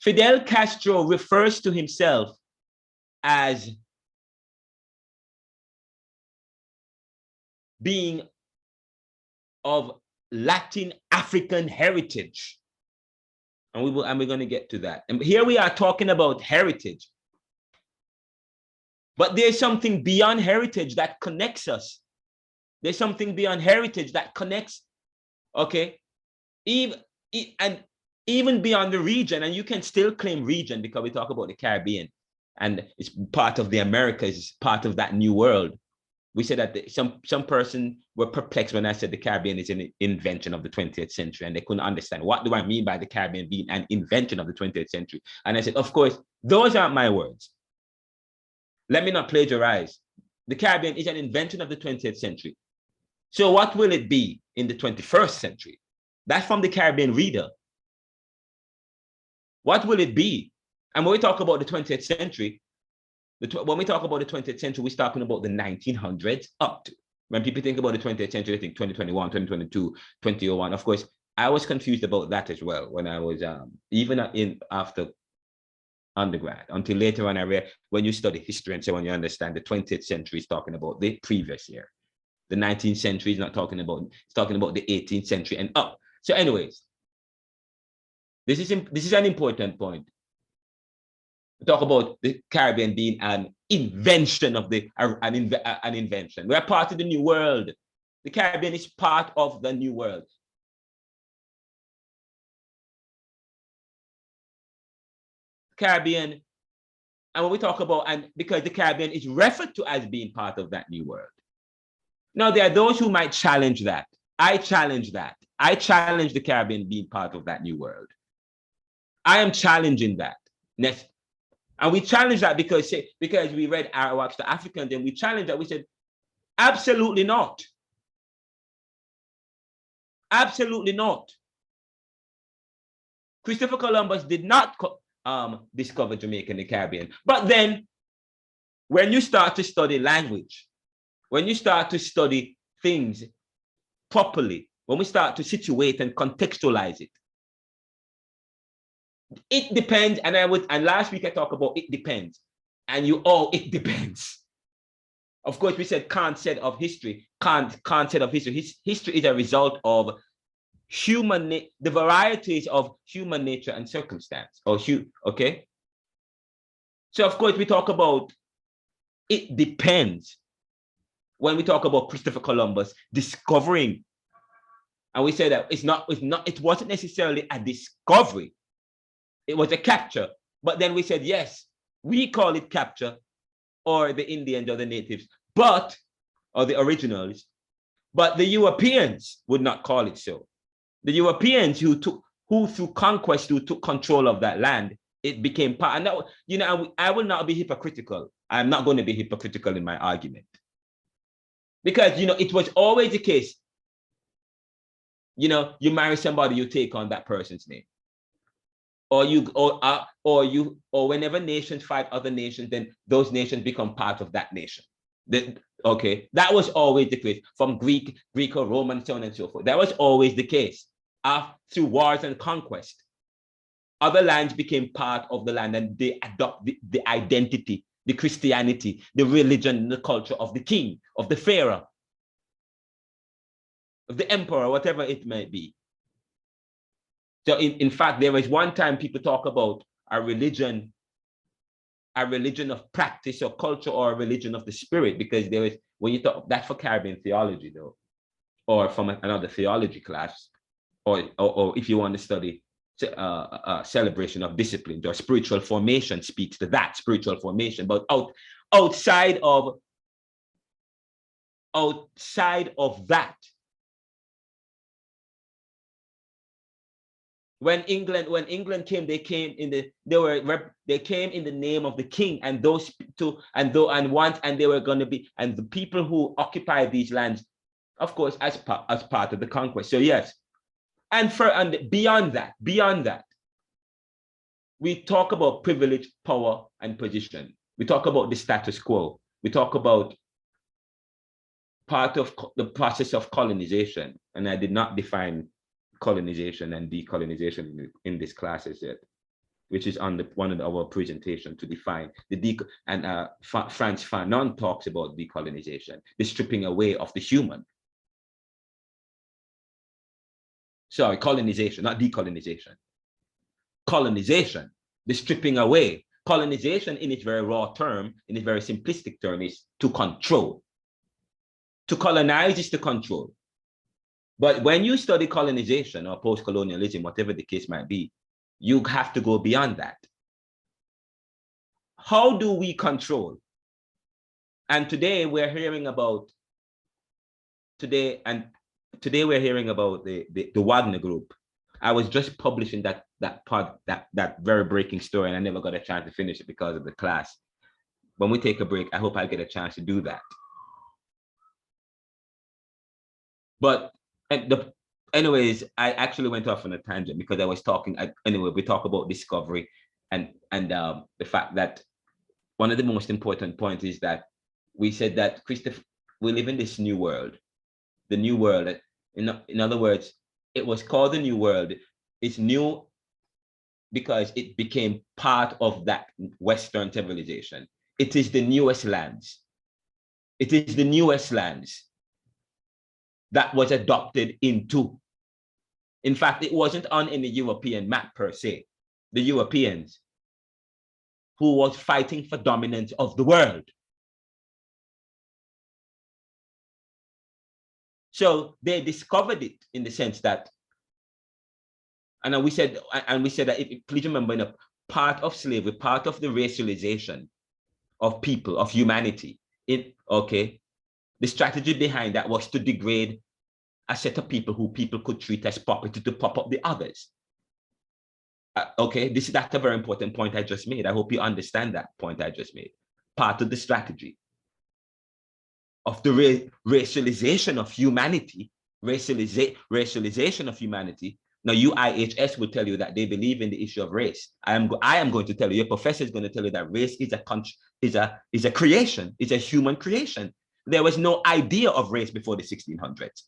Fidel Castro refers to himself as being of Latin African heritage. And we're going to get to that. And here we are talking about heritage. But there's something beyond heritage that connects us. There's something beyond heritage that connects, okay? Even beyond the region, and you can still claim region because we talk about the Caribbean and it's part of the Americas, it's part of that new world. We said that some person were perplexed when I said the Caribbean is an invention of the 20th century, and they couldn't understand what do I mean by the Caribbean being an invention of the 20th century. And I said, of course, those aren't my words. Let me not plagiarize. The Caribbean is an invention of the 20th century. So what will it be in the 21st century? That's from the Caribbean reader. What will it be? And when we talk about the 20th century, when we talk about the 20th century, we're talking about the 1900s up to. When people think about the 20th century, they think 2021, 2022, 2001. Of course, I was confused about that as well when I was, even after undergrad, until later on I read, when you study history and so on, you understand the 20th century is talking about the previous year. The 19th century is not talking about, it's talking about the 18th century and up. So anyways, this is an important point. We talk about the Caribbean being an invention of an invention. We're part of the new world. The Caribbean is part of the new world. Caribbean, and when we talk about, and because the Caribbean is referred to as being part of that new world. Now, there are those who might challenge that. I challenge that. I challenge the Caribbean being part of that new world. I am challenging that. And we challenge that because we read Arawak's The Africans, and we challenged that. We said, absolutely not. Absolutely not. Christopher Columbus did not discover Jamaica and the Caribbean. But then, when you start to study language, when you start to study things properly, when we start to situate and contextualize it, it depends. And last week I talked about it depends. And it depends. Of course, we said Kant said of history. Kant said of history. History is a result of the varieties of human nature and circumstance. Okay. So of course we talk about it depends when we talk about Christopher Columbus discovering, and we say that it wasn't necessarily a discovery. It was a capture. But then we said, yes, we call it capture, or the Indians or the natives, or the originals, but the Europeans would not call it so. The Europeans who through conquest, who took control of that land, it became part. And that, I will not be hypocritical. I'm not going to be hypocritical in my argument. Because, it was always the case, you marry somebody, you take on that person's name. Or whenever nations fight other nations, then those nations become part of that nation. Okay, that was always the case from Greco-Roman, so on and so forth. That was always the case. Through wars and conquest, other lands became part of the land, and they adopt the identity, the Christianity, the religion, the culture of the king, of the pharaoh, of the emperor, whatever it might be. So in fact, there was one time people talk about a religion of practice or culture, or a religion of the spirit, because there was, when you talk, that's for Caribbean theology though, or from another theology class, or if you want to study celebration of disciplines, or spiritual formation speaks to that, spiritual formation. But outside of that, when England came, they came in the name of the king, and those two, and they were going to be, and the people who occupied these lands, of course, as part of the conquest. So yes, and beyond that, we talk about privilege, power, and position. We talk about the status quo. We talk about part of the process of colonization, and I did not define colonization and decolonization in this class as yet. which is on one of our presentation to define Frantz Fanon talks about decolonization, the stripping away of the human. Sorry, colonization, not decolonization. Colonization, the stripping away. Colonization in its very raw term, in its very simplistic term, is to control. To colonize is to control. But when you study colonization or postcolonialism, whatever the case might be, you have to go beyond that. How do we control? And today we're hearing about the Wagner Group. I was just publishing that very breaking story, and I never got a chance to finish it because of the class. When we take a break, I hope I get a chance to do that. But anyways, I actually went off on a tangent because I was talking. Anyway, we talk about discovery and the fact that one of the most important points is that we said that we live in this new world. The new world, in other words, it was called the New World. It's new because it became part of that Western civilization. It is the newest lands. It is the newest lands that was adopted into. In fact, it wasn't on any European map per se. The Europeans who was fighting for dominance of the world. So they discovered it in the sense that, and we said that, please remember, in a part of slavery, part of the racialization of people, of humanity, the strategy behind that was to degrade a set of people who people could treat as property to prop up the others. That's a very important point I just made. I hope you understand that point I just made. Part of the strategy of the racialization of humanity, racialization of humanity. Now, UIHS will tell you that they believe in the issue of race. I am going to tell you, your professor is going to tell you that race is a creation, it's a human creation. There was no idea of race before the 1600s.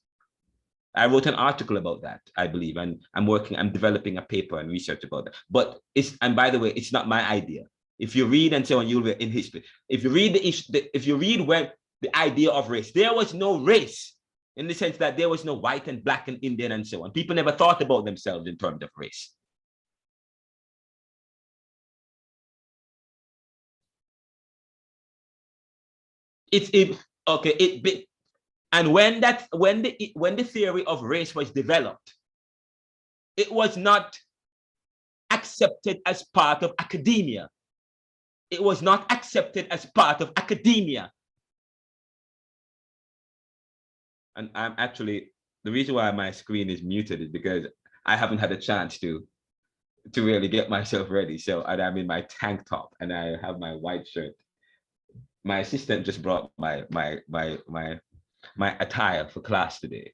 I wrote an article about that, I believe, and I'm developing a paper and research about that. But and by the way, it's not my idea. If you read and so on, you'll read in history. If you read the idea of race, there was no race in the sense that there was no white and black and Indian and so on. People never thought about themselves in terms of race. And when the theory of race was developed, it was not accepted as part of academia. It was not accepted as part of academia. And I'm actually, the reason why my screen is muted is because I haven't had a chance to really get myself ready. So I'm in my tank top and I have my white shirt. My assistant just brought my attire for class today,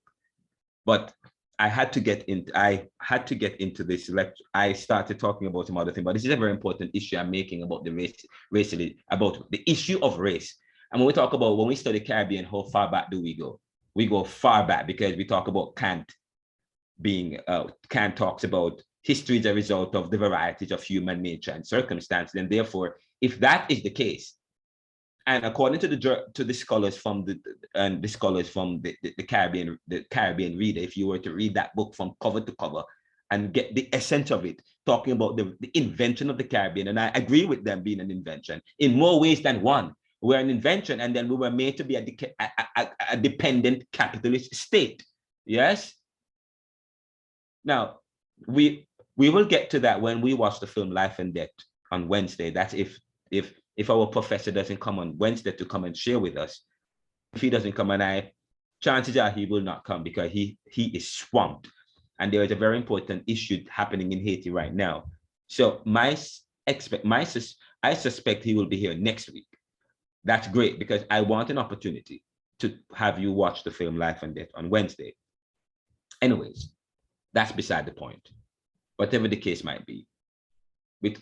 but I had to get into this lecture. I started talking about some other thing, but this is a very important issue I'm making about the about the issue of race. And when we study Caribbean, how far back do we go? We go far back because we talk about Kant talks about history is a result of the varieties of human nature and circumstances. And therefore, if that is the case, and according to the scholars from the Caribbean reader, if you were to read that book from cover to cover and get the essence of it, talking about the invention of the Caribbean, and I agree with them being an invention in more ways than one. We're an invention, and then we were made to be a dependent capitalist state. Yes. Now we will get to that when we watch the film Life and Death on Wednesday. That's if our professor doesn't come on Wednesday to come and share with us. If he doesn't come, chances are he will not come because he is swamped. And there is a very important issue happening in Haiti right now. So I suspect he will be here next week. That's great because I want an opportunity to have you watch the film Life and Death on Wednesday. Anyways, that's beside the point. Whatever the case might be. We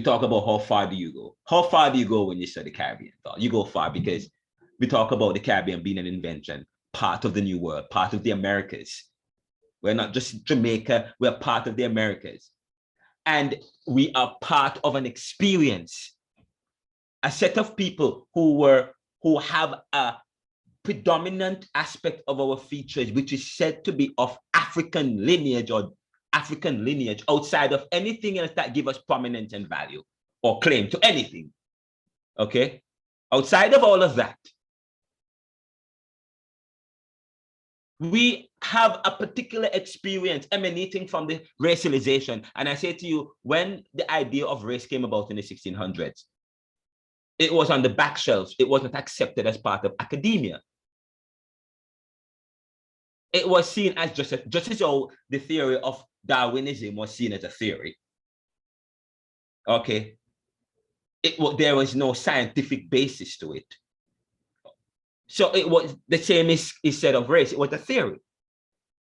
talk about how far do you go? How far do you go when you study Caribbean thought? You go far because we talk about the Caribbean being an invention, part of the New World, part of the Americas. We're not just Jamaica, we're part of the Americas. And we are part of an experience, a set of people who have a predominant aspect of our features, which is said to be of African lineage or African lineage, outside of anything else that give us prominence and value or claim to anything. Okay? Outside of all of that, we have a particular experience emanating from the racialization. And I say to you, when the idea of race came about in the 1600s, it was on the back shelves. It wasn't accepted as part of academia. It was seen as just as how the theory of Darwinism was seen as a theory. Okay. There was no scientific basis to it. So it was the same is said of race. It was a theory.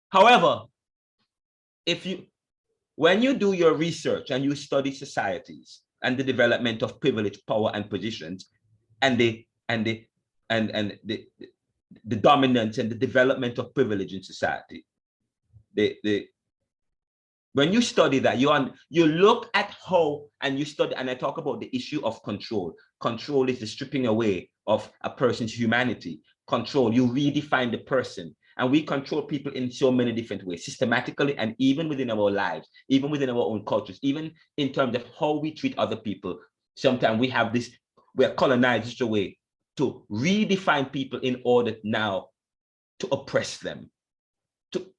However, when you do your research and you study societies and the development of privilege, power, and positions, and the dominance and the development of privilege in society, when you study that, you look at how, and you study, and I talk about the issue of control. Control is the stripping away of a person's humanity. Control, you redefine the person. And we control people in so many different ways, systematically, and even within our lives, even within our own cultures, even in terms of how we treat other people. Sometimes we are colonized such a way to redefine people in order now to oppress them, to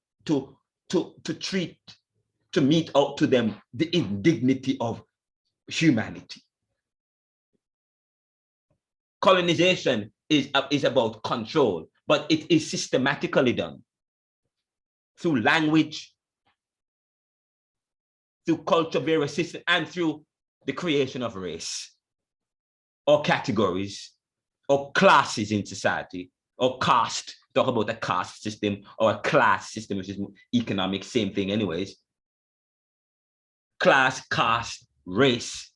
mete out to them the indignity of humanity. Colonization is about control, but it is systematically done through language, through culture, various systems, and through the creation of race, or categories, or classes in society, or caste. Talk about a caste system or a class system, which is economic, same thing anyways. Class, caste, race.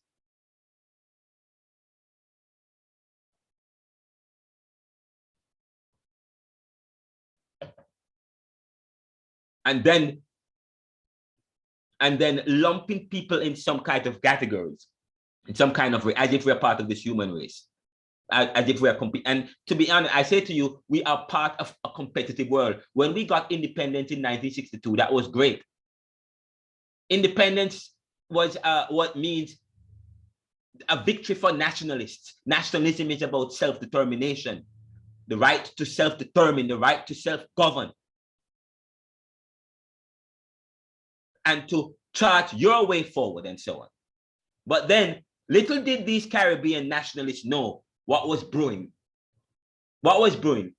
And then lumping people in some kind of categories, in some kind of way, as if we're part of this human race, as if we're competing. And to be honest, I say to you, we are part of a competitive world. When we got independence in 1962, that was great. Independence was what means a victory for nationalists. Nationalism is about self-determination, the right to self-determine, the right to self-govern, and to chart your way forward and so on. But then little did these Caribbean nationalists know what was brewing. What was brewing?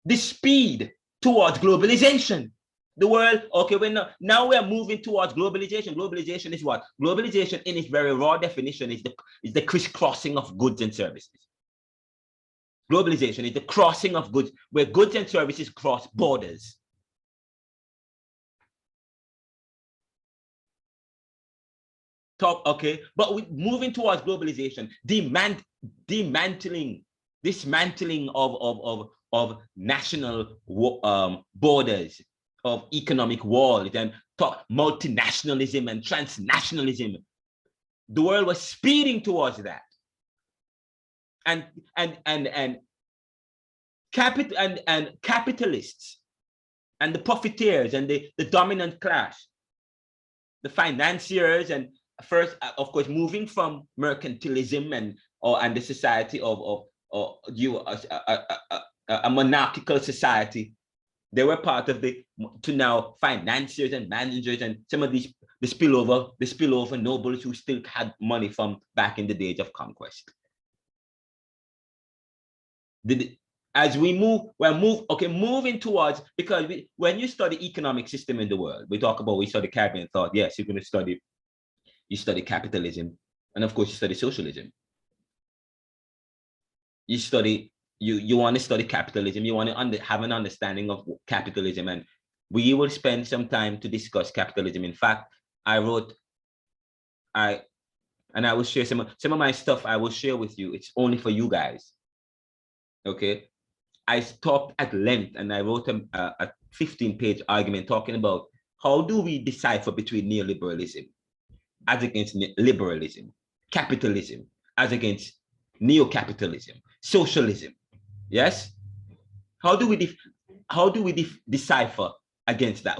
The speed towards globalization. The world, okay, now we're moving towards globalization. Globalization is what? Globalization in its very raw definition is the crisscrossing of goods and services. Globalization is the crossing of goods, where goods and services cross borders. Okay, but we're moving towards globalization, dismantling of national borders, of economic walls, and talk multinationalism and transnationalism. The world was speeding towards that, and capitalists and the profiteers and the dominant class, the financiers, and first, of course, moving from mercantilism and the society of a monarchical society, they were part of to now financiers and managers and some of these the spillover nobles who still had money from back in the days of conquest. As we move, moving towards, because when you study economic system in the world, we study Caribbean thought. Yes, you're going to study. You study capitalism, and of course you study socialism. You want to study capitalism. You want to have an understanding of capitalism, and we will spend some time to discuss capitalism. In fact, I will share some of my stuff. I will share with you. It's only for you guys. Okay, I talked at length, and I wrote a 15-page argument talking about how do we decipher between neoliberalism as against liberalism, capitalism as against neo-capitalism, socialism? Yes. How do we decipher against that?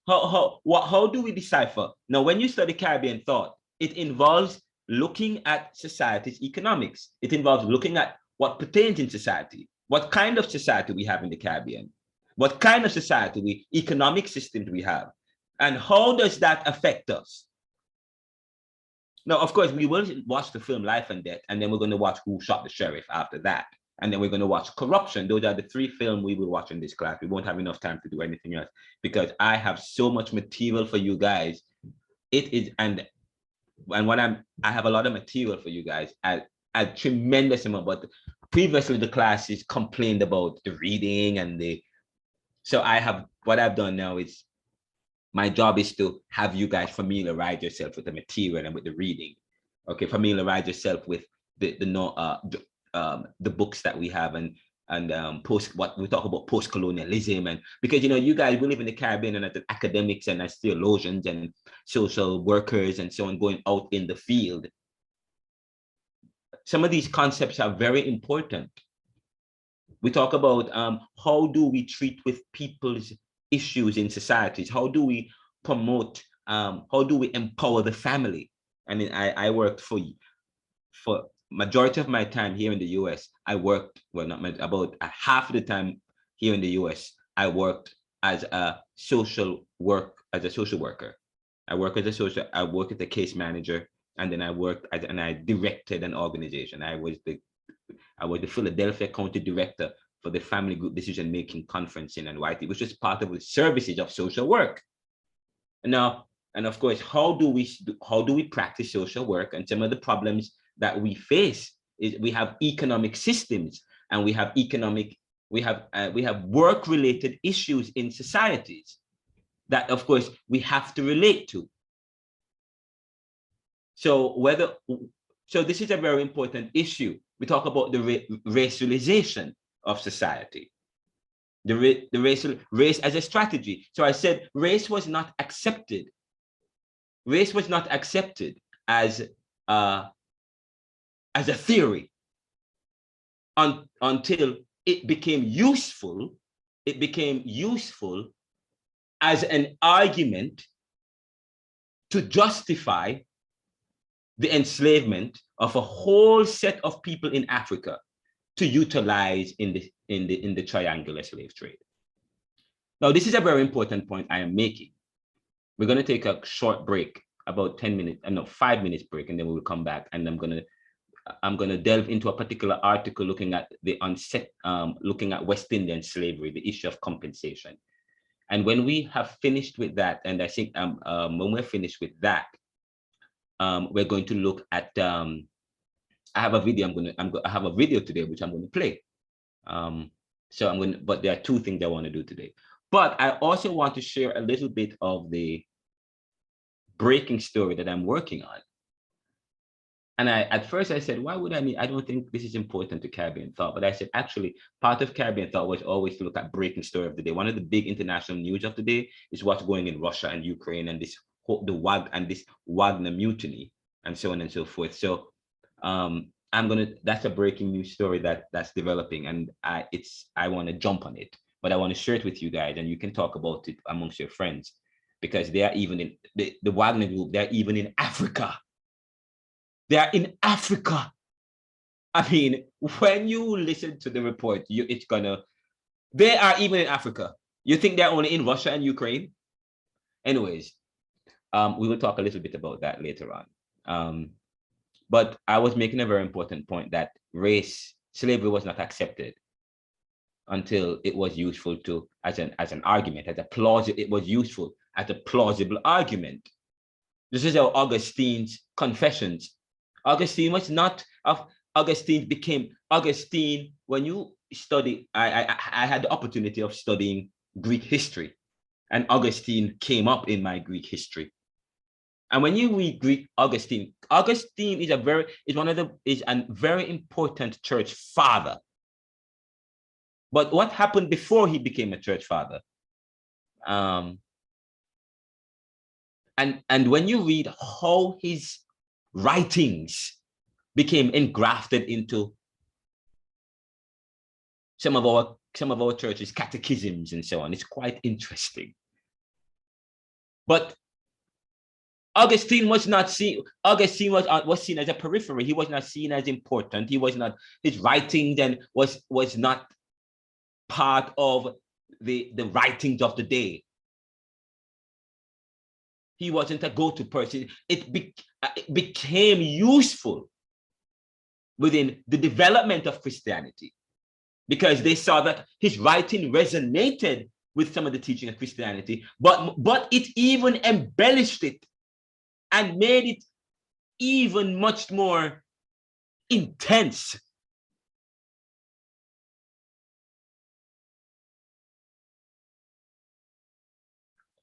How do we decipher? Now, when you study Caribbean thought, it involves looking at society's economics. It involves looking at what pertains in society, what kind of society we have in the Caribbean, what kind of society economic systems we have, and how does that affect us? Now, of course, we will watch the film Life and Death, and then we're going to watch Who Shot the Sheriff after that. And then we're going to watch Corruption. Those are the 3 films we will watch in this class. We won't have enough time to do anything else because I have so much material for you guys. It is, and what I have a lot of material for you guys, a tremendous amount. But previously the classes complained about the reading and so what I've done now is my job is to have you guys familiarize yourself with the material and with the reading. Okay, familiarize yourself with the books that we have and what we talk about postcolonialism, and because you guys, we live in the Caribbean, and as academics and as theologians and social workers and so on, going out in the field, some of these concepts are very important. We talk about how do we treat with people's issues in societies, how do we promote, how do we empower the family. I mean, I worked for majority of my time here in the US, I worked, well, not about half of the time here in the US, I worked as a social worker. I work as a case manager, and then I I directed an organization. I was the Philadelphia County Director for the Family Group Decision Making Conference in NYT, which was part of the services of social work. Now, and of course, how do we practice social work? And some of the problems that we face is we have economic systems, and we have work-related issues in societies that, of course, we have to relate to. So this is a very important issue. We talk about the racialization of society, the race as a strategy. So I said race was not accepted. Race was not accepted as a theory until it became useful. It became useful as an argument to justify the enslavement of a whole set of people in Africa to utilize in the triangular slave trade. Now, this is a very important point I am making. We're going to take a short break, about 10 minutes, no, 5 minutes break, and then we'll come back, and I'm going to delve into a particular article looking at looking at West Indian slavery, the issue of compensation. And when we have finished with that, and I think when we're finished with that, we're going to look at I have a video. I have a video today which I'm going to play. But there are 2 things I want to do today. But I also want to share a little bit of the breaking story that I'm working on. And at first I said, why would I don't think this is important to Caribbean thought. But I said, actually, part of Caribbean thought was always to look at breaking story of the day. One of the big international news of the day is what's going in Russia and Ukraine, and this Wagner mutiny, and so on and so forth. So that's a breaking news story that's developing, and I want to jump on it, but I want to share it with you guys, and you can talk about it amongst your friends, because they are even in the Wagner Group. They're even in Africa. They are in Africa. I mean, when you listen to the report, they are even in Africa. You think they're only in Russia and Ukraine? Anyways, we will talk a little bit about that later on. But I was making a very important point that slavery was not accepted until it was useful as an argument, it was useful as a plausible argument. This is how Augustine's Confessions. Augustine was not of Augustine became Augustine. When you study, I had the opportunity of studying Greek history, and Augustine came up in my Greek history. And when you read Greek, Augustine is a very important church father. But what happened before he became a church father? And when you read how his writings became engrafted into some of our churches, catechisms and so on, it's quite interesting. But Augustine was seen as a periphery. He was not seen as important. He was not, his writing then was not part of the writings of the day. He wasn't a go-to person. It became useful within the development of Christianity because they saw that his writing resonated with some of the teaching of Christianity, but it even embellished it and made it even much more intense.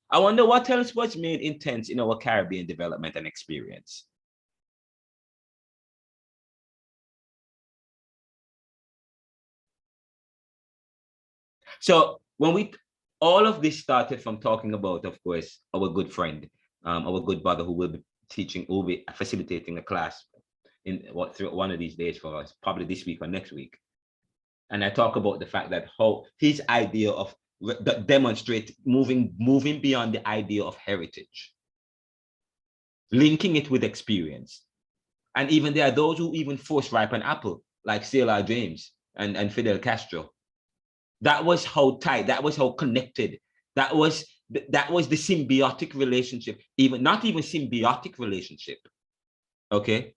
I wonder what else was made intense in our Caribbean development and experience. So when all of this started from talking about, of course, our good friend, our good brother who will be facilitating a class through one of these days for us, probably this week or next week. And I talk about the fact that how his idea of demonstrate moving beyond the idea of heritage, linking it with experience. And even there are those who even force ripen apple, like Sailor James and Fidel Castro. That was how tight, that was how connected, that was the symbiotic relationship, not even symbiotic relationship. Okay.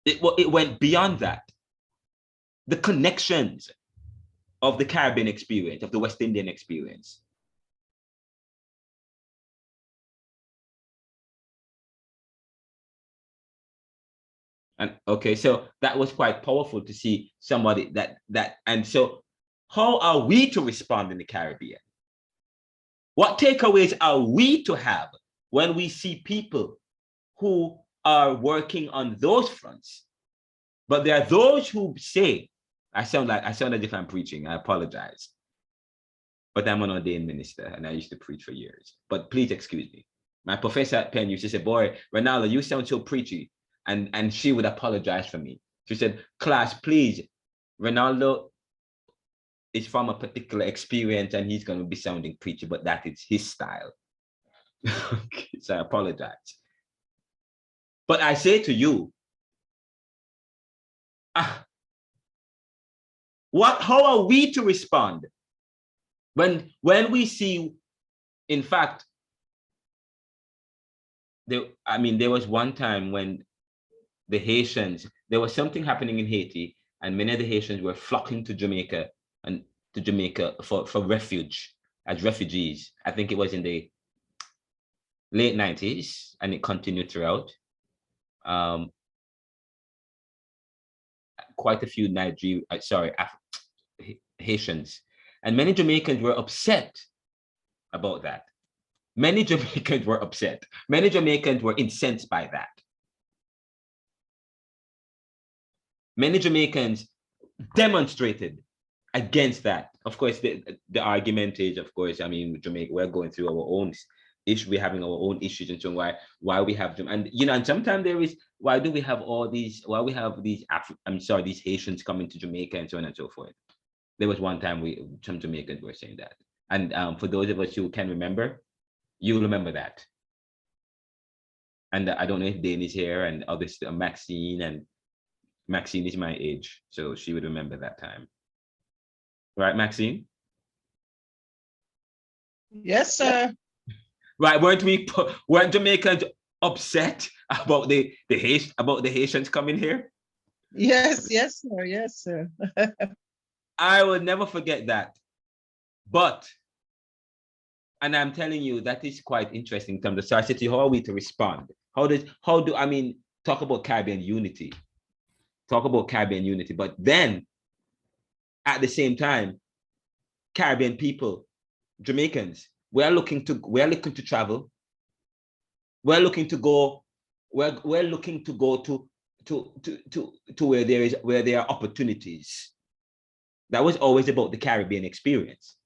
It went beyond that. The connections of the Caribbean experience, of the West Indian experience. And okay, so that was quite powerful to see somebody and so how are we to respond in the Caribbean? What takeaways are we to have when we see people who are working on those fronts? But there are those who say, I sound as if I'm preaching, I apologize. But I'm an ordained minister and I used to preach for years. But please excuse me. My professor at Penn used to say, boy, Renaldo, you sound so preachy. And she would apologize for me. She said, class, please, Renaldo is from a particular experience and he's going to be sounding preachy, but that is his style. So I apologize. But I say to you, how are we to respond when we see, in fact, there was one time when the Haitians, there was something happening in Haiti, and many of the Haitians were flocking to Jamaica for refuge as refugees. I think it was in the late 90s, and it continued throughout. Quite a few Haitians, and many Jamaicans were upset about that. Many Jamaicans were upset. Many Jamaicans were incensed by that. Many Jamaicans demonstrated against that. Of course, the argument is, of course, Jamaica, we're going through our own issue, we're having our own issues, and so why we have them, and and sometimes there is, why do we have these Haitians coming to Jamaica and so on and so forth. There was one time some Jamaicans were saying that, and for those of us who can remember, you'll remember that. And I don't know if Dane is here, and others, Maxine is my age, so she would remember that time. Right, Maxine? Yes, sir. Right, weren't Jamaicans upset about the Haitians coming here? Yes, sir. Yes, sir. I will never forget that. And I'm telling you, that is quite interesting in terms of, so I said to you, how are we to respond? Talk about Caribbean unity. But then at the same time, Caribbean people, Jamaicans, we're looking to travel. We're looking to go to where there are opportunities. That was always about the Caribbean experience.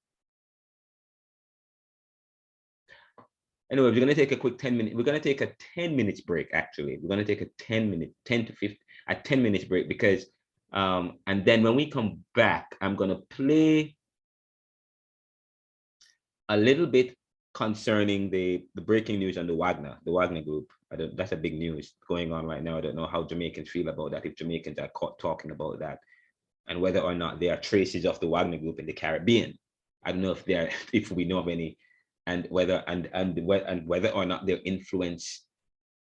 Anyway, we're gonna take a quick 10 minute. We're gonna take a 10 minutes break. Actually, we're gonna take a 10 to 15, a 10 minutes break because, and then when we come back, I'm gonna play a little bit concerning the breaking news on the Wagner Group. That's a big news going on right now. I don't know how Jamaicans feel about that. If Jamaicans are caught talking about that, and whether or not there are traces of the Wagner Group in the Caribbean. I don't know if there, if we know of any, and whether whether or not their influence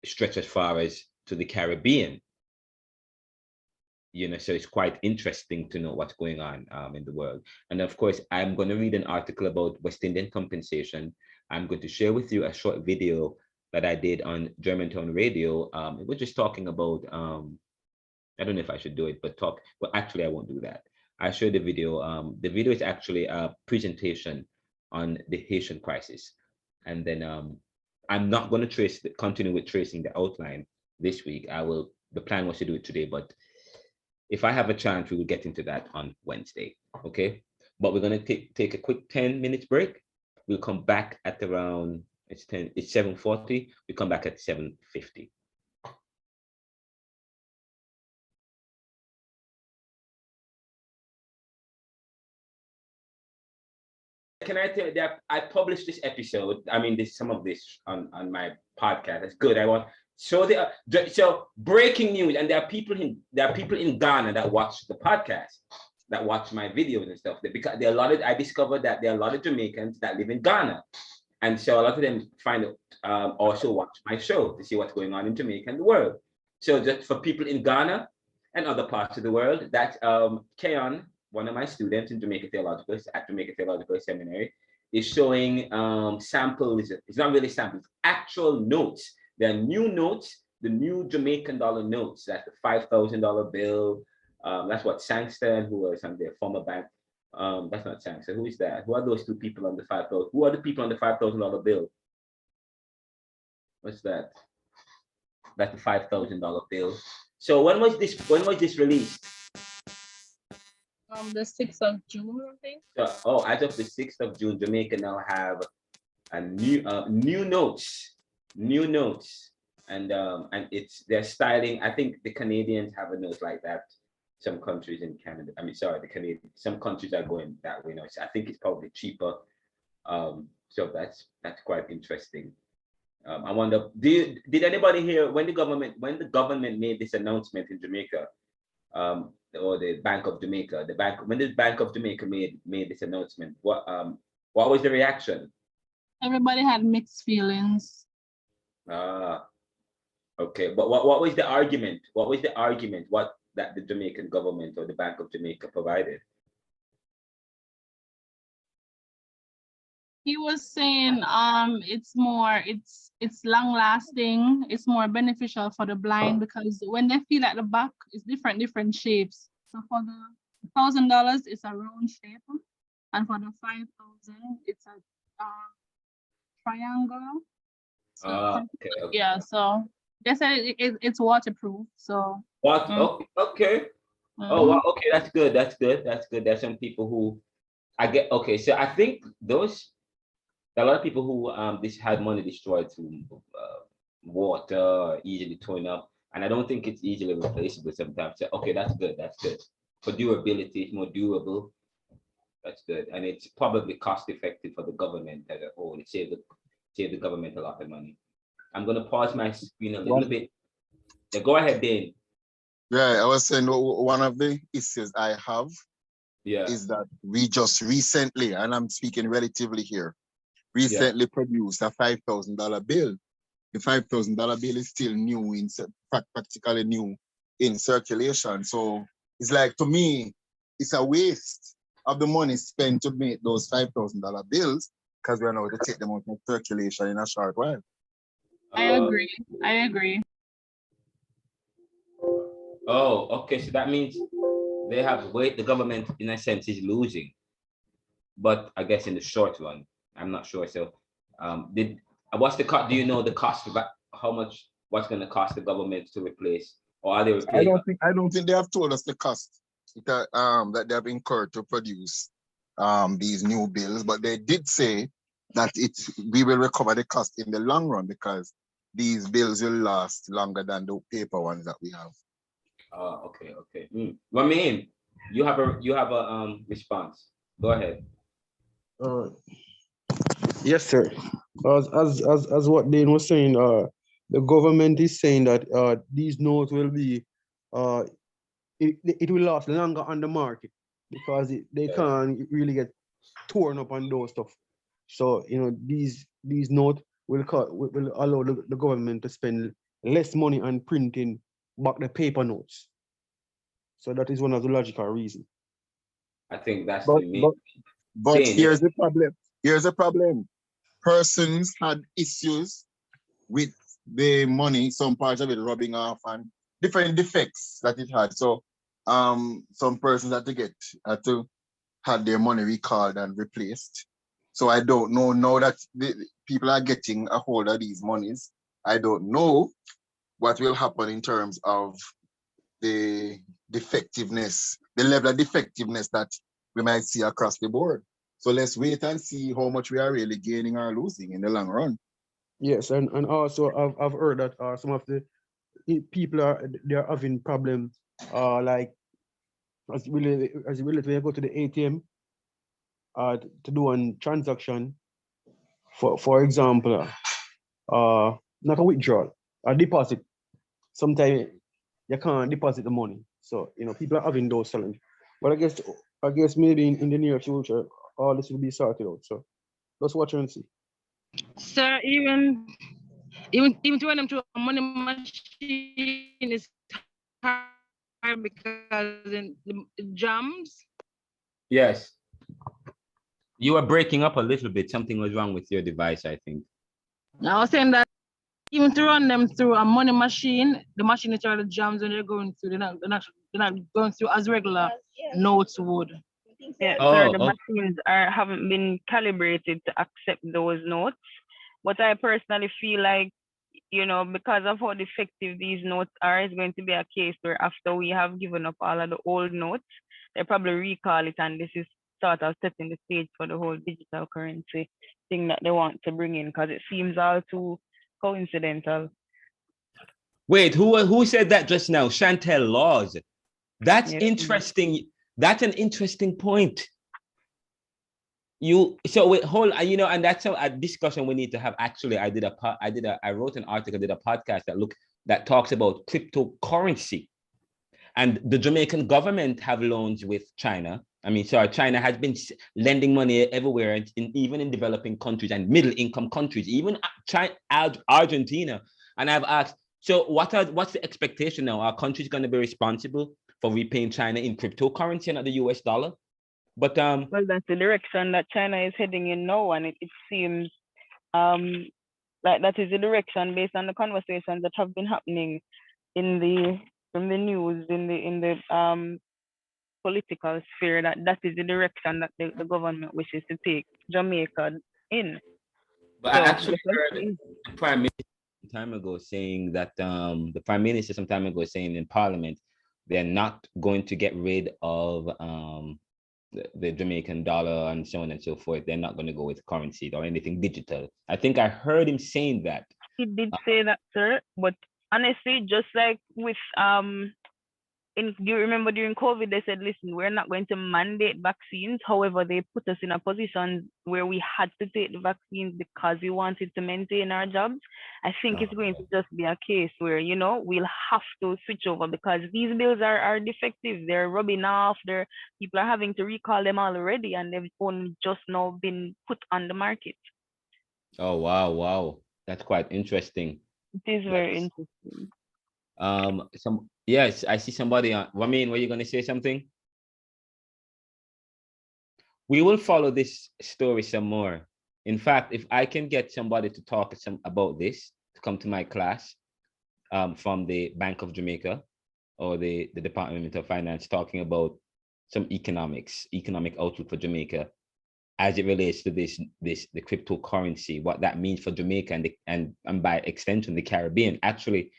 stretches as far as to the Caribbean. You know, so it's quite interesting to know what's going on in the world. And of course, I'm going to read an article about West Indian compensation. I'm going to share with you a short video that I did on Germantown Radio. It was just talking about, I don't know if I should do it, but actually I won't do that. I showed the video. The video is actually a presentation on the Haitian crisis. And then I'm not going to continue with tracing the outline this week. The plan was to do it today, but if I have a chance, we will get into that on Wednesday, okay? But we're gonna take a quick 10 minutes break. We'll come back at around, it's 7:40. We come back at 7:50. Can I tell you that I published this episode? I mean, some of this on my podcast. That's good. So breaking news, and there are people in Ghana that watch the podcast, that watch my videos and stuff. Because I discovered that there are a lot of Jamaicans that live in Ghana, and so a lot of them also watch my show to see what's going on in Jamaica and the world. So just for people in Ghana and other parts of the world, that Keon, one of my students in Jamaica Theological Seminary, is showing samples. It's not really samples, actual notes. There are new notes, the new Jamaican dollar notes. That's the $5,000 bill. That's what Sangster, who was on their former bank. That's not Sangster. Who is that? Who are those two people on the 5,000? Who are the people on the $5,000 bill? What's that? That's the $5,000 bill. So when was this released? The 6th of June, I think. So, as of the 6th of June, Jamaica now have a new notes, and they're styling. I think the Canadians have a note like that. Some countries in Canada, some countries are going that way now. So I think it's probably cheaper. So that's quite interesting. I wonder, did anybody hear when the government made this announcement in Jamaica? Or the Bank of Jamaica, when the Bank of Jamaica made this announcement, what was the reaction? Everybody had mixed feelings. Okay, but what was the argument? What was the argument? What that the Jamaican government or the Bank of Jamaica provided? He was saying it's long lasting, it's more beneficial for the blind, because when they feel at the back, it's different shapes. So for the $1,000, it's a round shape, and for the 5,000, it's a triangle. So Okay. yeah, so they said it's waterproof. So what? Okay. Oh, wow. Okay, that's good. There's some people who okay. So I think there are a lot of people who this had money destroyed through water, easily torn up, and I don't think it's easily replaceable sometimes. So, okay, that's good. For durability, it's more durable. That's good, and it's probably cost effective for the government as a whole. It saved the government a lot of money. I'm gonna pause my screen a little bit. Yeah, go ahead, Dane. Yeah, I was saying one of the issues I have is that we just recently, and I'm speaking relatively here, produced a $5,000 bill. The $5,000 bill is still new, practically new in circulation. So it's like, to me, it's a waste of the money spent to make those $5,000 bills, because we are now to take them out of circulation in a short while. I agree. Oh, okay. So that means they have the government, in a sense, is losing. But I guess in the short run, I'm not sure. So, what's the cost? Do you know the cost of how much? What's going to cost the government to replace, or are they replacing? I don't think they have told us the cost that they have incurred to produce these new bills, but they did say that we will recover the cost in the long run because these bills will last longer than the paper ones that we have. Okay. Ramin, you have a response. Go ahead. Yes, sir. As what Dane was saying, the government is saying that these notes will be, it will last longer on the market because they can't really get torn up on those stuff. So these notes will allow the government to spend less money on printing back the paper notes. So that is one of the logical reasons. I think that's But, the main. but here's the problem. Here's the problem. Persons had issues with the money, some parts of it rubbing off and different defects that it had. So some persons had to have their money recalled and replaced. So I don't know now that the people are getting a hold of these monies. I don't know what will happen in terms of the defectiveness, the level of defectiveness that we might see across the board. So let's wait and see how much we are really gaining or losing in the long run. Yes, and also I've heard that some of the people are having problems like as you when you go to the ATM to do a transaction, for example, not a withdrawal, a deposit. Sometimes you can't deposit the money. So people are having those challenges. But I guess maybe in the near future all this will be sorted out. So let's watch and see. Sir, even to run them through a money machine is hard because in the jams. Yes. You are breaking up a little bit. Something was wrong with your device, I think. I was saying that even to run them through a money machine, the machine is the jams when they're going through, they're not going through as regular notes would. Yeah, sir, the machines haven't been calibrated to accept those notes. But I personally feel like, because of how defective these notes are, it's going to be a case where after we have given up all of the old notes, they probably recall it, and this is sort of setting the stage for the whole digital currency thing that they want to bring in, because it seems all too coincidental. Wait, who said that just now? Chantel Laws. That's interesting. That's an interesting point. And that's a discussion we need to have. Actually, I wrote an article, did a podcast that talks about cryptocurrency, and the Jamaican government have loans with China. China has been lending money everywhere, even in developing countries and middle-income countries, even Argentina. And I've asked, so what's the expectation now? Are countries going to be responsible for repaying China in cryptocurrency and not the US dollar? But well, that's the direction that China is heading in now, and it seems like that is the direction based on the conversations that have been happening from the news in the political sphere, that is the direction that the government wishes to take Jamaica in. But I actually heard the Prime Minister some time ago saying that in Parliament they're not going to get rid of the Jamaican dollar and so on and so forth. They're not going to go with currency or anything digital. I think I heard him saying that. He did say that, sir. But honestly, just like with do you remember during COVID, they said, listen, we're not going to mandate vaccines. However, they put us in a position where we had to take the vaccines because we wanted to maintain our jobs. I think it's going to just be a case where, we'll have to switch over because these bills are defective. They're rubbing off. People are having to recall them already, and they've only just now been put on the market. Oh, wow. That's quite interesting. It is very interesting. Yes, I see somebody on. Ramin, were you going to say something? We will follow this story some more. In fact, if I can get somebody to talk about this, to come to my class from the Bank of Jamaica or the Department of Finance, talking about some economic outlook for Jamaica as it relates to the cryptocurrency, what that means for Jamaica and by extension the Caribbean. Actually,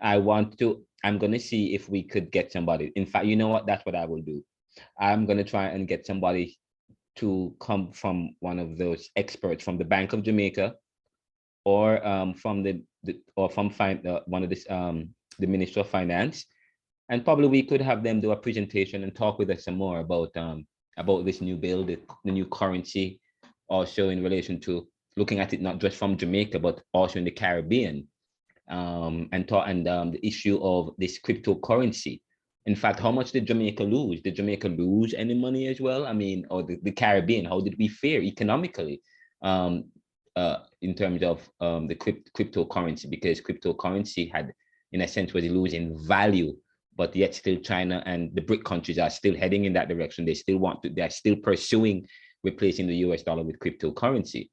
I'm going to see if we could get somebody. In fact, you know what? That's what I will do. I'm going to try and get somebody to come from one of those experts from the Bank of Jamaica, or from one of the Minister of Finance, and probably we could have them do a presentation and talk with us some more about this new bill, the new currency, also in relation to looking at it not just from Jamaica but also in the Caribbean, and the issue of this cryptocurrency. In fact, how much did Jamaica lose? Did Jamaica lose any money as well? I mean, or the Caribbean, how did we fare economically in terms of the cryptocurrency? Because cryptocurrency had, in a sense, was losing value, but yet still China and the BRIC countries are still heading in that direction. They're still pursuing replacing the US dollar with cryptocurrency.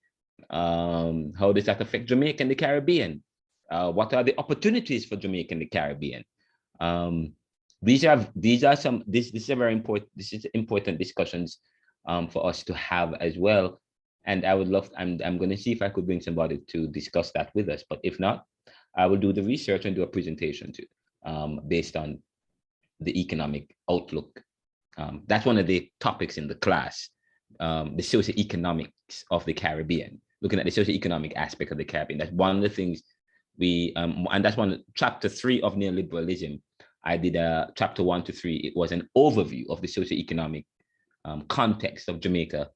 How does that affect Jamaica and the Caribbean? What are the opportunities for Jamaica and the Caribbean? These are important discussions for us to have as well. And I'm going to see if I could bring somebody to discuss that with us. But if not, I will do the research and do a presentation too, based on the economic outlook. That's one of the topics in the class, the socioeconomics of the Caribbean, looking at the socioeconomic aspect of the Caribbean. That's one of the things and that's chapter 3 of neoliberalism. I did chapter 1 to 3. It was an overview of the socioeconomic context of Jamaica,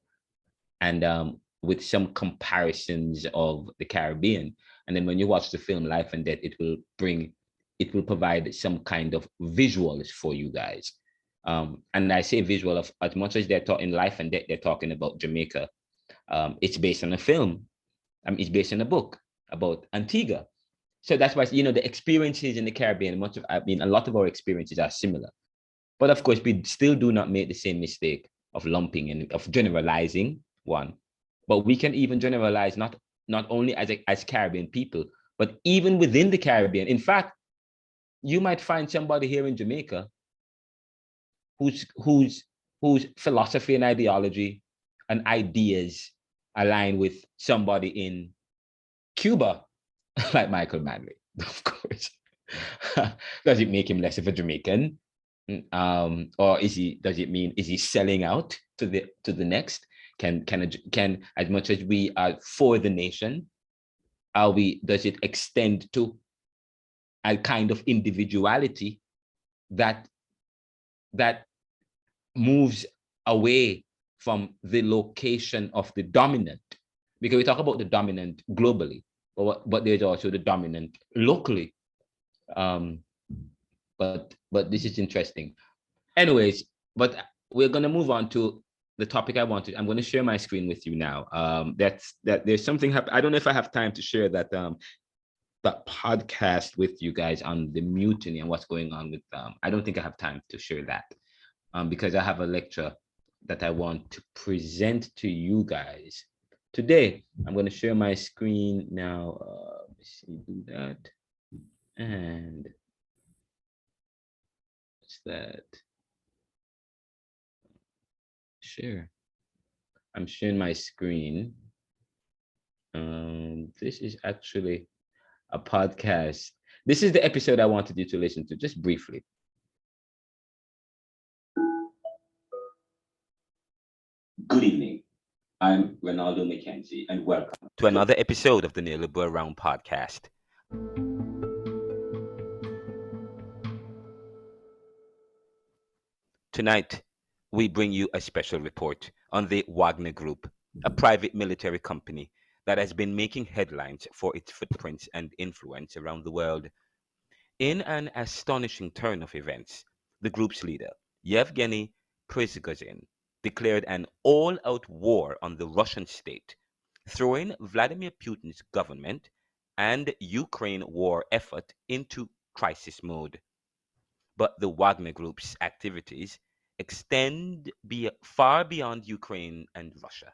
and with some comparisons of the Caribbean. And then when you watch the film Life and Death, it will provide some kind of visuals for you guys. And I say visual of, as much as they're talking Life and Death, they're talking about Jamaica. It's based on a film. It's based on a book about Antigua. So that's why, the experiences in the Caribbean, a lot of our experiences are similar. But of course, we still do not make the same mistake of lumping and of generalizing one. But we can even generalize not only as Caribbean people, but even within the Caribbean. In fact, you might find somebody here in Jamaica whose philosophy and ideology and ideas align with somebody in Cuba, like Michael Manley, of course. Does it make him less of a Jamaican? Or is he selling out to the next? Can as much as we are for the nation, does it extend to a kind of individuality that moves away from the location of the dominant? Because we talk about the dominant globally, but there's also the dominant locally. But this is interesting. Anyways, but we're going to move on to the topic I'm going to share my screen with you now. That there's something happening. I don't know if I have time to share that podcast with you guys on the mutiny and what's going on with I don't think I have time to share that because I have a lecture that I want to present to you guys today. I'm going to share my screen now. Let's see, do that. And what's that? Share. I'm sharing my screen. This is actually a podcast. This is the episode I wanted you to listen to, just briefly. Good evening. I'm Renaldo McKenzie, and welcome to another episode of the Neoliberal Round podcast. Tonight, we bring you a special report on the Wagner Group, a private military company that has been making headlines for its footprints and influence around the world. In an astonishing turn of events, the group's leader, Yevgeny Prigozhin, declared an all-out war on the Russian state, throwing Vladimir Putin's government and Ukraine war effort into crisis mode. But the Wagner Group's activities extend far beyond Ukraine and Russia.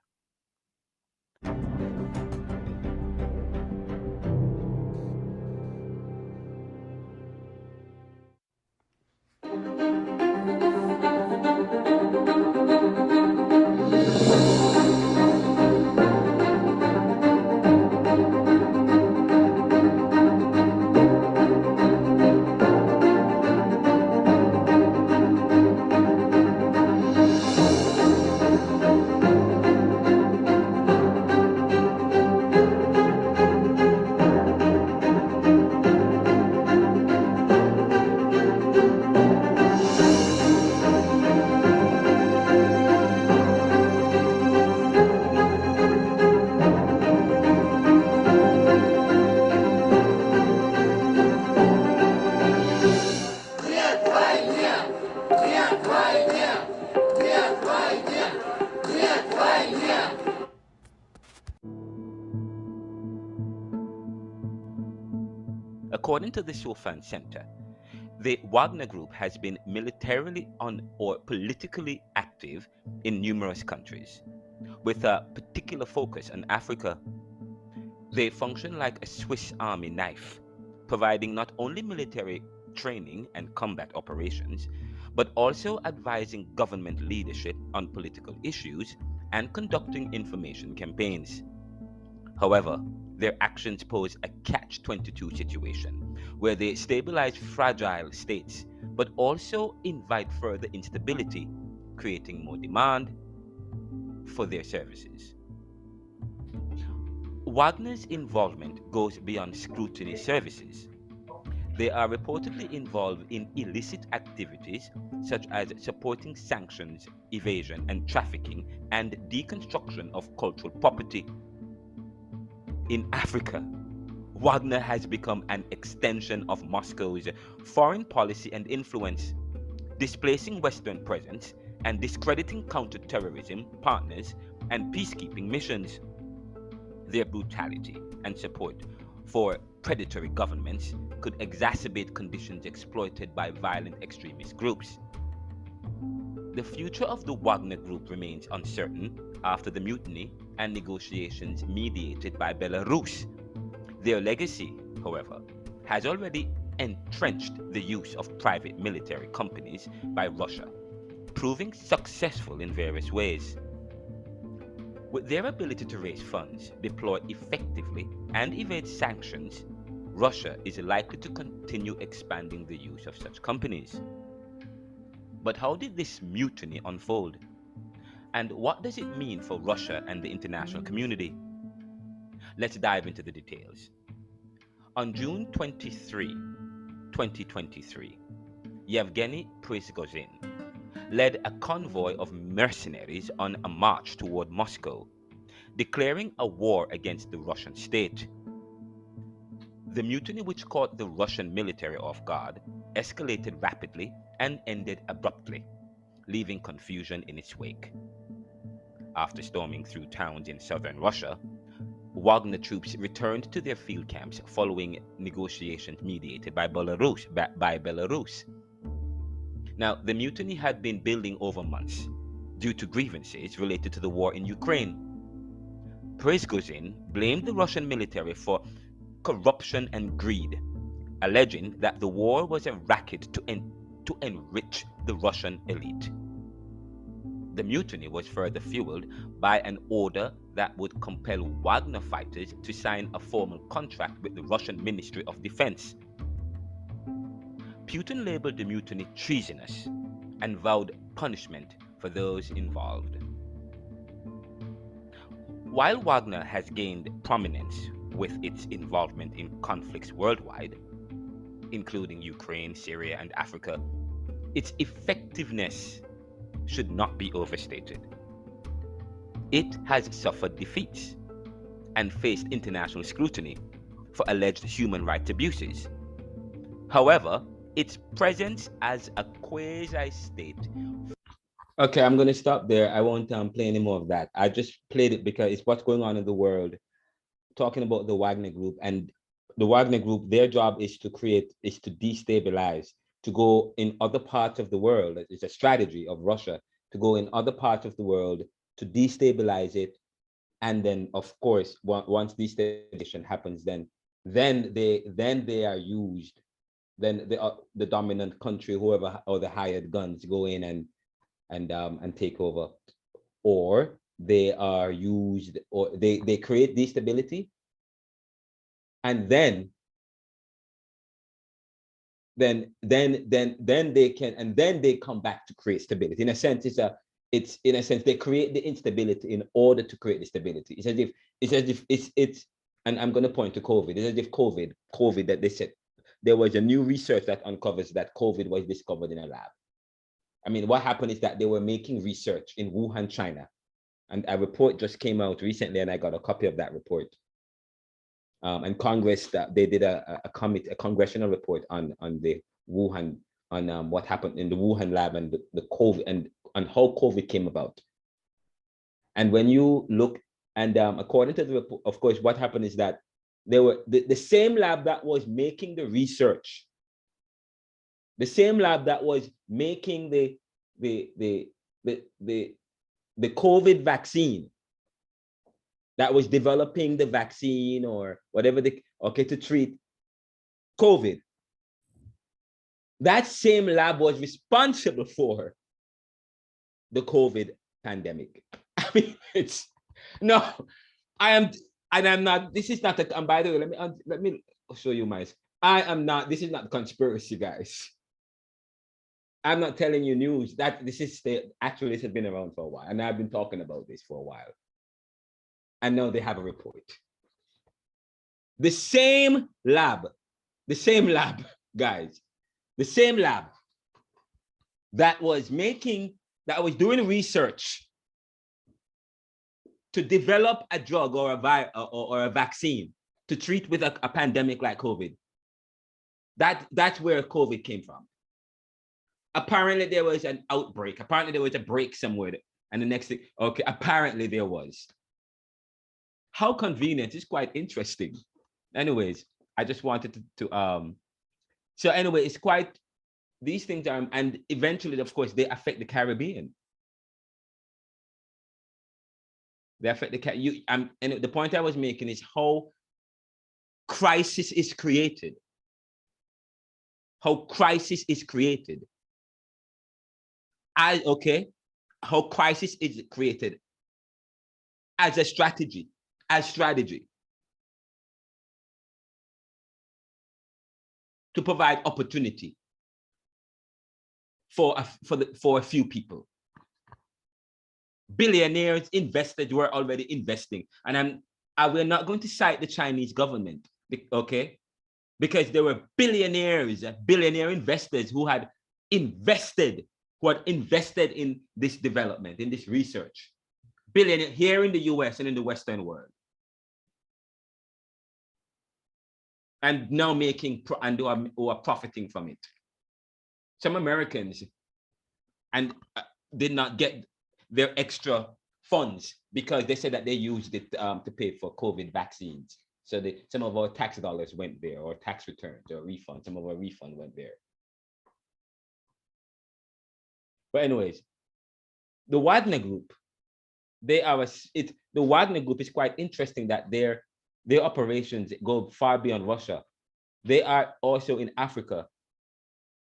According to the Sofan Center, the Wagner Group has been militarily or politically active in numerous countries, with a particular focus on Africa. They function like a Swiss Army knife, providing not only military training and combat operations, but also advising government leadership on political issues and conducting information campaigns. However, their actions pose a catch-22 situation, where they stabilize fragile states, but also invite further instability, creating more demand for their services. Wagner's involvement goes beyond scrutiny services. They are reportedly involved in illicit activities such as supporting sanctions, evasion, and trafficking, and deconstruction of cultural property. In Africa, Wagner has become an extension of Moscow's foreign policy and influence, displacing Western presence and discrediting counterterrorism partners and peacekeeping missions. Their brutality and support for predatory governments could exacerbate conditions exploited by violent extremist groups. The future of the Wagner Group remains uncertain after the mutiny and negotiations mediated by Belarus. Their legacy, however, has already entrenched the use of private military companies by Russia, proving successful in various ways. With their ability to raise funds, deploy effectively, and evade sanctions, Russia is likely to continue expanding the use of such companies. But how did this mutiny unfold? And what does it mean for Russia and the international community? Let's dive into the details. On June 23, 2023, Yevgeny Prigozhin led a convoy of mercenaries on a march toward Moscow, declaring a war against the Russian state. The mutiny, which caught the Russian military off guard, escalated rapidly and ended abruptly, leaving confusion in its wake. After storming through towns in southern Russia, Wagner troops returned to their field camps following negotiations mediated by Belarus. Now, the mutiny had been building over months due to grievances related to the war in Ukraine. Prigozhin blamed the Russian military for corruption and greed, alleging that the war was a racket to enrich the Russian elite. The mutiny was further fueled by an order that would compel Wagner fighters to sign a formal contract with the Russian Ministry of Defense. Putin labeled the mutiny treasonous and vowed punishment for those involved. While Wagner has gained prominence with its involvement in conflicts worldwide, including Ukraine, Syria, and Africa, its effectiveness should not be overstated. It has suffered defeats and faced international scrutiny for alleged human rights abuses. However, its presence as a quasi-state. Okay, I'm going to stop there. I won't play any more of that. I just played it because it's what's going on in the world, talking about the Wagner Group. And the Wagner Group, their job is to destabilize, to go in other parts of the world. It's a strategy of Russia to go in other parts of the world to destabilize it. And then, of course, once destabilization happens, then they are used. Then the dominant country, whoever, or the hired guns, go in and take over, or they are used, or they create destability, and then they come back to create stability. In a sense, they create the instability in order to create the stability. It's as if and I'm going to point to COVID. It's as if COVID that they said there was a new research that uncovers that COVID was discovered in a lab. I mean, what happened is that they were making research in Wuhan, China, and a report just came out recently, and I got a copy of that report. And Congress, they did a congressional report on the Wuhan, on what happened in the Wuhan lab and the COVID and how COVID came about. And when you look, and according to the report, of course, what happened is that They were the same lab that was making the research, the same lab that was making the COVID vaccine, that was developing the vaccine or whatever to treat COVID. That same lab was responsible for the COVID pandemic. I mean, it's no, I'm not, this is not a, and by the way, let me show you my, this is not conspiracy, guys. I'm not telling you news. That this is actually, this has been around for a while, and I've been talking about this for a while. And now they have a report. The same lab, guys, the same lab that was doing research to develop a drug or a vaccine to treat with a pandemic like COVID. That's where COVID came from. Apparently there was an outbreak. Apparently there was a break somewhere. And the next thing, okay, apparently there was. How convenient, it's quite interesting. Anyways, I just wanted to so anyway, it's quite, these things are, and eventually, of course, they affect the Caribbean. They affect the, and the point I was making is how crisis is created. How crisis is created. How crisis is created as a strategy, to provide opportunity for a few people. Billionaires, investors were already investing, and we're not going to cite the Chinese government, okay, because there were billionaire investors who had invested in this development, in this research. Billionaire here in the US and in the Western world. And now who are profiting from it. Some Americans did not get their extra funds because they said that they used it to pay for COVID vaccines. So some of our tax dollars went there, or tax returns or refunds. Some of our refund went there. But anyways, the Wagner Group, the Wagner Group is quite interesting that their operations go far beyond Russia. They are also in Africa.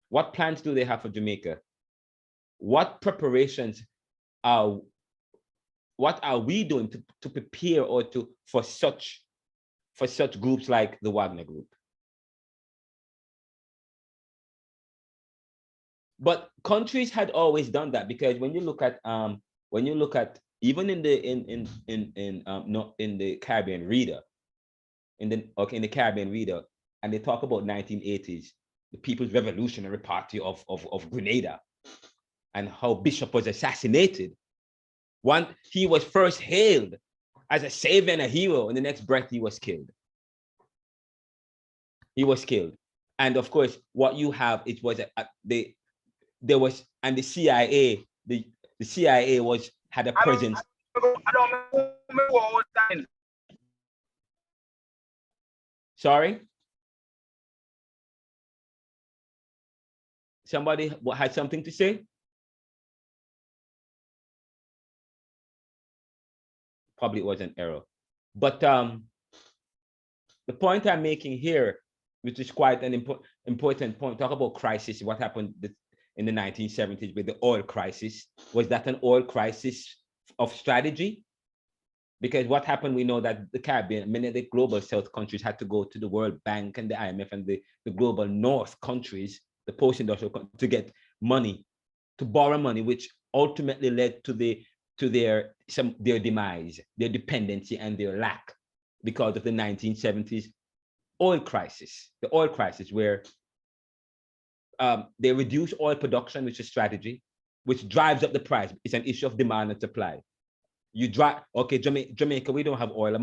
What plans do they have for Jamaica? What preparations what are we doing to prepare or for such groups like the Wagner Group? But countries had always done that, because when you look at even in the Caribbean reader, in the Caribbean reader, and they talk about 1980s, the People's Revolutionary Party of Grenada, and how Bishop was assassinated. He was first hailed as a savior and a hero, and the next breath he was killed. And of course, what you have, it was and the CIA, the CIA had a presence. Sorry? Somebody had something to say? Probably it was an error. But the point I'm making here, which is quite an important point, talk about crisis, what happened in the 1970s with the oil crisis. Was that an oil crisis of strategy? Because what happened, we know that the Caribbean, many of the global South countries had to go to the World Bank and the IMF and the global North countries, the post-industrial countries, to get money, to borrow money, which ultimately led to their demise, their dependency, and their lack because of the 1970s oil crisis. The oil crisis, where they reduce oil production, which is strategy, which drives up the price. It's an issue of demand and supply. You drive, okay, Jamaica, we don't have oil,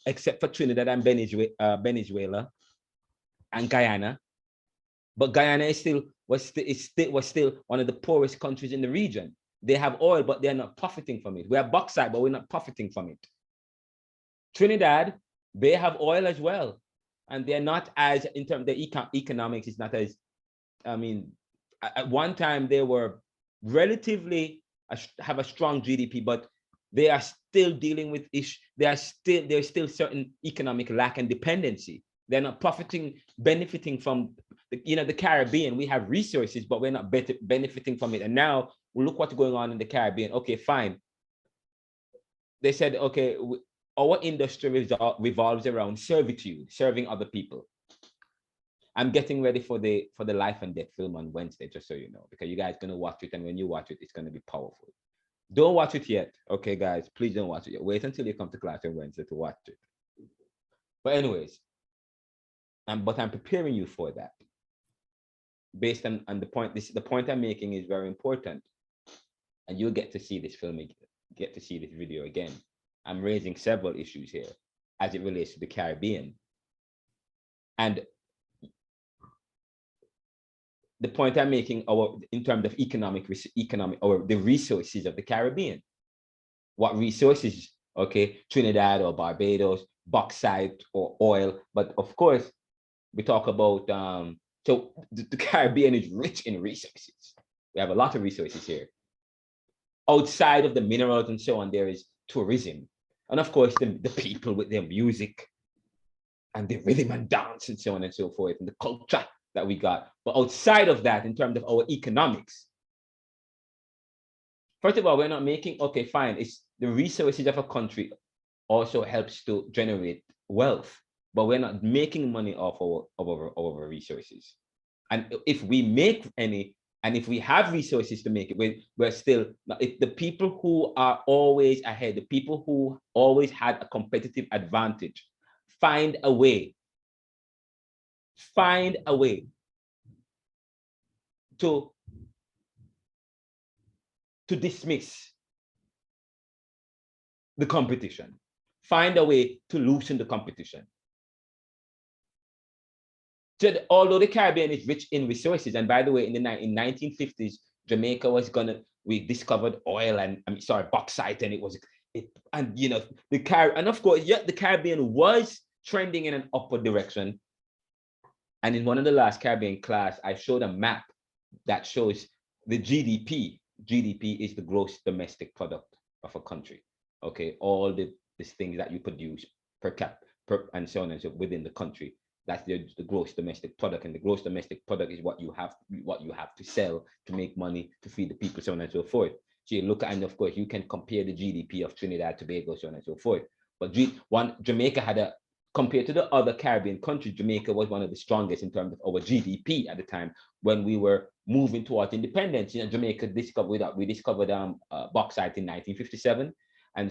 except for Trinidad and Venezuela and Guyana. But Guyana was still one of the poorest countries in the region. They have oil, but they're not profiting from it. We have bauxite, but we're not profiting from it. Trinidad they have oil as well. And they're not as, in terms of the economics, is not as, I mean, at one time they were relatively, have a strong GDP, but they are still dealing with issues. There's still certain economic lack and dependency. They're not benefiting from the Caribbean. We have resources, but we're not benefiting from it. And now look what's going on in the Caribbean. Okay, fine. They said, okay, our industry revolves around servitude, serving other people. I'm getting ready for the Life and Death film on Wednesday, just so you know, because you guys are gonna watch it, and when you watch it, it's gonna be powerful. Don't watch it yet, okay, guys? Please don't watch it yet. Wait until you come to class on Wednesday to watch it. But anyways, but I'm preparing you for that, based on the point. The point I'm making is very important, and you'll get to see this film, get to see this video again. I'm raising several issues here as it relates to the Caribbean, and the point I'm making, in terms of economic or the resources of the Caribbean. What resources? Okay, Trinidad or Barbados, bauxite or oil, but of course we talk about so the Caribbean is rich in resources. We have a lot of resources here. Outside of the minerals and so on, there is tourism, and of course the people with their music and the rhythm and dance and so on and so forth, and the culture that we got. But outside of that, in terms of our economics, first of all, we're not making, okay, fine, it's the resources of a country also helps to generate wealth, but we're not making money off our resources. And if we make any, and if we have resources to make it, we're still, if the people who are always ahead, the people who always had a competitive advantage, find a way to dismiss the competition, find a way to loosen the competition. So although the Caribbean is rich in resources, and by the way, in the 1950s, Jamaica we discovered oil and bauxite, and and of course, yeah, the Caribbean was trending in an upward direction. And in one of the last Caribbean class, I showed a map that shows the GDP. GDP is the gross domestic product of a country. Okay, all these things that you produce per cap, and so on and so within the country. That's the gross domestic product, and the gross domestic product is what you have to sell to make money to feed the people, so on and so forth. So you look at, and of course you can compare the GDP of Trinidad, Tobago, so on and so forth. But Jamaica compared to the other Caribbean countries, Jamaica was one of the strongest in terms of our GDP at the time when we were moving towards independence. Jamaica discovered bauxite in 1957, and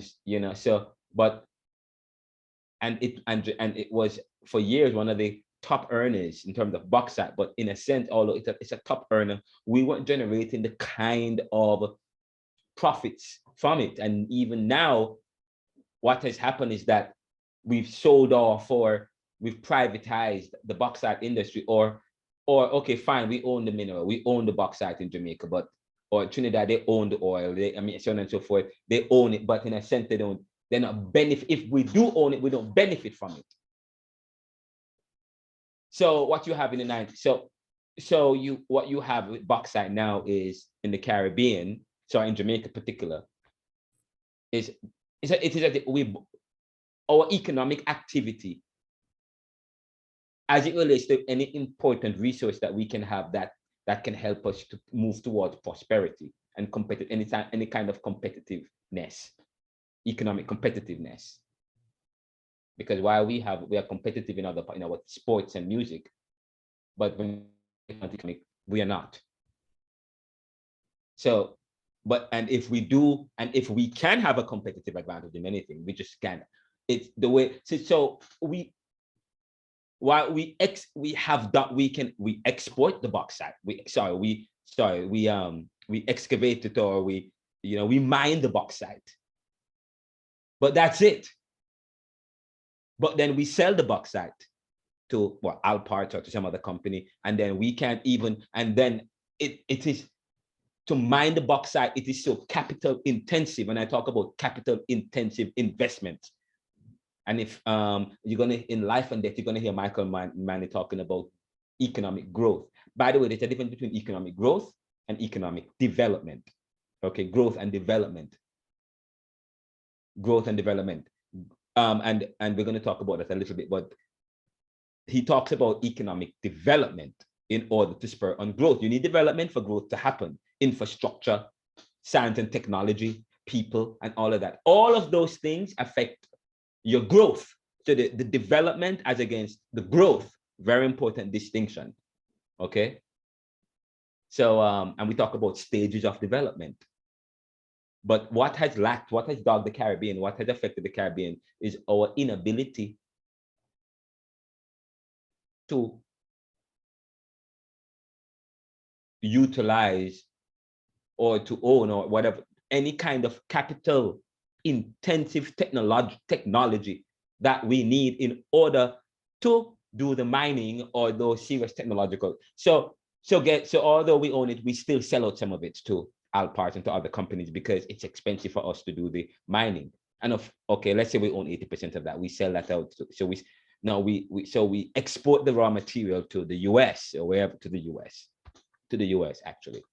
it was for years one of the top earners in terms of bauxite. But in a sense, although it's a top earner, we weren't generating the kind of profits from it. And even now, what has happened is that we've sold off, or we've privatized the bauxite industry, or okay, fine, we own the mineral, we own the bauxite in Jamaica, or Trinidad, they own the oil, so on and so forth, they own it, but in a sense they're not benefit. If we do own it, we don't benefit from it. So what you have in the 90s, what you have with bauxite now is in the Caribbean, in Jamaica in particular, our economic activity, as it relates to any important resource that we can have that can help us to move towards prosperity and any kind of competitiveness, economic competitiveness. Because while we are competitive in our sports and music, but when we are not. So, and if we can have a competitive advantage in anything, we just can't. It's the way. So we export the bauxite. We excavate it, or we mine the bauxite. But that's it. But then we sell the bauxite to Alpart or to some other company, and then we can't even. And then it is to mine the bauxite. It is so capital intensive. When I talk about capital intensive investment, And if you're gonna, in Life and Death, you're gonna hear Michael Manny talking about economic growth. By the way, there's a difference between economic growth and economic development. Okay, growth and development. Growth and development. And we're going to talk about that a little bit, but he talks about economic development in order to spur on growth. You need development for growth to happen. Infrastructure, science and technology, people, and all of that. All of those things affect your growth. So the development as against the growth, very important distinction. Okay. So, and we talk about stages of development. But what has lacked, what has dogged the Caribbean, what has affected the Caribbean is our inability to utilize or to own or whatever, any kind of capital intensive technology that we need in order to do the mining or those serious technological. So although we own it, we still sell out some of it to Alpart and to other companies because it's expensive for us to do the mining. And okay, let's say we own 80% of that. We sell that out. So we export the raw material to the US or wherever, to the US actually.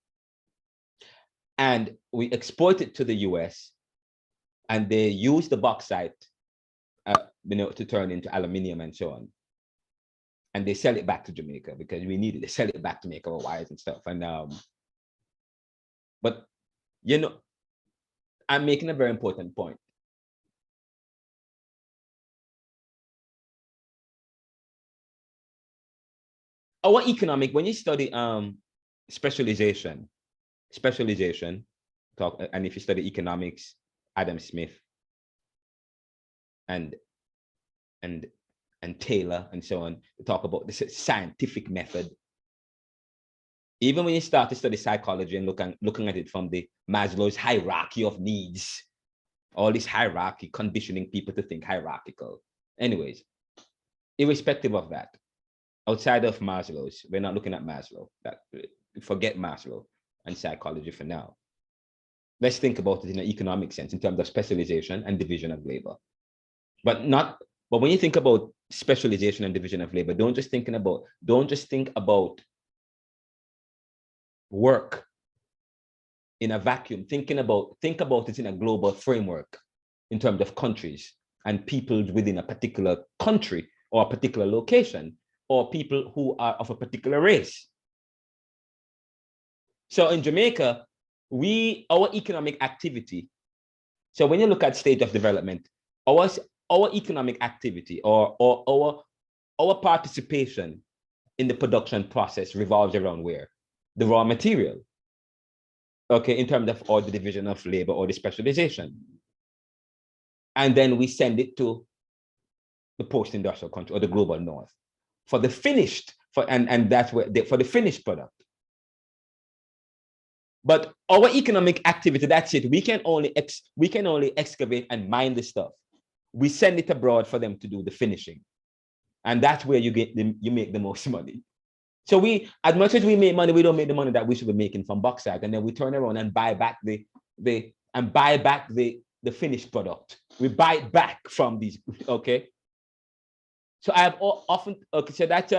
And we export it to the US and they use the bauxite to turn into aluminium and so on. And they sell it back to Jamaica because we need it. They sell it back to make our wires and stuff. And but I'm making a very important point. Our economic, when you study specialization, and if you study economics, Adam Smith and Taylor and so on, to talk about this scientific method. Even when you start to study psychology and looking at it from the Maslow's hierarchy of needs, all this hierarchy conditioning people to think hierarchical. Anyways, irrespective of that, outside of Maslow's, we're not looking at Maslow. Forget Maslow and psychology for now. Let's think about it in an economic sense in terms of specialization and division of labor. But when you think about specialization and division of labor, don't just think about work in a vacuum. Think about it in a global framework in terms of countries and people within a particular country or a particular location or people who are of a particular race. So in Jamaica, our economic activity, so when you look at stage of development, our economic activity or our participation in the production process revolves around where? The raw material, okay, in terms of all the division of labor or the specialization. And then we send it to the post-industrial country or the global north for the finished, and that's where for the finished product. But our economic activity, that's it. We can only excavate and mine the stuff. We send it abroad for them to do the finishing. And that's where you make the most money. So as much as we make money, we don't make the money that we should be making from bauxite, and then we turn around and buy back the finished product. We buy it back from these, okay. So I have often, okay, so that's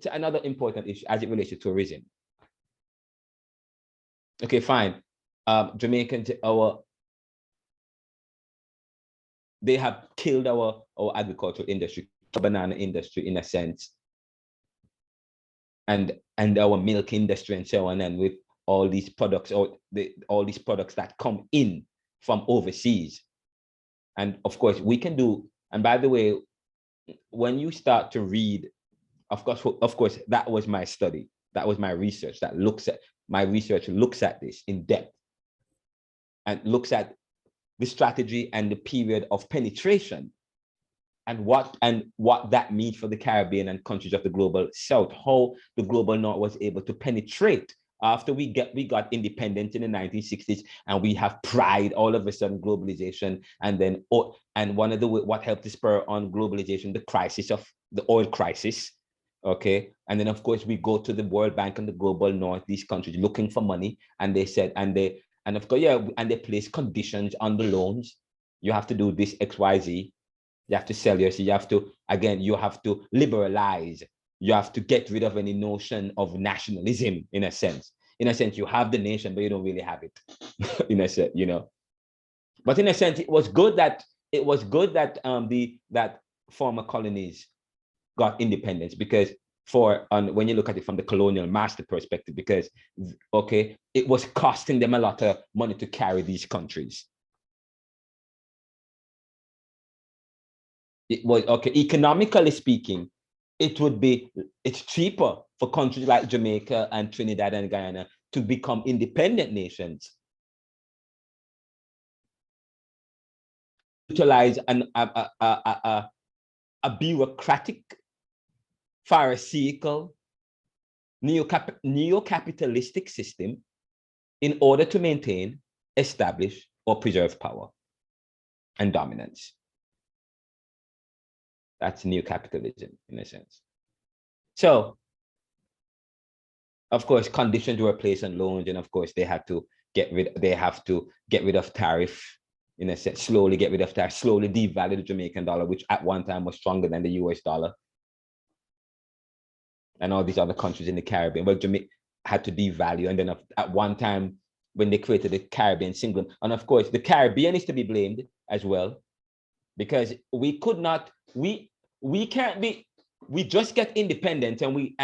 another important issue as it relates to tourism. Okay, fine. Jamaicans, they have killed our agricultural industry, banana industry in a sense. And our milk industry and so on, and with all these products all these products that come in from overseas. And of course we can do, and by the way, when you start to read, of course that was my study, that was my research, my research looks at this in depth and looks at the strategy and the period of penetration and what that means for the Caribbean and countries of the global south, how the global north was able to penetrate after we got independent in the 1960s, and we have pride all of a sudden, globalization, and then one of what helped to spur on globalization, the crisis of the oil crisis, okay, and then of course we go to the World Bank and the global north, these countries looking for money, and they said, and of course, yeah, and they place conditions on the loans. You have to do this XYZ. You have to sell yourself. You have to, again, you have to liberalize. You have to get rid of any notion of nationalism, in a sense. In a sense, you have the nation, but you don't really have it, in a sense, you know. But in a sense, it was good that that former colonies got independence, because when you look at it from the colonial master perspective, because okay, it was costing them a lot of money to carry these countries. It was okay, economically speaking, it's cheaper for countries like Jamaica and Trinidad and Guyana to become independent nations. Utilize a bureaucratic, pharisaical, neo-capitalistic system in order to maintain, establish, or preserve power and dominance. That's neo-capitalism, in a sense. So, of course, conditions were placed on loans, and of course, they have to get rid of tariff, in a sense, slowly get rid of tariff, slowly devalue the Jamaican dollar, which at one time was stronger than the US dollar. And all these other countries in the Caribbean. Well, Jamaica had to devalue, and then at one time, when they created the Caribbean single, and of course, the Caribbean is to be blamed as well, because we could not, we can't be, we just get independent, and we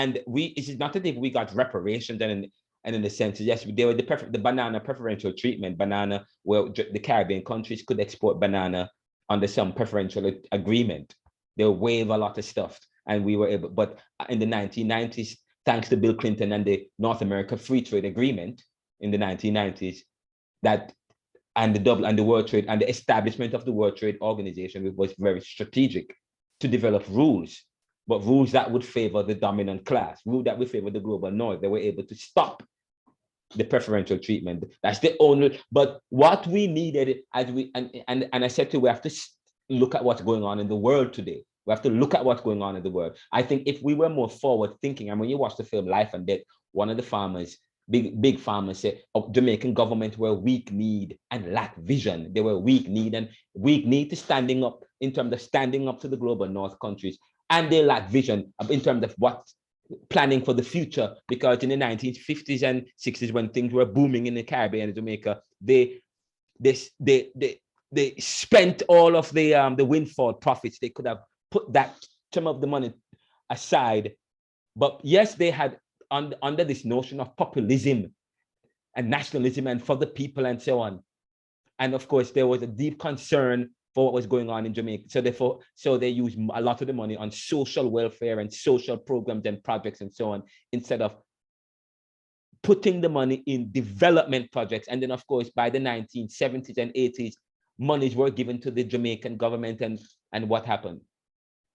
it's not as if we got reparations, and in the sense, yes, they were the banana preferential treatment, banana, well, the Caribbean countries could export banana under some preferential agreement. They'll waive a lot of stuff, and we were able, but in the 1990s, thanks to Bill Clinton and the North America Free Trade Agreement in the 1990s, and the World Trade, and the establishment of the World Trade Organization was very strategic to develop rules, but rules that would favor the dominant class, rules that would favor the global north. They were able to stop the preferential treatment. That's the only, but what we needed, as we, and I said to you, we have to look at what's going on in the world today. We have to look at what's going on in the world. I think if we were more forward thinking, and when you watch the film Life and Death, one of the farmers, big farmers said, Jamaican government were weak-kneed and lack vision. They were weak-kneed to standing up, in terms of standing up to the global north countries. And they lack vision in terms of what planning for the future, because in the 1950s and 60s, when things were booming in the Caribbean and Jamaica, they spent all of the windfall profits. They could have put that some of the money aside, but yes, they had under this notion of populism and nationalism and for the people and so on. And of course, there was a deep concern for what was going on in Jamaica. So they used a lot of the money on social welfare and social programs and projects and so on, instead of putting the money in development projects. And then of course, by the 1970s and 80s, monies were given to the Jamaican government, and what happened?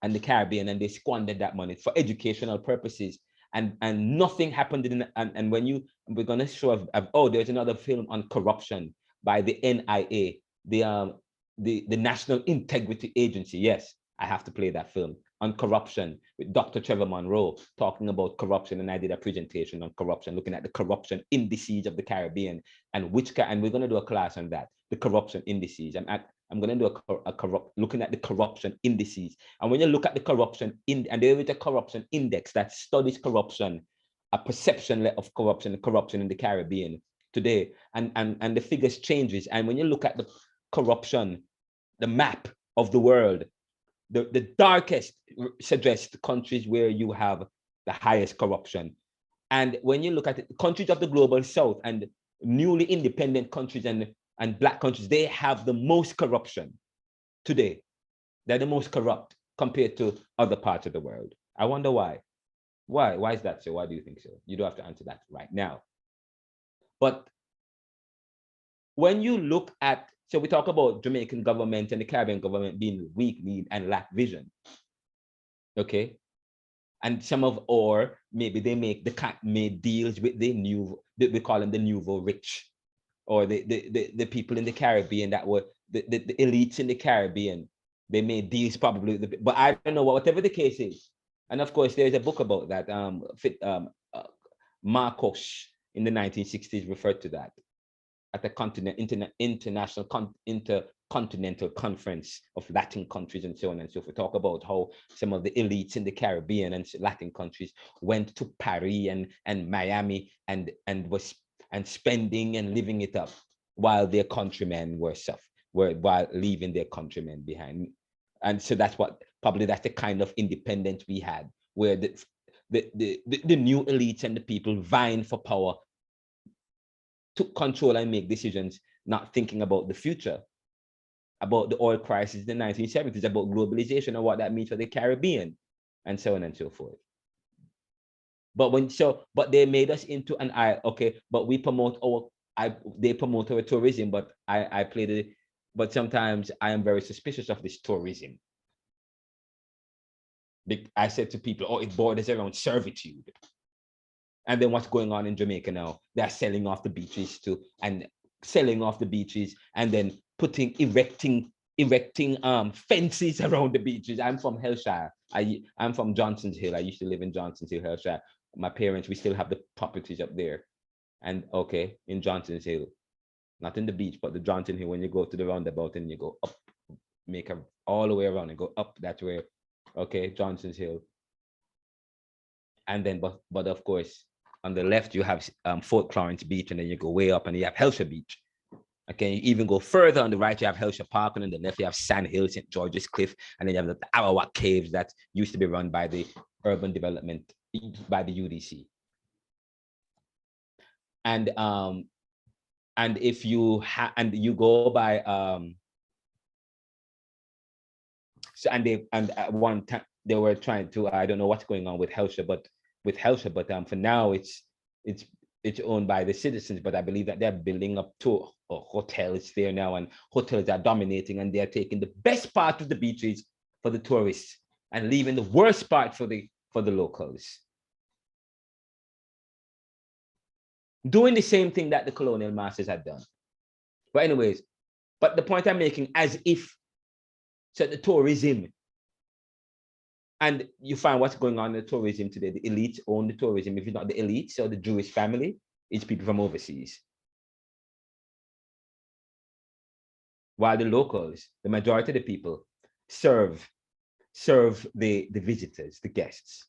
And the Caribbean, and they squandered that money for educational purposes. And nothing happened and when we're gonna show there's another film on corruption by the NIA, the National Integrity Agency. Yes, I have to play that film on corruption with Dr. Trevor Monroe, talking about corruption, and I did a presentation on corruption, looking at the corruption indices of the Caribbean, and we're gonna do a class on that, the corruption indices. I'm going to do looking at the corruption indices. And when you look at the corruption, and there is a corruption index that studies corruption, a perception of corruption in the Caribbean today, and the figures changes. And when you look at the corruption, the map of the world, the darkest suggests countries where you have the highest corruption. And when you look at it, countries of the global south and newly independent countries and black countries, they have the most corruption today. They're the most corrupt compared to other parts of the world. I wonder why. Why is that so? Why do you think so? You don't have to answer that right now. But when you look at, so we talk about Jamaican government and the Caribbean government being weak-kneed and lack vision, okay? And or maybe they made deals with we call them the nouveau rich, or the people in the Caribbean that were the elites in the Caribbean. They made deals probably, but I don't know, whatever the case is. And of course, there's a book about that. Marcos in the 1960s referred to that. at the intercontinental conference of Latin countries and so on and so forth. Talk about how some of the elites in the Caribbean and Latin countries went to Paris and Miami and spending and living it up while their countrymen while leaving their countrymen behind. And so that's the kind of independence we had, where the new elites and the people vying for power took control and make decisions, not thinking about the future, about the oil crisis in the 1970s, about globalization and what that means for the Caribbean, and so on and so forth. But they made us into an island. Okay, but we promote they promote our tourism, but but sometimes I am very suspicious of this tourism. I said to people, oh, it borders around servitude. And then what's going on in Jamaica now? They're selling off the beaches and then erecting fences around the beaches. I'm from Hillshire. I'm from Johnson's Hill. I used to live in Johnson's Hill, Hillshire. My parents, we still have the properties up there. And okay, in Johnson's Hill, not in the beach, but the Johnson Hill, when you go to the roundabout and you go up, all the way around and go up that way. Okay, Johnson's Hill. And then, but of course, on the left, you have Fort Clarence Beach, and then you go way up and you have Hellshire Beach. Okay, you even go further on the right, you have Hellshire Park, and on the left, you have Sand Hill, St. George's Cliff, and then you have the Arawak Caves that used to be run by the urban development, by the UDC. And if you you go by at one time they were trying to, I don't know what's going on with Hellshire, but for now it's owned by the citizens. But I believe that they're building up two hotels there now, and hotels are dominating, and they're taking the best part of the beaches for the tourists and leaving the worst part for the locals. Doing the same thing that the colonial masters had done. But anyways, but the point I'm making, as if, so the tourism, and you find what's going on in the tourism today, the elites own the tourism. If it's not the elites or the Jewish family, it's people from overseas. While the locals, the majority of the people, serve the visitors, the guests,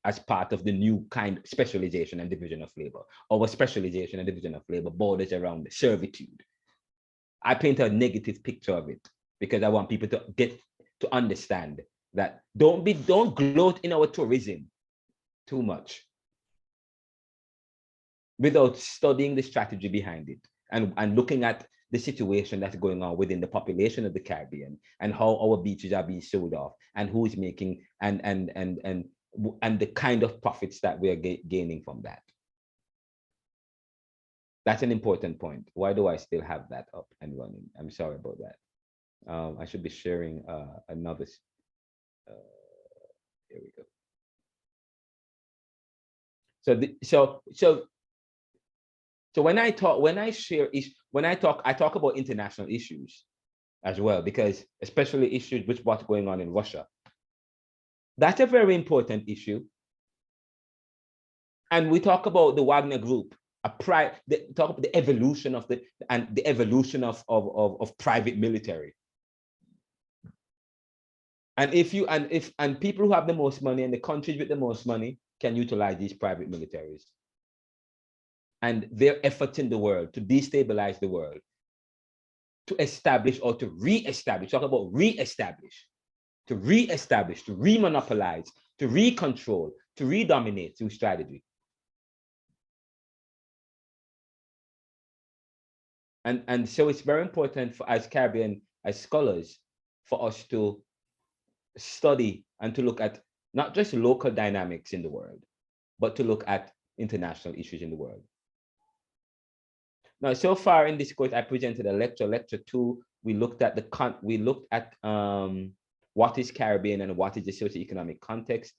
as part of the new kind of specialization and division of labor. Our specialization and division of labor borders around servitude. I paint a negative picture of it because I want people to get to understand that don't gloat in our tourism too much without studying the strategy behind it and looking at the situation that's going on within the population of the Caribbean and how our beaches are being sold off and who's making and the kind of profits that we are gaining from that. That's an important point. Why do I still have that up and running? I'm sorry about that. I should be sharing another. Here we go. So when I talk about international issues as well, because especially issues with what's going on in Russia. That's a very important issue. And we talk about the Wagner Group, talk about the evolution of the evolution of private military. And people who have the most money and the countries with the most money can utilize these private militaries. And their efforts in the world to destabilize the world, to establish or to re-establish, talk about re-establish, to re-establish, to re-monopolize, to re-control, to re-dominate through strategy. And so it's very important for, as Caribbean, as scholars, for us to study and to look at not just local dynamics in the world, but to look at international issues in the world. Now, so far in this course, I presented a lecture 2. We looked at what is Caribbean and what is the socioeconomic context.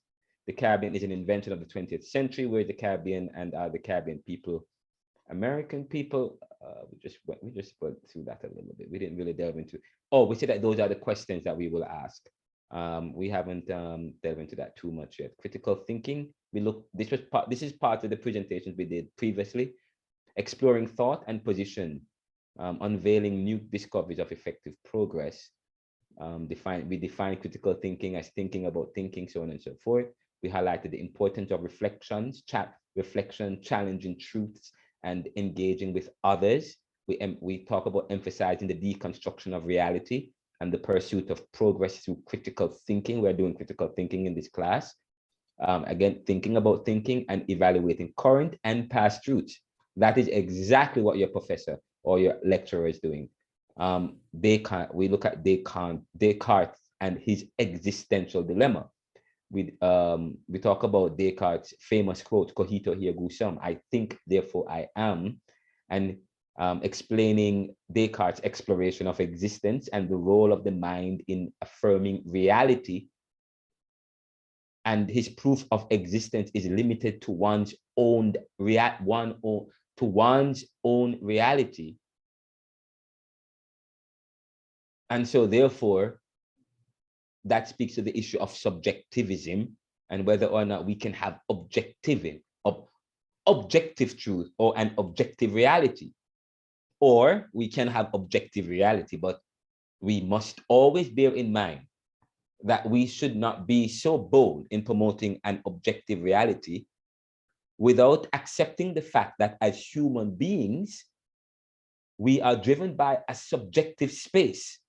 The Caribbean is an invention of the 20th century, where the Caribbean and the Caribbean people, American people, we just went through that a little bit. We didn't really delve into. Oh, we said that those are the questions that we will ask. We haven't delved into that too much yet. Critical thinking. This is part of the presentations we did previously. exploring thought and position, unveiling new discoveries of effective progress. We define critical thinking as thinking about thinking, so on and so forth. We highlighted the importance of reflection, challenging truths, and engaging with others. We talk about emphasizing the deconstruction of reality and the pursuit of progress through critical thinking. We're doing critical thinking in this class. Again, thinking about thinking and evaluating current and past truths. That is exactly what your professor or your lecturer is doing. We look at Descartes and his existential dilemma. We talk about Descartes' famous quote, "Cogito ergo sum," I think, therefore I am, and explaining Descartes' exploration of existence and the role of the mind in affirming reality. And his proof of existence is limited to one's own reality. And so therefore, that speaks to the issue of subjectivism and whether or not we can have objective truth or an objective reality. Or we can have objective reality, but we must always bear in mind that we should not be so bold in promoting an objective reality without accepting the fact that as human beings, we are driven by a subjective space,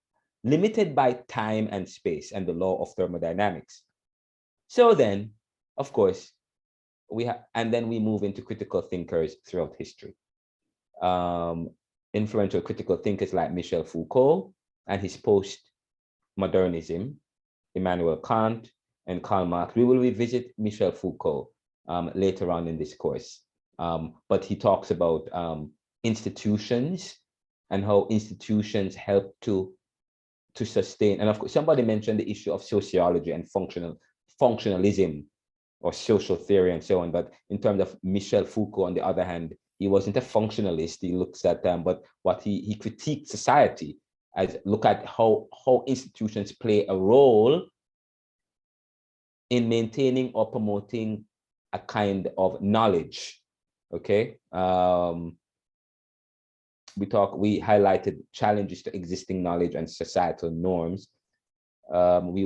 limited by time and space and the law of thermodynamics. So then, of course, then we move into critical thinkers throughout history. Influential critical thinkers like Michel Foucault and his post-modernism, Immanuel Kant and Karl Marx. We will revisit Michel Foucault later on in this course, but he talks about institutions and how institutions help to sustain. And of course, somebody mentioned the issue of sociology and functionalism or social theory and so on. But in terms of Michel Foucault, on the other hand, he wasn't a functionalist. He looks at them, but what he critiqued society as look at how institutions play a role in maintaining or promoting a kind of knowledge. Okay. We highlighted challenges to existing knowledge and societal norms. We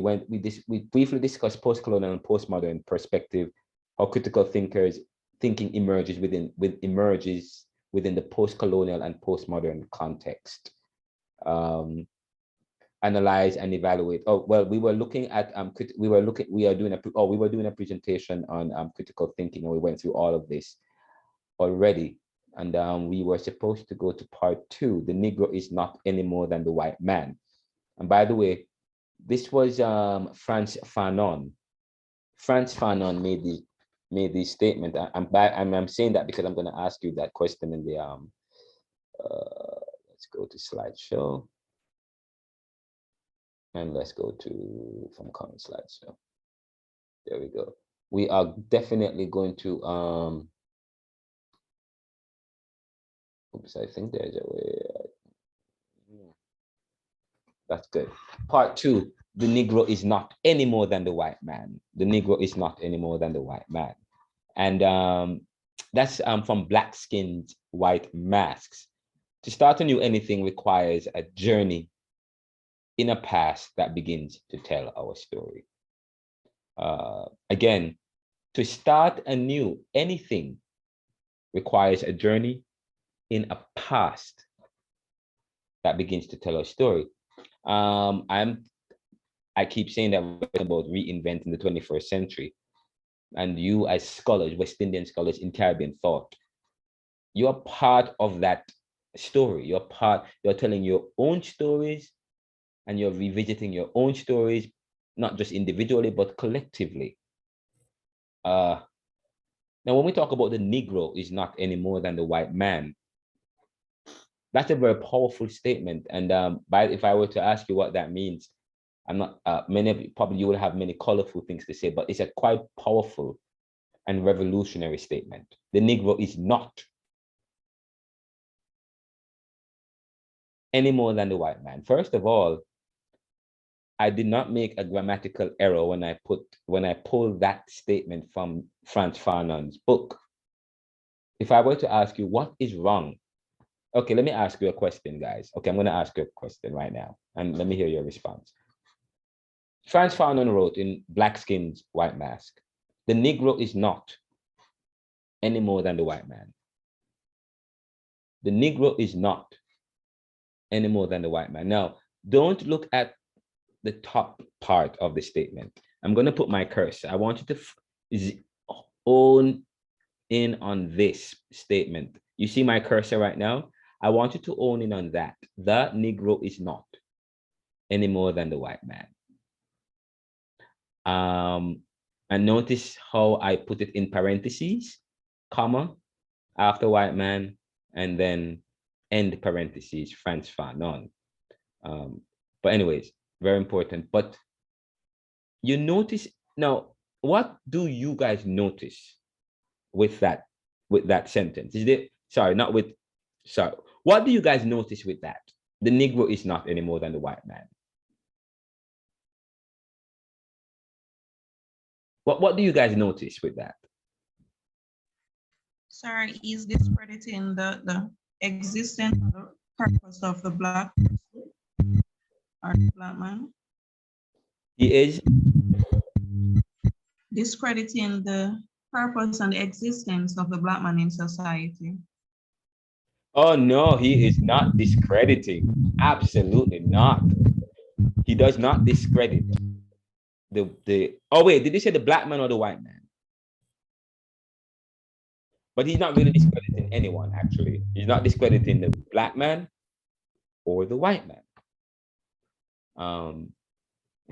briefly discussed post-colonial and postmodern perspective, how critical thinking emerges within the post-colonial and postmodern context. Analyze and evaluate. We were doing a presentation on critical thinking, and we went through all of this already. And we were supposed to go to part 2. The Negro is not any more than the white man. And by the way, this was Frantz Fanon. Frantz Fanon made this statement. I'm saying that because I'm going to ask you that question in the let's go to slideshow. And let's go to from current slideshow. There we go. We are definitely going to oops, I think there's a way. That's good. Part 2, the Negro is not any more than the white man. The Negro is not any more than the white man. And that's from Black Skinned White Masks. To start a new anything requires a journey in a past that begins to tell our story. Again, to start a new anything requires a journey in a past that begins to tell our story. I keep saying that we're about reinventing the 21st century, and you as scholars, West Indian scholars in Caribbean thought, you're part of that story. You're telling your own stories, and you're revisiting your own stories, not just individually, but collectively. Now, when we talk about the Negro is not any more than the white man, that's a very powerful statement. And if I were to ask you what that means, I'm not, probably you will have many colorful things to say, but it's a quite powerful and revolutionary statement. The Negro is not any more than the white man. First of all, I did not make a grammatical error when I pulled that statement from Frantz Fanon's book. if I were to ask you what is wrong, okay, let me ask you a question, guys. Okay, I'm going to ask you a question right now, and let me hear your response. Franz Fanon wrote in Black Skins, White Mask, the Negro is not any more than the white man. The Negro is not any more than the white man. Now, don't look at the top part of the statement. I'm going to put my cursor. I want you to own in on this statement. You see my cursor right now? I want you to own in on that. The Negro is not any more than the white man. And notice how I put it in parentheses, comma, after white man, and then end parentheses, Franz Fanon. But anyways, very important. But you notice now, what do you guys notice with that sentence? Is it, sorry, not with, sorry. What do you guys notice with that? The Negro is not any more than the white man. What do you guys notice with that? Sorry, is discrediting the existence or the purpose of the black person or the black man? He is Discrediting the purpose and the existence of the black man in society. Oh no, he is not discrediting. Absolutely not. He does not discredit the oh wait, did you say the black man or the white man? But he's not really discrediting anyone, actually. He's not discrediting the black man or the white man.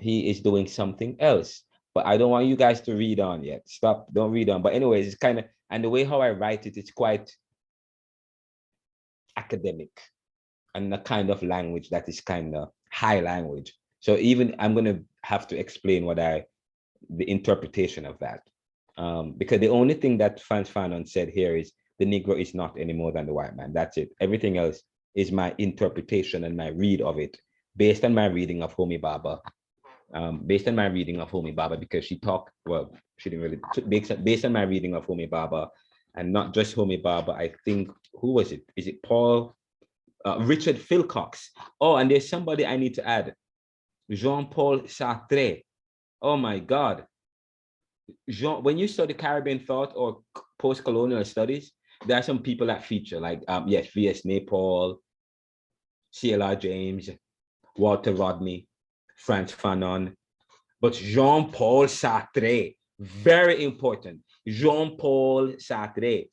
He is doing something else. But I don't want you guys to read on yet. Stop, don't read on. But anyways, it's kind of, and the way how I write it, it's quite academic and the kind of language that is kind of high language. So even I'm going to have to explain the interpretation of that. Because the only thing that Franz Fanon said here is the Negro is not any more than the white man. That's it. Everything else is my interpretation and my read of it based on my reading of Homi Bhabha. Because she talked, well, she didn't really, based on my reading of Homi Bhabha, and not just Homi Bhabha, I think, who was it? Is it Richard Philcox? Oh, and there's somebody I need to add, Jean-Paul Sartre. Oh my God. When you study Caribbean thought or post-colonial studies, there are some people that feature, like, yes, V.S. Naipaul, C.L.R. James, Walter Rodney, Franz Fanon, but Jean-Paul Sartre, very important, Jean-Paul Sartre.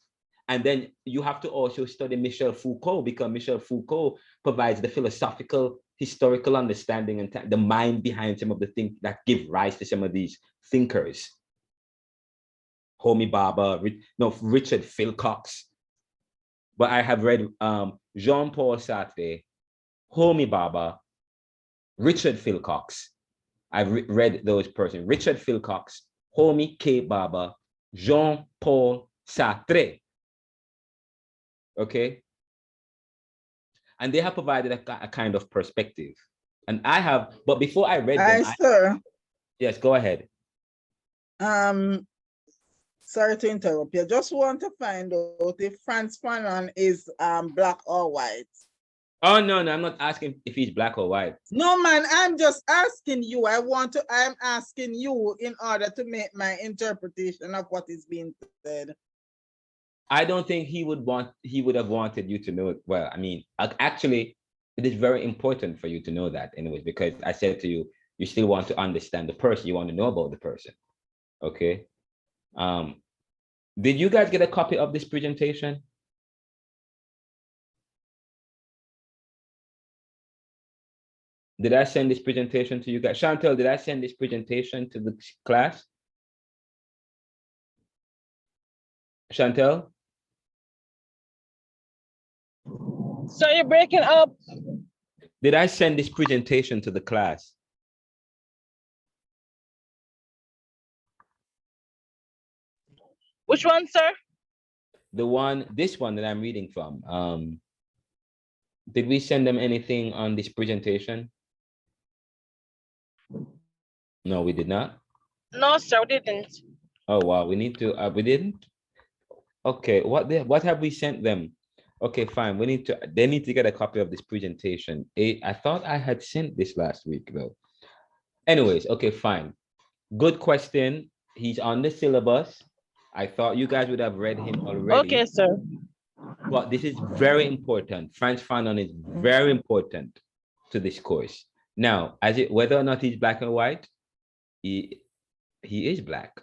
And then you have to also study Michel Foucault, because Michel Foucault provides the philosophical, historical understanding and the mind behind some of the things that give rise to some of these thinkers. Homi Bhabha, Richard Philcox. But I have read Jean-Paul Sartre, Homi Bhabha, Richard Philcox. I've read those persons. Richard Philcox, Homi K. Bhabha, Jean-Paul Sartre. Okay? And they have provided a kind of perspective. And I have, but before I read them, Sir. Yes, go ahead. Sorry to interrupt you. Just want to find out if Franz Fanon is black or white. Oh, no, I'm not asking if he's black or white. No, man, I'm just asking you. I'm asking you in order to make my interpretation of what is being said. I don't think he would have wanted you to know it. Well, I mean, actually, it is very important for you to know that anyways, because I said to you, you still want to understand the person. You want to know about the person. Okay. Did you guys get a copy of this presentation? Did I send this presentation to you guys? Chantel, did I send this presentation to the class? Chantel? So you're breaking up. Did I send this presentation to the class? Which one, sir? This one that I'm reading from. Did we send them anything on this presentation? No, we did not. No, sir, we didn't. Oh, wow, we need to, we didn't? Okay, what have we sent them? Okay, fine. They need to get a copy of this presentation. I thought I had sent this last week though. Anyways, okay, fine. Good question. He's on the syllabus. I thought you guys would have read him already. Okay, sir. But this is very important. Frantz Fanon is very important to this course. Now, whether or not he's black and white, he is black.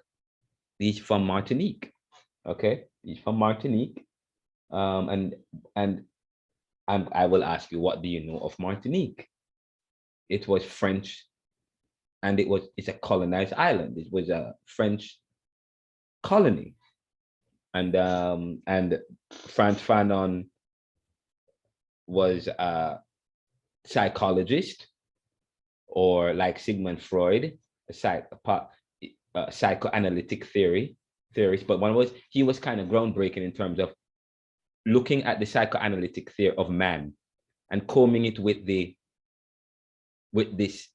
He's from Martinique. Okay, he's from Martinique. And I will ask you, what do you know of Martinique? It was French, and it's a colonized island. It was a French colony, and Frantz Fanon was a psychologist, or like Sigmund Freud, a psychoanalytic theorist. But he was kind of groundbreaking in terms of looking at the psychoanalytic theory of man and combing it with this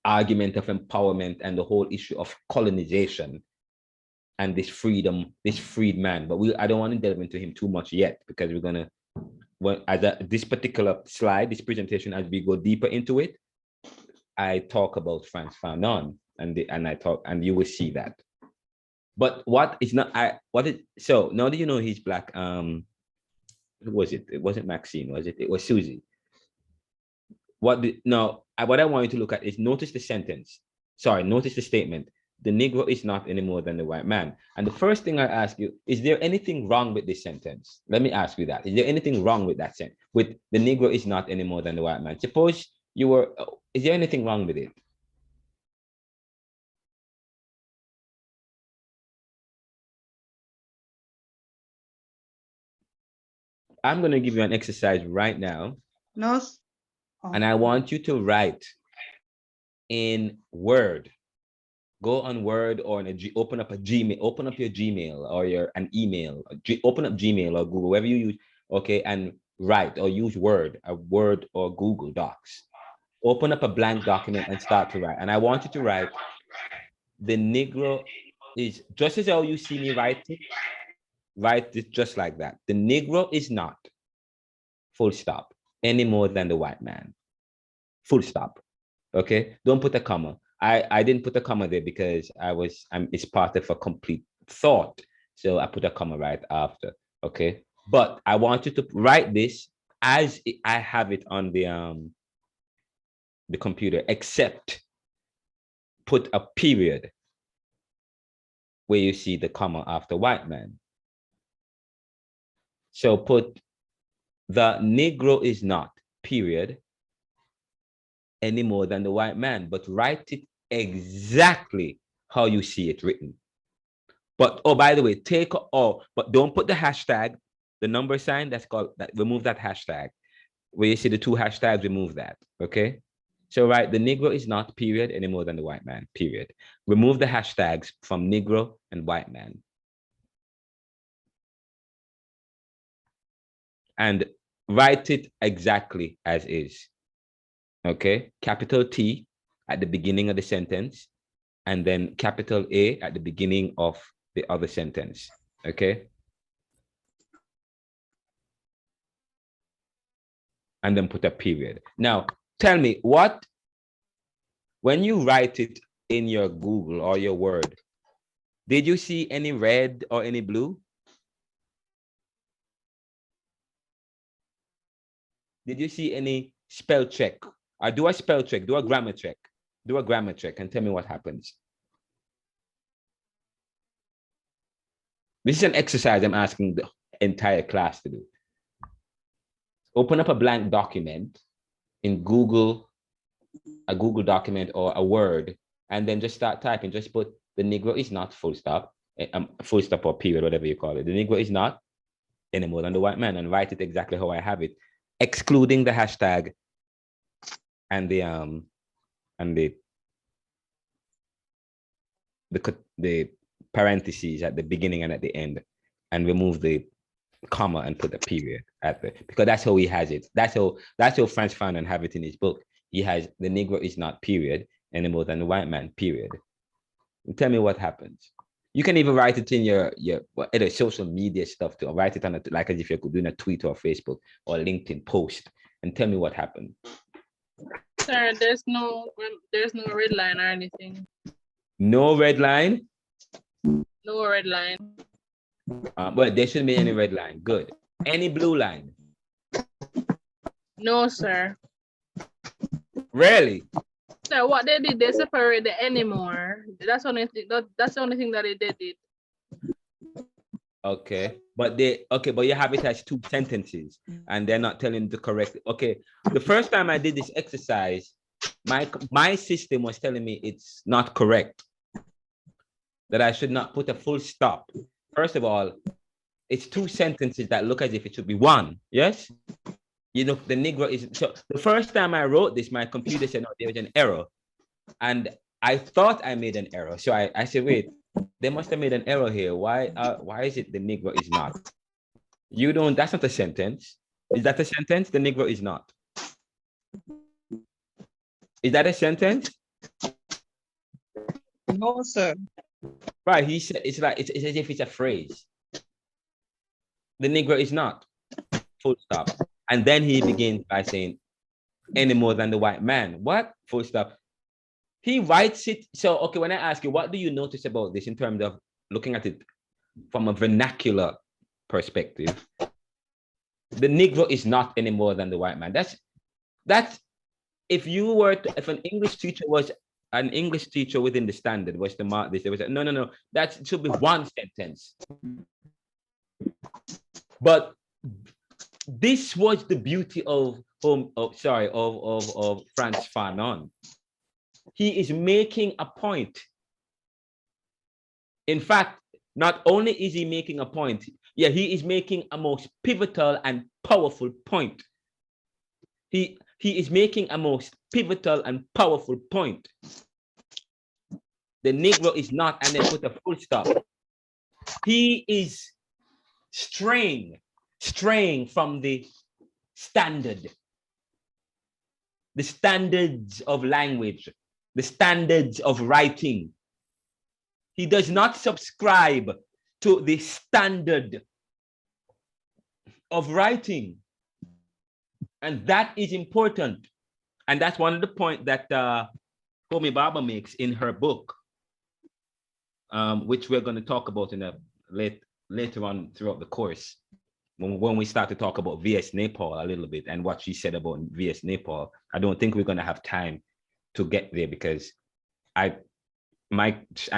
argument of empowerment and the whole issue of colonization and this freedom, this freed man. But I don't want to delve into him too much yet, because we're gonna, this particular slide, this presentation, as we go deeper into it, I talk about Frantz Fanon, and you will see that. But so now that you know he's black, who was it? It wasn't Maxine, was it? It was Susie. What I want you to look at is notice the statement. The Negro is not any more than the white man. And the first thing I ask you, is there anything wrong with this sentence? Let me ask you that. Is there anything wrong with that sentence? With the Negro is not any more than the white man? Suppose is there anything wrong with it? I'm going to give you an exercise right now. No. And I want you to write in Word. Go on Word, or open up your Gmail or an email. Open up Gmail or Google, whatever you use, okay, and write, or use Word or Google Docs. Open up a blank document and start to write. And I want you to write, the Negro is, just as how you see me write it just like that. The Negro is not, full stop, any more than the white man. Full stop. Okay? Don't put a comma. I didn't put a comma there because it's part of a complete thought. So I put a comma right after. Okay? But I want you to write this as I have it on the computer, except put a period where you see the comma after white man. So put, the Negro is not, period, any more than the white man, but write it exactly how you see it written. But, oh, by the way, but don't put the hashtag, the number sign, remove that hashtag. Where you see the two hashtags, remove that, okay? So write, the Negro is not, period, any more than the white man, period. Remove the hashtags from Negro and white man. And write it exactly as is. Okay, capital T at the beginning of the sentence, and then capital A at the beginning of the other sentence. Okay. And then put a period. Now, tell me, when you write it in your Google or your Word, did you see any red or any blue? Did you see any spell check? Or do a spell check, do a grammar check. Do a grammar check and tell me what happens. This is an exercise I'm asking the entire class to do. Open up a blank document in Google, a Google document or a Word, and then just start typing. Just put, the Negro is not, full stop or period, whatever you call it. The Negro is not any more than the white man, and write it exactly how I have it, excluding the hashtag and the parentheses at the beginning and at the end, and remove the comma and put a period because that's how he has it. That's how Frantz Fanon have it in his book. He has, the Negro is not, period, any more than the white man, period. And tell me what happens. You can even write it in your either social media stuff too, or write it on like as if you're doing a tweet or Facebook or LinkedIn post, and tell me what happened. Sir, there's no red line or anything. No red line? No red line. But there shouldn't be any red line. Good. Any blue line? No, sir. Really? Sir, what they did, they separate the anymore. That's the only thing. That's the only thing that they did. Okay, but you have it as two sentences, and they're not telling the correct. Okay, the first time I did this exercise, my system was telling me it's not correct. That I should not put a full stop. First of all, it's two sentences that look as if it should be one. Yes. You know, the Negro is, so the first time I wrote this, my computer said, no, there was an error. And I thought I made an error. So I said, wait, they must have made an error here. Why is it the Negro is not? That's not a sentence. Is that a sentence? The Negro is not. Is that a sentence? No, sir. Right, he said, it's as if it's a phrase. The Negro is not, full stop. And then he begins by saying, any more than the white man. What? Full stop. He writes it. So, okay, when I ask you, what do you notice about this in terms of looking at it from a vernacular perspective? The Negro is not any more than the white man. That's if an English teacher was an English teacher within the standard was to mark this, there was no, that should be one sentence. But this was the beauty of Frantz Fanon. He is making a point. In fact, not only is he making a point, he is making a most pivotal and powerful point. He is making a most pivotal and powerful point. The Negro is not, and then put a full stop. He is straying from the standards of language, the standards of writing. He does not subscribe to the standard of writing. And that is important. And that's one of the points that Homi Baba makes in her book, which we're going to talk about in later on throughout the course. When we start to talk about V.S. Nepal a little bit and what she said about V.S. Nepal, I don't think we're going to have time to get there because I'm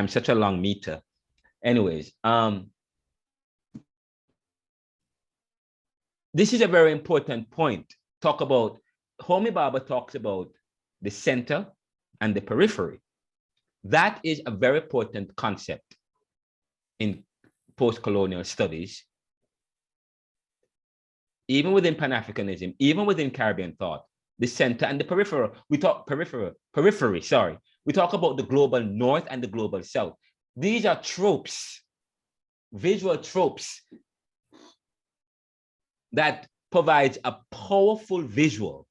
such a long meter. Anyways, this is a very important point. Homi Baba talks about the center and the periphery. That is a very important concept in post-colonial studies. Even within Pan-Africanism, even within Caribbean thought, the center and the periphery. We talk periphery, sorry. We talk about the global north and the global south. These are tropes, visual tropes that provides a powerful visual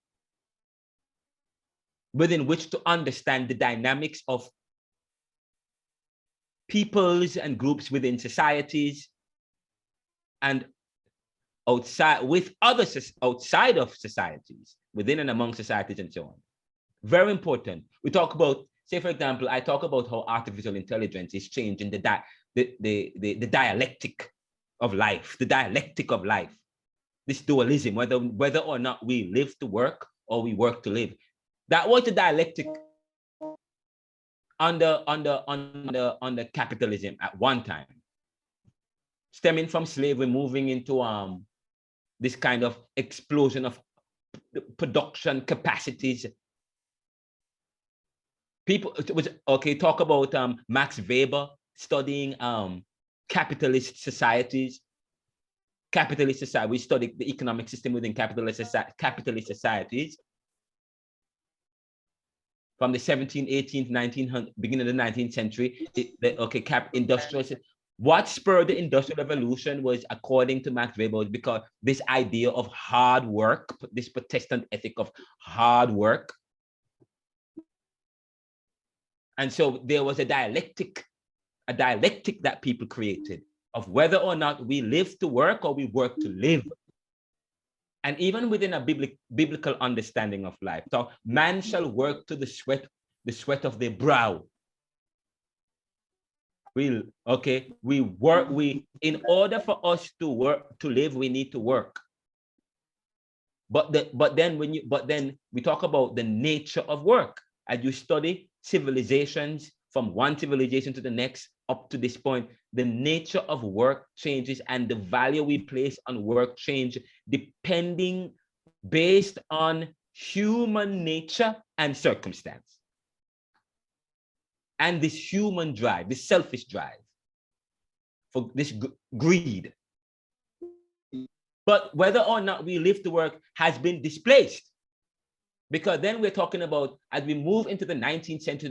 within which to understand the dynamics of peoples and groups within societies and outside with others outside of societies, within and among societies and so on. Very important. We talk about, say for example, I talk about how artificial intelligence is changing the dialectic of life, this dualism, whether or not we live to work or we work to live. That was the dialectic under capitalism at one time, stemming from slavery, moving into this kind of explosion of production capacities. Talk about Max Weber studying capitalist societies. We studied the economic system within capitalist societies from the 17th, 18th, 1900, beginning of the 19th century. Industrial. What spurred the Industrial Revolution was, according to Max Weber, because this idea of hard work, this Protestant ethic of hard work. And so there was a dialectic a dialectic that people created of whether or not we live to work or we work to live. And even within a biblical understanding of life, so man shall work to the sweat of their brow. In order for us to work, to live, we need to work. But then we talk about the nature of work. As you study civilizations from one civilization to the next up to this point, the nature of work changes and the value we place on work change based on human nature and circumstance. And this human drive, this selfish drive for this greed. But whether or not we live to work has been displaced. Because then we're talking about, as we move into the 19th century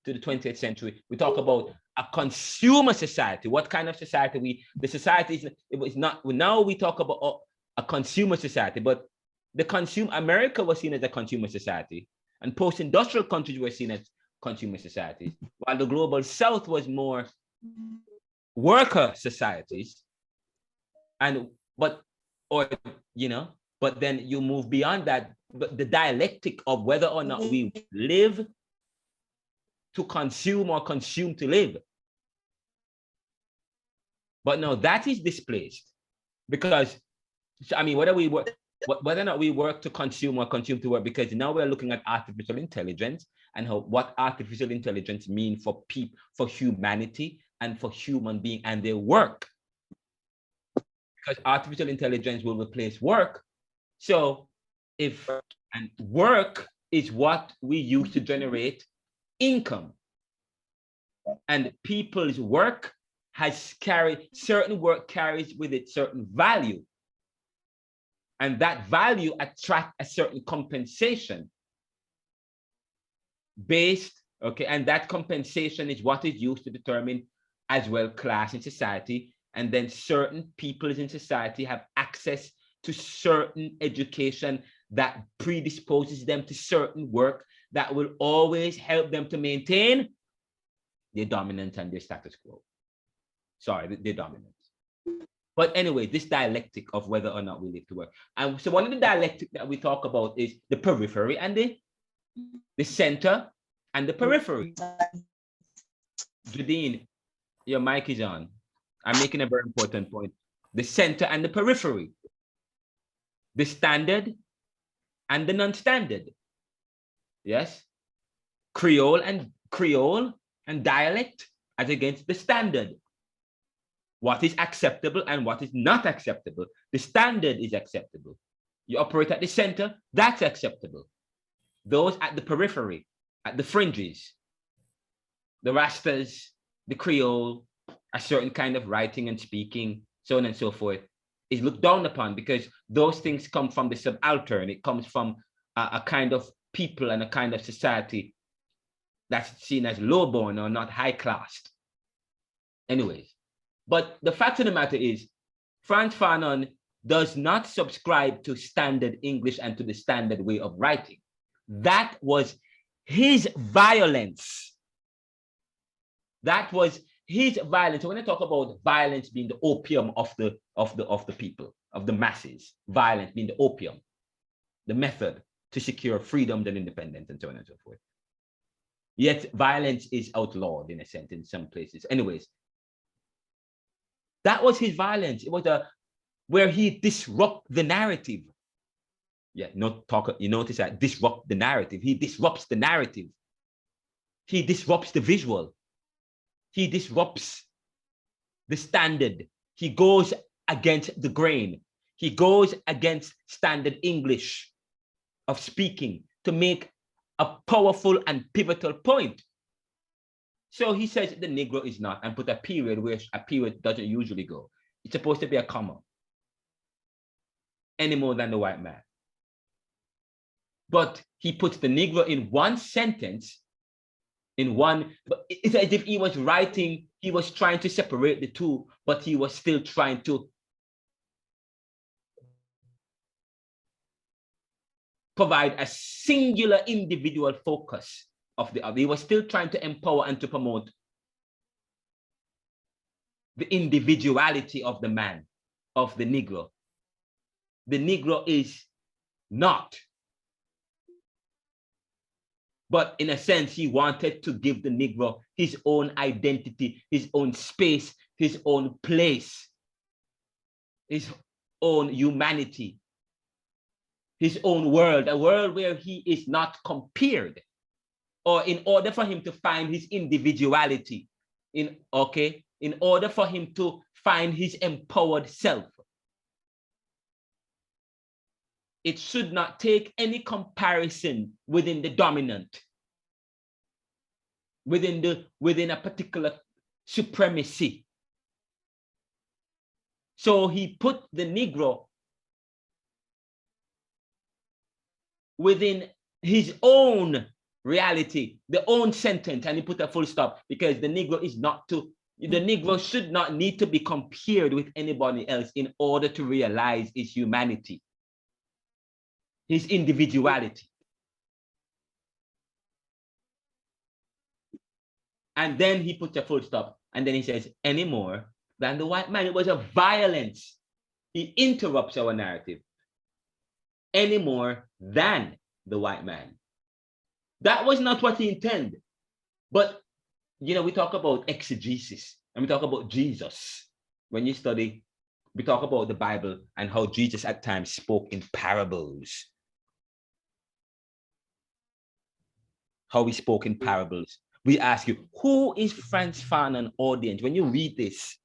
to the 20th century, we talk about a consumer society. What kind of society? Now we talk about a consumer society, but America was seen as a consumer society, and post-industrial countries were seen as consumer societies, while the global South was more worker societies. But then you move beyond that, but the dialectic of whether or not we live to consume or consume to live. But no, that is displaced, because whether or not we work to consume or consume to work, because now we're looking at artificial intelligence and what artificial intelligence means for people, for humanity, and for human being and their work. Because artificial intelligence will replace work. So work is what we use to generate income. And people's work certain work carries with it certain value. And that value attracts a certain compensation and that compensation is what is used to determine as well class in society. And then certain people in society have access to certain education that predisposes them to certain work that will always help them to maintain their dominance and their status quo. Their dominance. But anyway, this dialectic of whether or not we live to work. And so one of the dialectic that we talk about is the periphery and the center and the periphery. Jadine, your mic is on. I'm making a very important point. The center and the periphery. The standard and the non-standard. Yes? Creole and dialect as against the standard. What is acceptable and what is not acceptable. The standard is acceptable. You operate at the center, that's acceptable. Those at the periphery, at the fringes, the Rastas, the Creole, a certain kind of writing and speaking, so on and so forth, is looked down upon because those things come from the subaltern. It comes from a kind of people and a kind of society that's seen as low-born or not high-classed. Anyways, but the fact of the matter is, Frantz Fanon does not subscribe to standard English and to the standard way of writing. That was his violence. That was his violence. So when I talk about violence being the opium of the people, of the masses, violence being the opium, the method to secure freedom and independence and so on and so forth. Yet violence is outlawed in a sense in some places. Anyways, that was his violence. It was where he disrupts the narrative. Yeah, you notice that disrupt the narrative. He disrupts the narrative. He disrupts the visual. He disrupts the standard. He goes against the grain. He goes against standard English of speaking to make a powerful and pivotal point. So he says the Negro is not, and put a period where a period doesn't usually go. It's supposed to be a comma, any more than the white man. But he puts the Negro in one sentence, but it's as if he was writing, he was trying to separate the two, but he was still trying to provide a singular individual focus of the other. He was still trying to empower and to promote the individuality of the man, of the Negro. The Negro is not. But in a sense, he wanted to give the Negro his own identity, his own space, his own place, his own humanity, his own world, a world where he is not compared. Or in order for him to find his individuality, in order for him to find his empowered self, it should not take any comparison within the dominant, within a particular supremacy. So he put the Negro within his own reality, the own sentence, and he put a full stop, because the Negro is not to, the Negro should not need to be compared with anybody else in order to realize his humanity, his individuality. And then he puts a full stop, and then he says, any more than the white man. It was a violence. He interrupts our narrative. Any more than the white man. That was not what he intended. But, you know, we talk about exegesis, and we talk about Jesus. When you study, we talk about the Bible and how Jesus at times spoke in parables. How he spoke in parables. We ask you, who is Frantz Fanon audience? When you read this,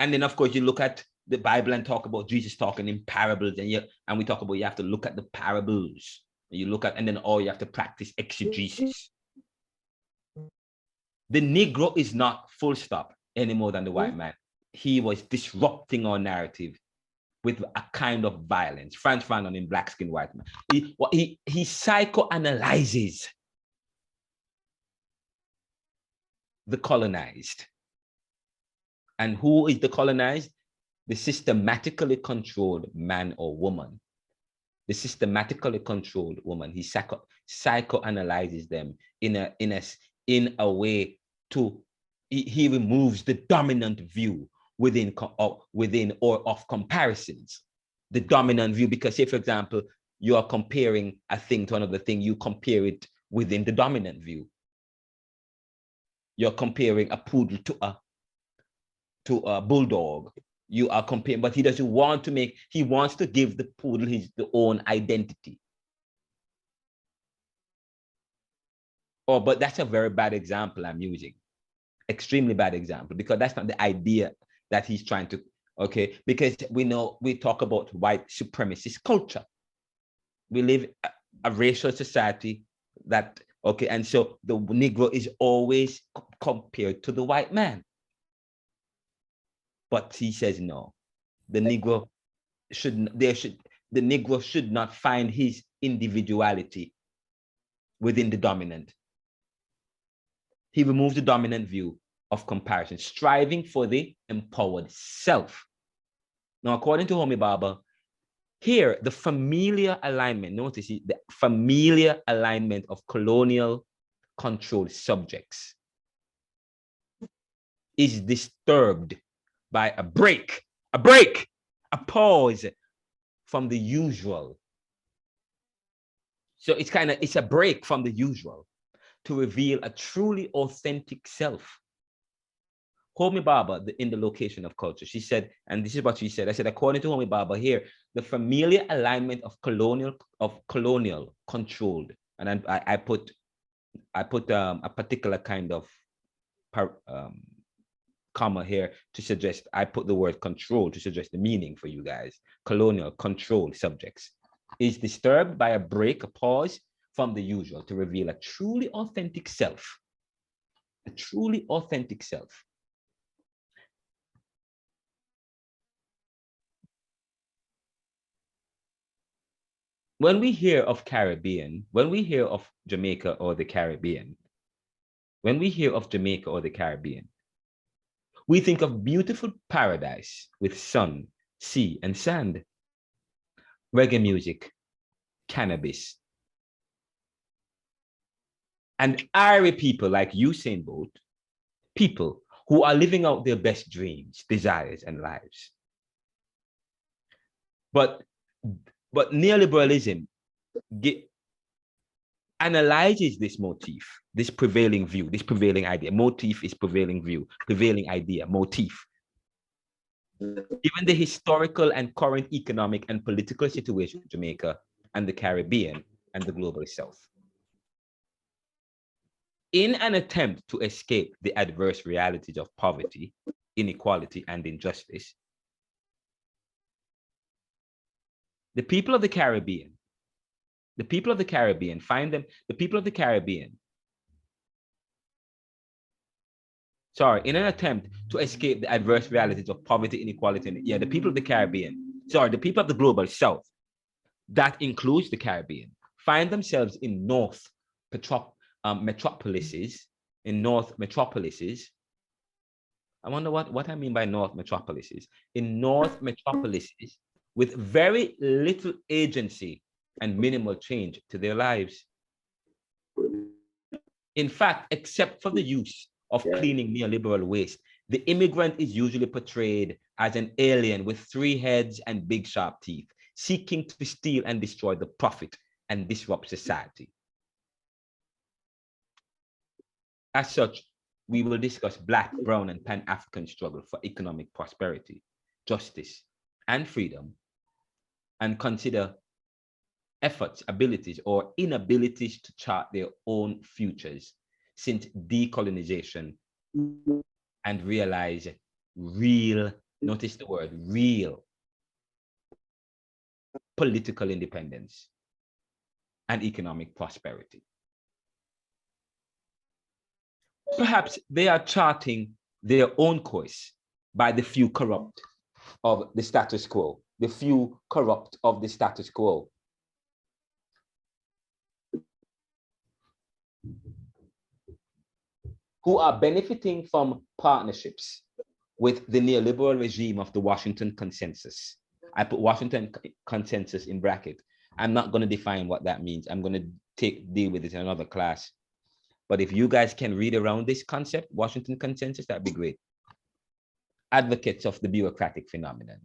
and then of course you look at the Bible and talk about Jesus talking in parables, and we talk about you have to look at the parables. You look at, and then you have to practice exegesis. The Negro is not full stop any more than the white man. He was disrupting our narrative with a kind of violence. Frantz Fanon in Black Skin, White Man. He psychoanalyzes the colonized. And who is the colonized? The systematically controlled man or woman. The systematically controlled woman. He psychoanalyzes them in a way to, he removes the dominant view within or of comparisons. The dominant view, because say, for example, you are comparing a thing to another thing, you compare it within the dominant view. You're comparing a poodle to a bulldog. You are comparing, but he doesn't want to make, he wants to give the poodle his own identity. Oh, but that's a very bad example I'm using. Extremely bad example, because that's not the idea that he's trying to, okay? Because we know, we talk about white supremacist culture. We live a racial society that, okay, and so the Negro is always compared to the white man. But he says no, the Negro the Negro should not find his individuality within the dominant. He removes the dominant view of comparison, striving for the empowered self. Now, according to Homi Bhabha, here, the familiar alignment, notice the familiar alignment of colonial controlled subjects is disturbed by a break, a pause from the usual. So it's a break from the usual to reveal a truly authentic self. Homi Bhabha, in the location of culture, she said, and this is what she said, I said, according to Homi Bhabha here, the familiar alignment of colonial controlled, and I put a particular kind of comma here to suggest, I put the word control to suggest the meaning for you guys. Colonial controlled subjects is disturbed by a break, a pause from the usual to reveal a truly authentic self. A truly authentic self. When we hear of Caribbean, when we hear of Jamaica or the Caribbean, when we hear of Jamaica or the Caribbean, we think of beautiful paradise with sun, sea, and sand, reggae music, cannabis, and Irie people like Usain Bolt, people who are living out their best dreams, desires, and lives. But neoliberalism analyzes this motif, this prevailing view, this prevailing idea. Motif is prevailing view, prevailing idea, motif. Given the historical and current economic and political situation of Jamaica and the Caribbean and the global South. In an attempt to escape the adverse realities of poverty, inequality, and injustice, the people of the Caribbean find them, the people of the Caribbean, in an attempt to escape the adverse realities of poverty, inequality, and the people of the Caribbean, the people of the global South, that includes the Caribbean, find themselves in North metropolises. I wonder what I mean by North metropolises. In North metropolises with very little agency and minimal change to their lives. In fact, except for the use of cleaning neoliberal waste, the immigrant is usually portrayed as an alien with 3 heads and big sharp teeth, seeking to steal and destroy the profit and disrupt society. As such, we will discuss Black, Brown, and Pan-African struggle for economic prosperity, justice, and freedom, and consider efforts, abilities, or inabilities to chart their own futures since decolonization and realize real, notice the word, real political independence and economic prosperity. Perhaps they are charting their own course by the few corrupt of the status quo, the few corrupt of the status quo. Who are benefiting from partnerships with the neoliberal regime of the Washington Consensus. I put Washington Consensus in bracket. I'm not going to define what that means. I'm going to deal with it in another class. But if you guys can read around this concept, Washington Consensus, that'd be great. Advocates of the bureaucratic phenomenon,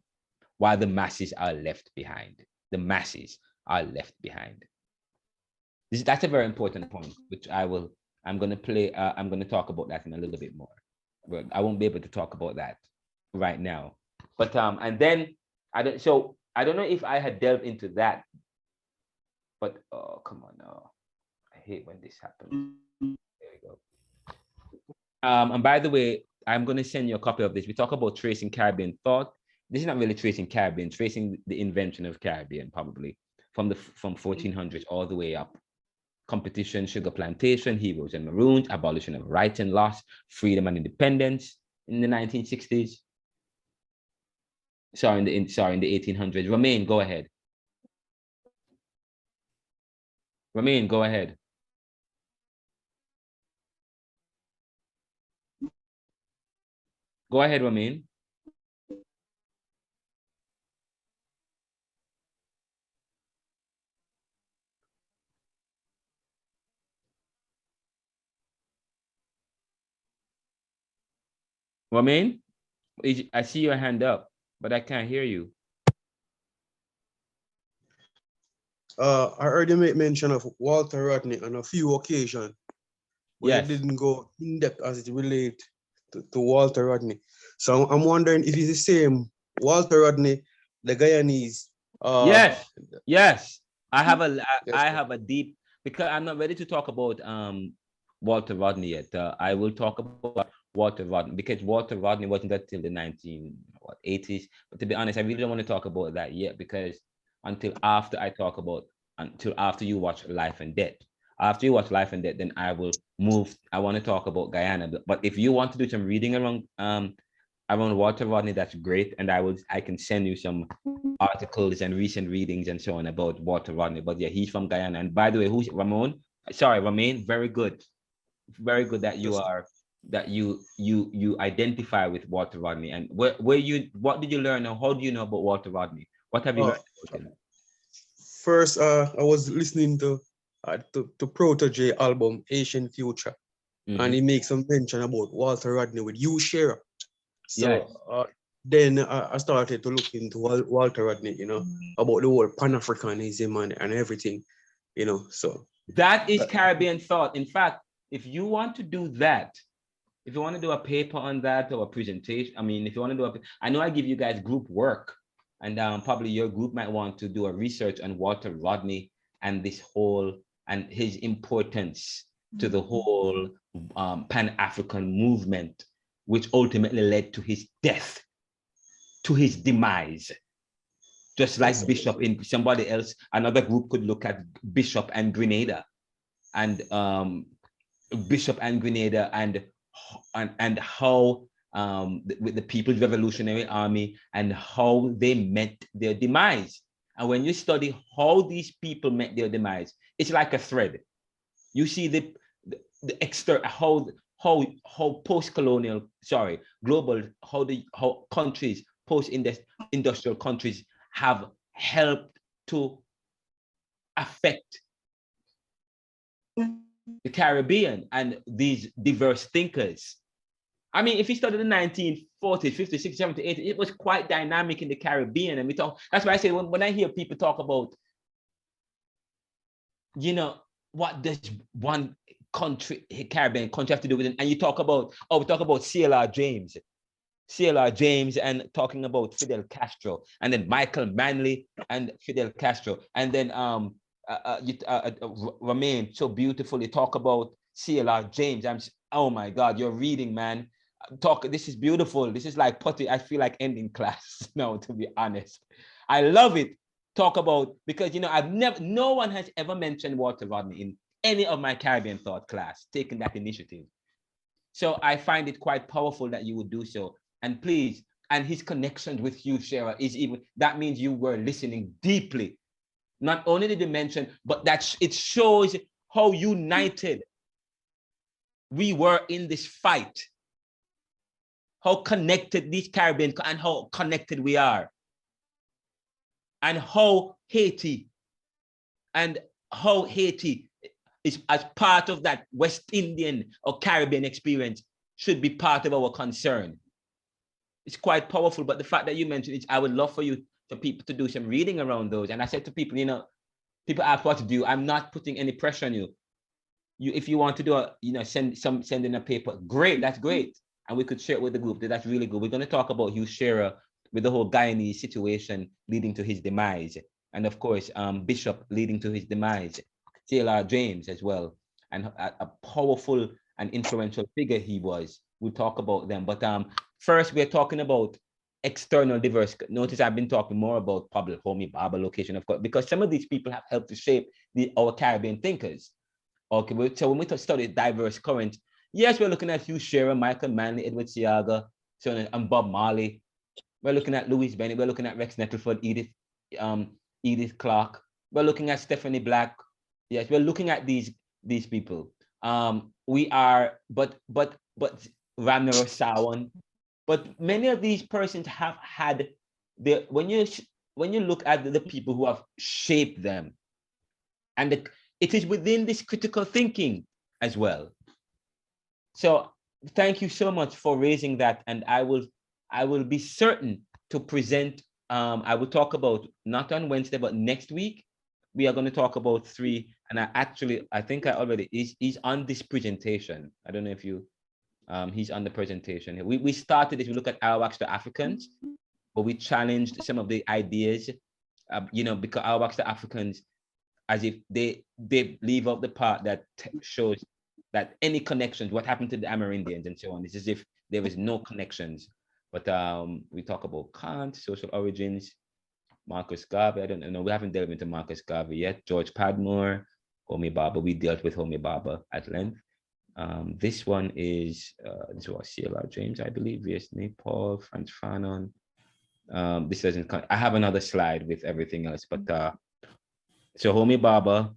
while the masses are left behind. The masses are left behind. That's a very important point, which I'm going to talk about that in a little bit more, but I won't be able to talk about that right now. But and then I don't know if I had delved into that, but oh, come on now. I hate when this happens. There we go. And by the way, I'm going to send you a copy of this. We talk about tracing Caribbean thought. This is not really tracing Caribbean, tracing the invention of Caribbean, probably from 1400s all the way up. Competition, sugar plantation, heroes and maroons, abolition of rights and loss, freedom and independence in the 1960s. Sorry, in the 1800s. Romain, go ahead. Romain, go ahead. Go ahead, Romain. Romain, I see your hand up, but I can't hear you. I heard you make mention of Walter Rodney on a few occasions, but yes. You didn't go in depth as it relates to Walter Rodney. So I'm wondering if it's the same Walter Rodney, the Guyanese. Yes. I have a deep, because I'm not ready to talk about Walter Rodney yet. I will talk about Walter Rodney, because Walter Rodney wasn't until the 1980s. But to be honest, I really don't want to talk about that yet, because until after you watch Life and Death. After you watch Life and Death, then I will move. I want to talk about Guyana. But if you want to do some reading around Walter Rodney, that's great. And I can send you some articles and recent readings and so on about Walter Rodney. But yeah, he's from Guyana. And by the way, who's Ramon? Sorry, Romain, very good. Very good that you identify with Walter Rodney. And what did you learn, or how do you know about Walter Rodney? What have you learned about him? First, I was listening to Protege album Haitian Future. and he makes some mention about Walter Rodney with you, Shara. So Yes. then I started to look into Walter Rodney, you know, about the whole Pan-Africanism and everything, you know, so. That is Caribbean thought. In fact, if you want to do that, if you want to do a paper on that or a presentation, I mean, if you want to do I know I give you guys group work, and probably your group might want to do a research on Walter Rodney and this whole, and his importance to the whole Pan-African movement, which ultimately led to his death, to his demise. Just like Bishop in somebody else, another group could look at Bishop and Grenada, and Bishop and Grenada, and how with the People's Revolutionary Army and how they met their demise. And when you study how these people met their demise, it's like a thread. You see the extra how post-colonial, global, how countries, post-industrial countries have helped to affect the Caribbean and these diverse thinkers. I mean, if you study the 1940s, 50s, 60s, 70s, 80s, it was quite dynamic in the Caribbean. And we talk, that's why I say when I hear people talk about, you know, what does one country, Caribbean country, have to do with it? And you talk about, we talk about CLR James and talking about Fidel Castro, and then Michael Manley and Fidel Castro, and then Romain so beautifully talk about CLR James. Oh my God, you're reading, man. This is beautiful. This is like putty. I feel like ending class now, to be honest. I love it. Talk about, because you know, no one has ever mentioned Walter Rodney in any of my Caribbean thought class, taking that initiative. So I find it quite powerful that you would do so. And please, and his connections with you, Shara, that means you were listening deeply. Not only did you mention, but that it shows how united we were in this fight, how connected these Caribbean, and how connected we are, and how Haiti is, as part of that West Indian or Caribbean experience, should be part of our concern. It's quite powerful, but the fact that you mentioned it, I would love for people to do some reading around those. And I said to people, you know, people ask what to do. I'm not putting any pressure on you. If you want to do send in a paper, great, that's great. And we could share it with the group. That's really good. We're going to talk about Hugh Shearer with the whole Guyanese situation leading to his demise. And of course, Bishop leading to his demise. CLR James as well. And a powerful and influential figure he was. We'll talk about them. But first, we're talking about external diverse. Notice I've been talking more about public Homi Baba location, of course, because some of these people have helped to shape our Caribbean thinkers. Okay, so when we study diverse currents, yes, we're looking at Hugh Shearer, Michael Manley, Edward Seaga, and Bob Marley. We're looking at Louise Bennett. We're looking at Rex Nettleford, Edith Clark. We're looking at Stephanie Black. Yes, we're looking at these people. We are, but Ramner Sawan. But many of these persons have had when you look at the people who have shaped them, and it is within this critical thinking as well. So thank you so much for raising that, and I will be certain to present. I will talk about, not on Wednesday, but next week. We are going to talk about 3, and I think I already he's on this presentation. I don't know if you. He's on the presentation. We started this, we look at Arawaks to Africans, but we challenged some of the ideas, because Arawaks to Africans, as if they leave out the part that shows that any connections, what happened to the Amerindians and so on, it's as if there is no connections. But we talk about Kant, social origins, Marcus Garvey, I don't know, we haven't delved into Marcus Garvey yet, George Padmore, Homi Baba, we dealt with Homi Baba at length. This one is this was CLR James, I believe. V.S. Paul, Franz Fanon. This doesn't. I have another slide with everything else, but so Homi Baba.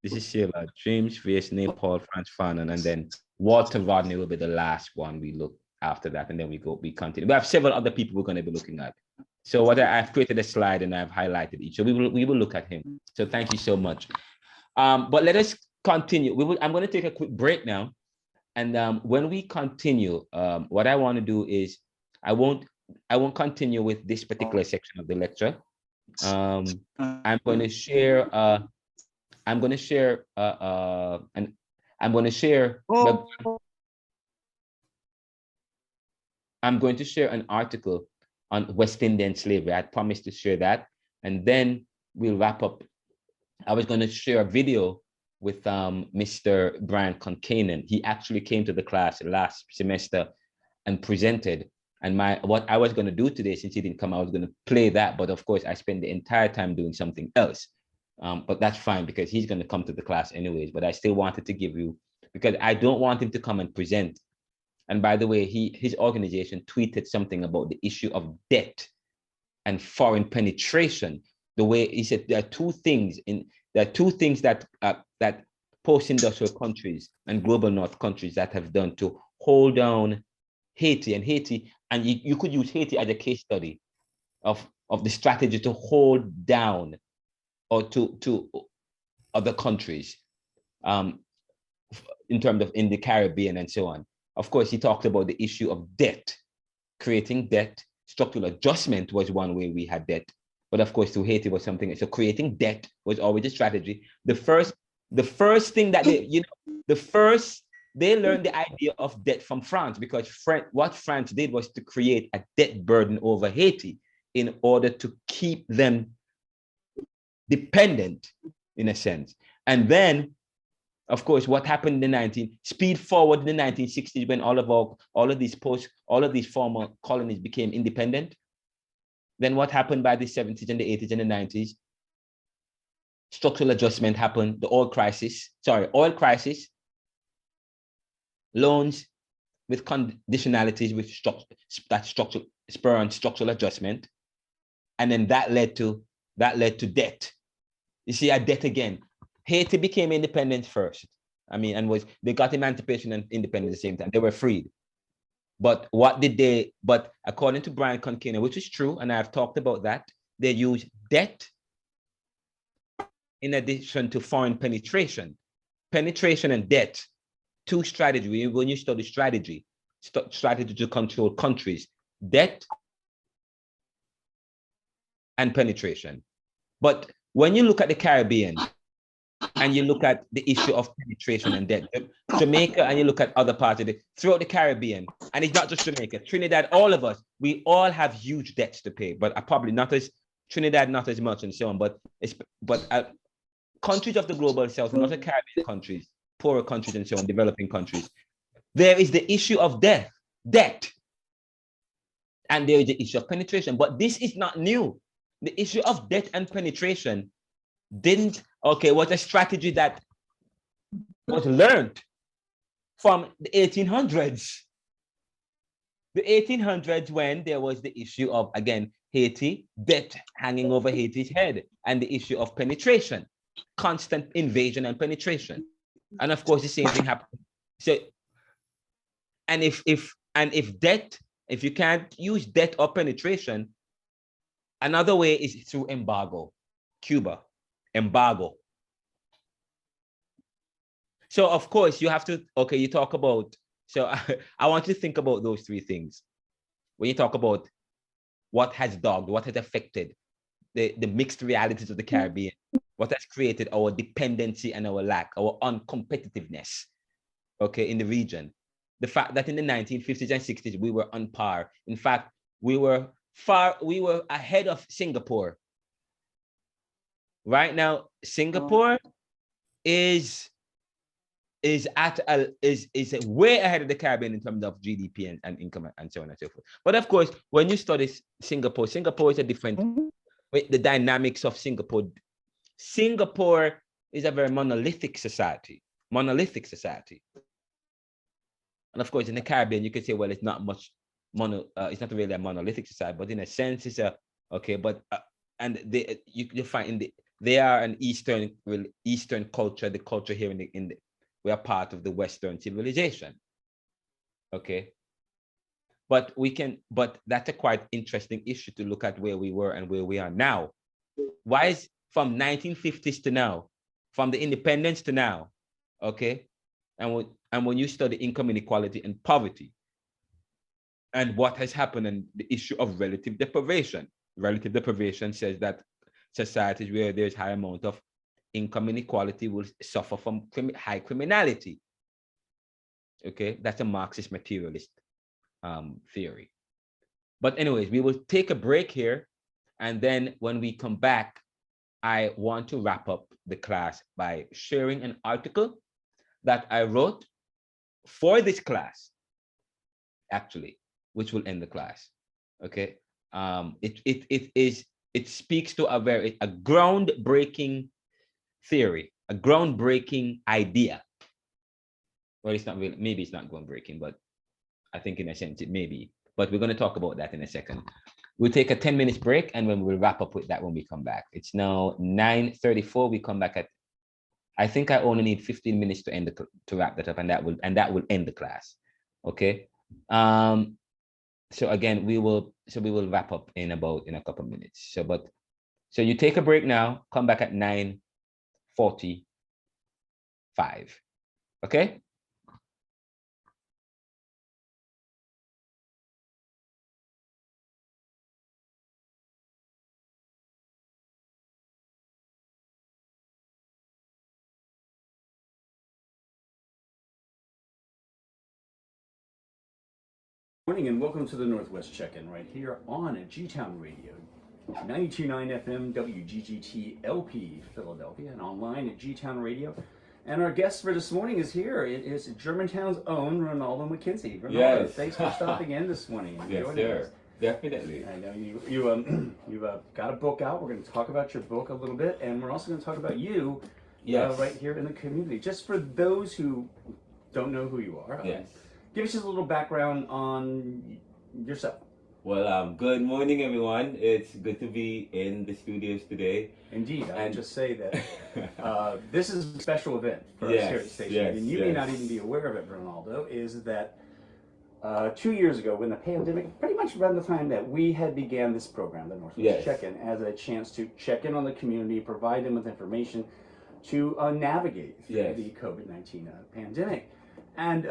This is CLR James, V.S. Paul, Franz Fanon, and then Walter Rodney will be the last one we look after that, and then we continue. We have several other people we're going to be looking at. So I've created a slide and I've highlighted each. So we will look at him. So thank you so much. But let us continue. I'm going to take a quick break now. when we continue, what I want to do is I won't continue with this particular section of the lecture. I'm going to share I'm going to share an article on West Indian slavery. I promised to share that, and then we'll wrap up. I was going to share a video with Mr. Brian Concanen. He actually came to the class last semester and presented. And what I was going to do today, since he didn't come, I was going to play that. But of course, I spent the entire time doing something else. But that's fine because he's going to come to the class anyways. But I still wanted to give you, because I don't want him to come and present. And by the way, his organization tweeted something about the issue of debt and foreign penetration. The way he said there are two things that that post-industrial countries and global north countries that have done to hold down Haiti, and you could use Haiti as a case study of the strategy to hold down or to other countries in terms of in the Caribbean and so on. Of course, he talked about the issue of debt, creating debt. Structural adjustment was one way we had debt, but of course, through Haiti was something. So creating debt was always a strategy. The first thing that they learned the idea of debt from France, because what France did was to create a debt burden over Haiti in order to keep them dependent, in a sense. And then, of course, what happened in the speed forward in the 1960s, when all of these former colonies became independent. Then what happened by the 70s and the 80s and the 90s? Structural adjustment happened, the oil crisis, loans with conditionalities with structural adjustment. And then that led to debt. You see, a debt again. Haiti became independent first. They got emancipation and independence at the same time. They were freed. But according to Brian Concanen, which is true, and I've talked about that, they use debt in addition to foreign penetration. Penetration and debt, two strategies. When you study strategy to control countries, debt and penetration. But when you look at the Caribbean, and you look at the issue of penetration and debt, Jamaica, and you look at other parts of throughout the Caribbean, and it's not just Jamaica, Trinidad, all of us, we all have huge debts to pay, but probably not as Trinidad, not as much, and so on. But countries of the global south, not the Caribbean countries, poorer countries, and so on, developing countries, there is the issue of debt, and there is the issue of penetration. But this is not new. The issue of debt and penetration was a strategy that was learned from the 1800s. The 1800s, when there was the issue of, again, Haiti, debt hanging over Haiti's head, and the issue of penetration, constant invasion and penetration. And of course, the same thing happened. So, and if you can't use debt or penetration, another way is through embargo. Cuba. Embargo. So of course you have to, you talk about, so I want you to think about those three things. When you talk about what has affected the mixed realities of the Caribbean, what has created our dependency and our lack, our uncompetitiveness, in the region. The fact that in the 1950s and 60s, we were on par. In fact, we were ahead of Singapore. Right now, Singapore is way ahead of the Caribbean in terms of GDP and income and so on and so forth. But of course, when you study Singapore is a different, the dynamics of Singapore. Singapore is a very monolithic society. And of course, in the Caribbean, you could say, well, it's not much it's not really a monolithic society, but in a sense, it's and you find they are an Eastern culture. The culture here we are part of the Western civilization. But that's a quite interesting issue to look at where we were and where we are now. Why is from 1950s to now, from the independence to now, and And when you study income inequality and poverty, and what has happened and the issue of relative deprivation says that societies where there's high amount of income inequality will suffer from high criminality. Okay, that's a Marxist materialist theory. But anyways, we will take a break here. And then when we come back, I want to wrap up the class by sharing an article that I wrote for this class, actually, which will end the class. Okay. It speaks to a groundbreaking theory, a groundbreaking idea. Well, it's not really, maybe it's not groundbreaking, but I think in a sense it may be. But we're going to talk about that in a second. We'll take a 10-minute break and then we'll wrap up with that when we come back. It's now 9:34. We come back at, I think I only need 15 minutes to wrap that up, and that will end the class. Okay. So again, we will wrap up in a couple of minutes. So you take a break now, come back at 9:45. Okay? Morning and welcome to the Northwest Check-In right here on G-Town Radio, 92.9 FM WGGT LP Philadelphia, and online at G-Town Radio. And our guest for this morning is here. It is Germantown's own Renaldo McKenzie. Renaldo, yes. Thanks for stopping in this morning. Yes, sir. Definitely. I know you've got a book out. We're going to talk about your book a little bit, and we're also going to talk about you right here in the community. Just for those who don't know who you are. Yes. Give us just a little background on yourself. Well, good morning, everyone. It's good to be in the studios today. Indeed, I would just say that this is a special event for us here at the station, and you may not even be aware of it, Renaldo, is that 2 years ago, when the pandemic, pretty much around the time that we had began this program, the Northwest Check-In, as a chance to check in on the community, provide them with information to navigate through the COVID-19 pandemic. And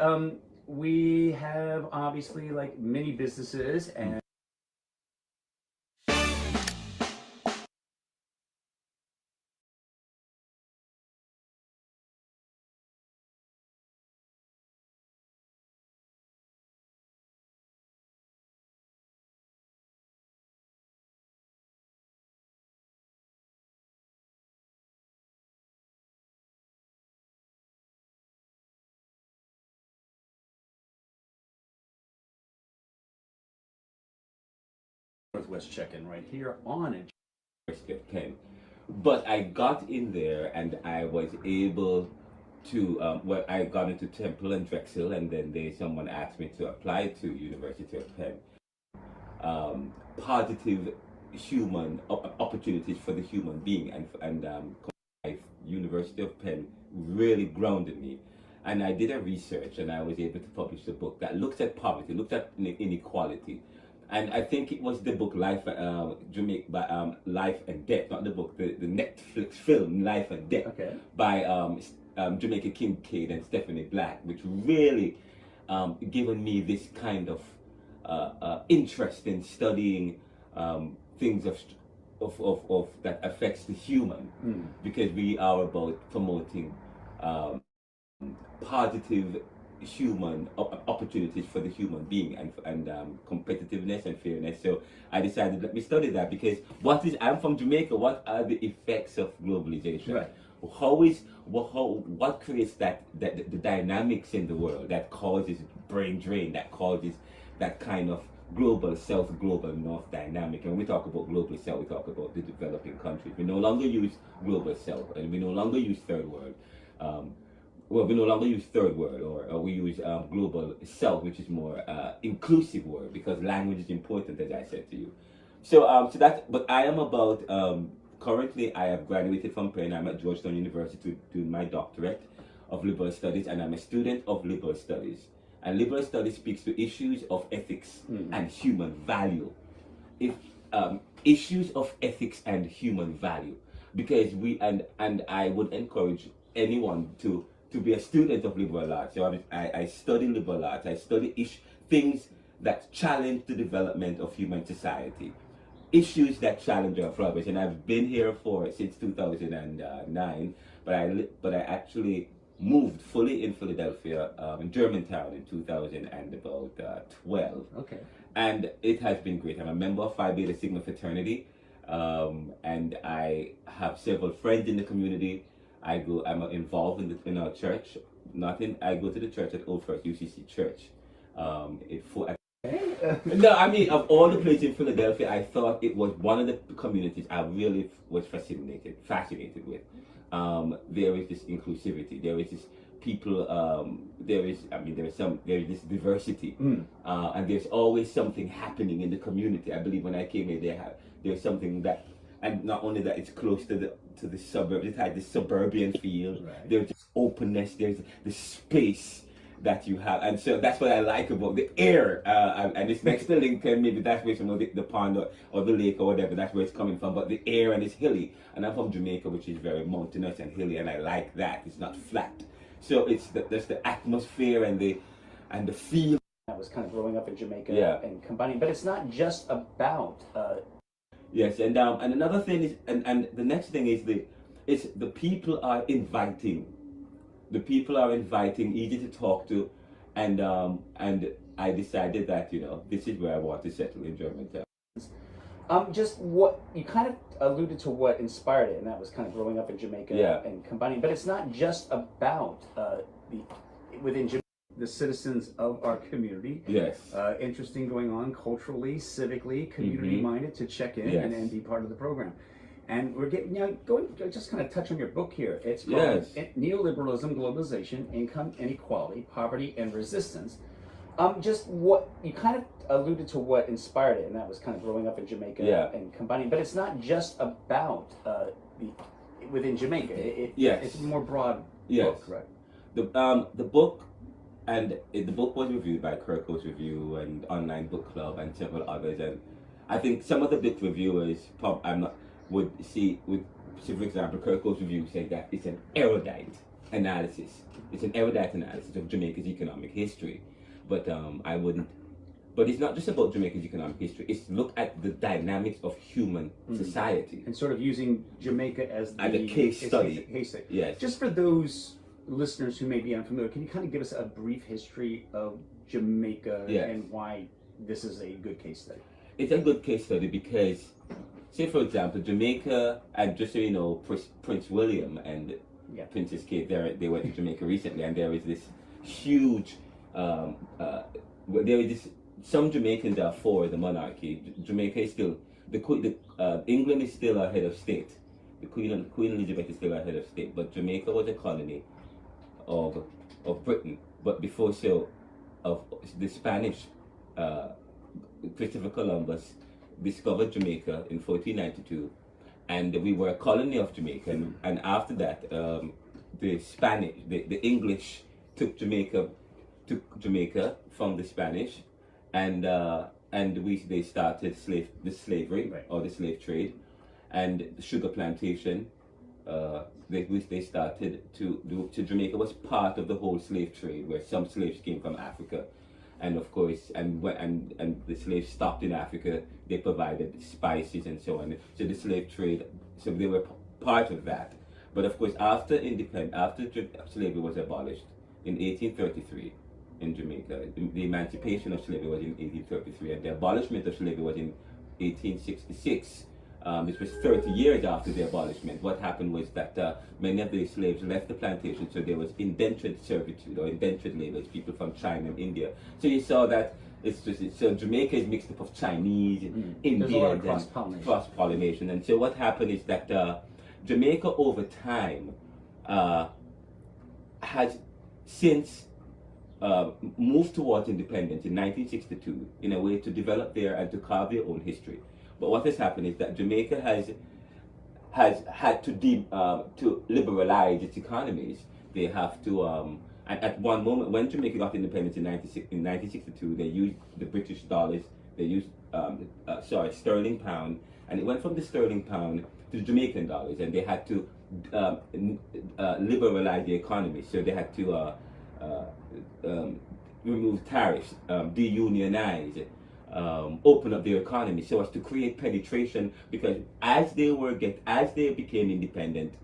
we have obviously, like many businesses, and Northwest Check-In right here on Pen. But I got in there and I was able to, I got into Temple and Drexel, and then someone asked me to apply to University of Penn. Positive human opportunities for the human being, and University of Penn really grounded me. And I did a research and I was able to publish a book that looks at poverty, looked at inequality. And I think it was the book Life Jamaica, Life and Death, not the book, the Netflix film Life and Death by Jamaica Kincaid and Stephanie Black, which really given me this kind of interest in studying things of that affects the human, because we are about promoting positive human opportunities for the human being, and competitiveness and fairness. So I decided, let me study that, because I'm from Jamaica. What are the effects of globalization? Right. What creates the dynamics in the world that causes brain drain, that causes that kind of global south, global north dynamic? And when we talk about global south, we talk about the developing countries. We no longer use global south, and we no longer use third world. We no longer use third world, or we use global south, which is more inclusive word, because language is important, as I said to you. So but I am about, currently I have graduated from Penn. I'm at Georgetown University to do my doctorate of liberal studies, and I'm a student of liberal studies. And liberal studies speaks to issues of ethics and human value. Issues of ethics and human value, because and I would encourage anyone to to be a student of liberal arts. So I study liberal arts. I study things that challenge the development of human society, issues that challenge our progress. And I've been here since 2009, but I actually moved fully in Philadelphia, in Germantown in 2012. Okay. And it has been great. I'm a member of Phi Beta Sigma fraternity, and I have several friends in the community. I'm involved in our church. I go to the church at Old First UCC Church. No, I mean, of all the places in Philadelphia, I thought it was one of the communities I really was fascinated with. There is this inclusivity. There is this people. There is this diversity, and there's always something happening in the community. I believe when I came here, there's something that, and not only that, it's close to the suburbs. It has this suburban feel. Right. There's this openness. There's the space that you have, and so that's what I like about the air. And it's next to Lincoln. Maybe that's where some of the pond or the lake or whatever. That's where it's coming from. But the air, and it's hilly. And I'm from Jamaica, which is very mountainous and hilly, and I like that. It's not flat. So there's the atmosphere and the feel. I was kind of growing up in Jamaica and combining, but it's not just about. Yes, and another thing is, and the next thing is the people are inviting. The people are inviting, easy to talk to, and I decided that this is where I want to settle in Germantown. Just what you kind of alluded to what inspired it, and that was kind of growing up in Jamaica and combining. But it's not just about within Jamaica, the citizens of our community. Yes. Interesting going on culturally, civically, community-minded to check in and be part of the program. And we're getting just kind of touch on your book here. It's called Neoliberalism, Globalization, Income Inequality, Poverty, and Resistance. Just what you kind of alluded to what inspired it, and that was kind of growing up in Jamaica and combining. But it's not just about within Jamaica. It's a more broad book, right? The book, and the book was reviewed by Kirkho's Review and Online Book Club and several others. And I think some of the book reviewers would see, for example, Kirkho's Review said that it's an erudite analysis. It's an erudite analysis of Jamaica's economic history. But I wouldn't. But it's not just about Jamaica's economic history. It's look at the dynamics of human society. And sort of using Jamaica as a case study. Yes. Just for those listeners who may be unfamiliar, can you kind of give us a brief history of Jamaica and why this is a good case study? It's a good case study because, say for example, Jamaica, and just so you know, Prince William and Princess Kate, they went to Jamaica recently, and there is this huge, some Jamaicans are for the monarchy. Jamaica is still, England is still our head of state. The Queen Elizabeth is still our head of state, but Jamaica was a colony of Britain. But before so, of the Spanish, Christopher Columbus discovered Jamaica in 1492, and we were a colony of Jamaica. And after that, the English took Jamaica from the Spanish, and they started the slavery or the slave trade, and the sugar plantation. They started to do. So Jamaica was part of the whole slave trade, where some slaves came from Africa. And of course, and the slaves stopped in Africa, they provided spices and so on. So the slave trade, so they were part of that. But of course, after slavery was abolished in 1833 in Jamaica, the emancipation of slavery was in 1833, and the abolishment of slavery was in 1866. This was 30 years after the abolishment. What happened was that many of the slaves left the plantation, so there was indentured servitude or indentured labor, people from China and India. So you saw that so Jamaica is mixed up of Chinese, Indians, and cross-pollination. And so what happened is that Jamaica over time has since moved towards independence in 1962 in a way to develop and to carve their own history. But what has happened is that Jamaica has had to liberalize its economies. They have to, and at one moment when Jamaica got independence in 1962, they used the British dollars. They used sterling pound, and it went from the sterling pound to the Jamaican dollars, and they had to liberalize the economy. So they had to remove tariffs, deunionize, open up their economy so as to create penetration, because as they became independent,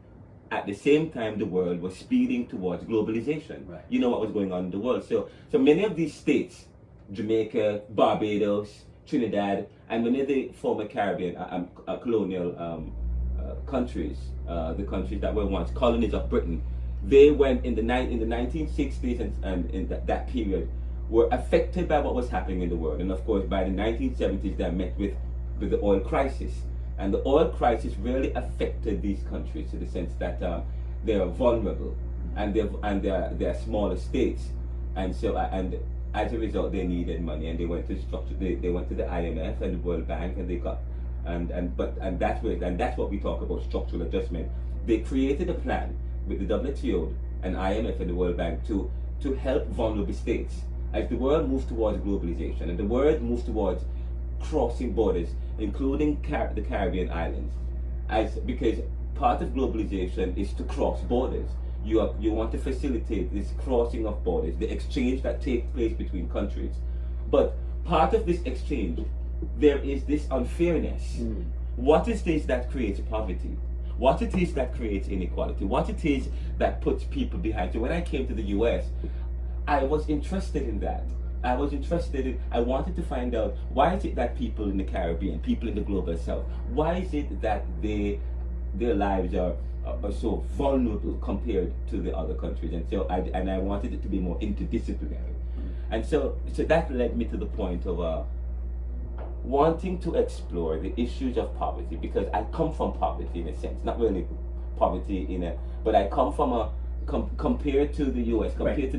at the same time the world was speeding towards globalization. Right. You know what was going on in the world. So many of these states, Jamaica, Barbados, Trinidad, and many of the former Caribbean colonial countries, the countries that were once colonies of Britain, they went in the 1960s and in that period were affected by what was happening in the world. And of course, by the 1970s, they met with the oil crisis. And the oil crisis really affected these countries to the sense that they are vulnerable, and they're smaller states, and so and as a result they needed money, and they went to they went to the IMF and the World Bank, and they got and that's what we talk about structural adjustment. They created a plan with the WTO and IMF and the World Bank to help vulnerable states as the world moves towards globalization and the world moves towards crossing borders, including the Caribbean islands, because part of globalization is to cross borders. You want to facilitate this crossing of borders, the exchange that takes place between countries. But part of this exchange, there is this unfairness. What is this that creates poverty? What it is that creates inequality? What it is that puts people behind? So when I came to the US, I was interested in that. I wanted to find out, why is it that people in the Caribbean, people in the global south, why is it that their lives are so vulnerable compared to the other countries? And so I wanted it to be more interdisciplinary. And so that led me to the point of wanting to explore the issues of poverty, because I come from poverty in a sense, not really poverty but I come from compared to the US,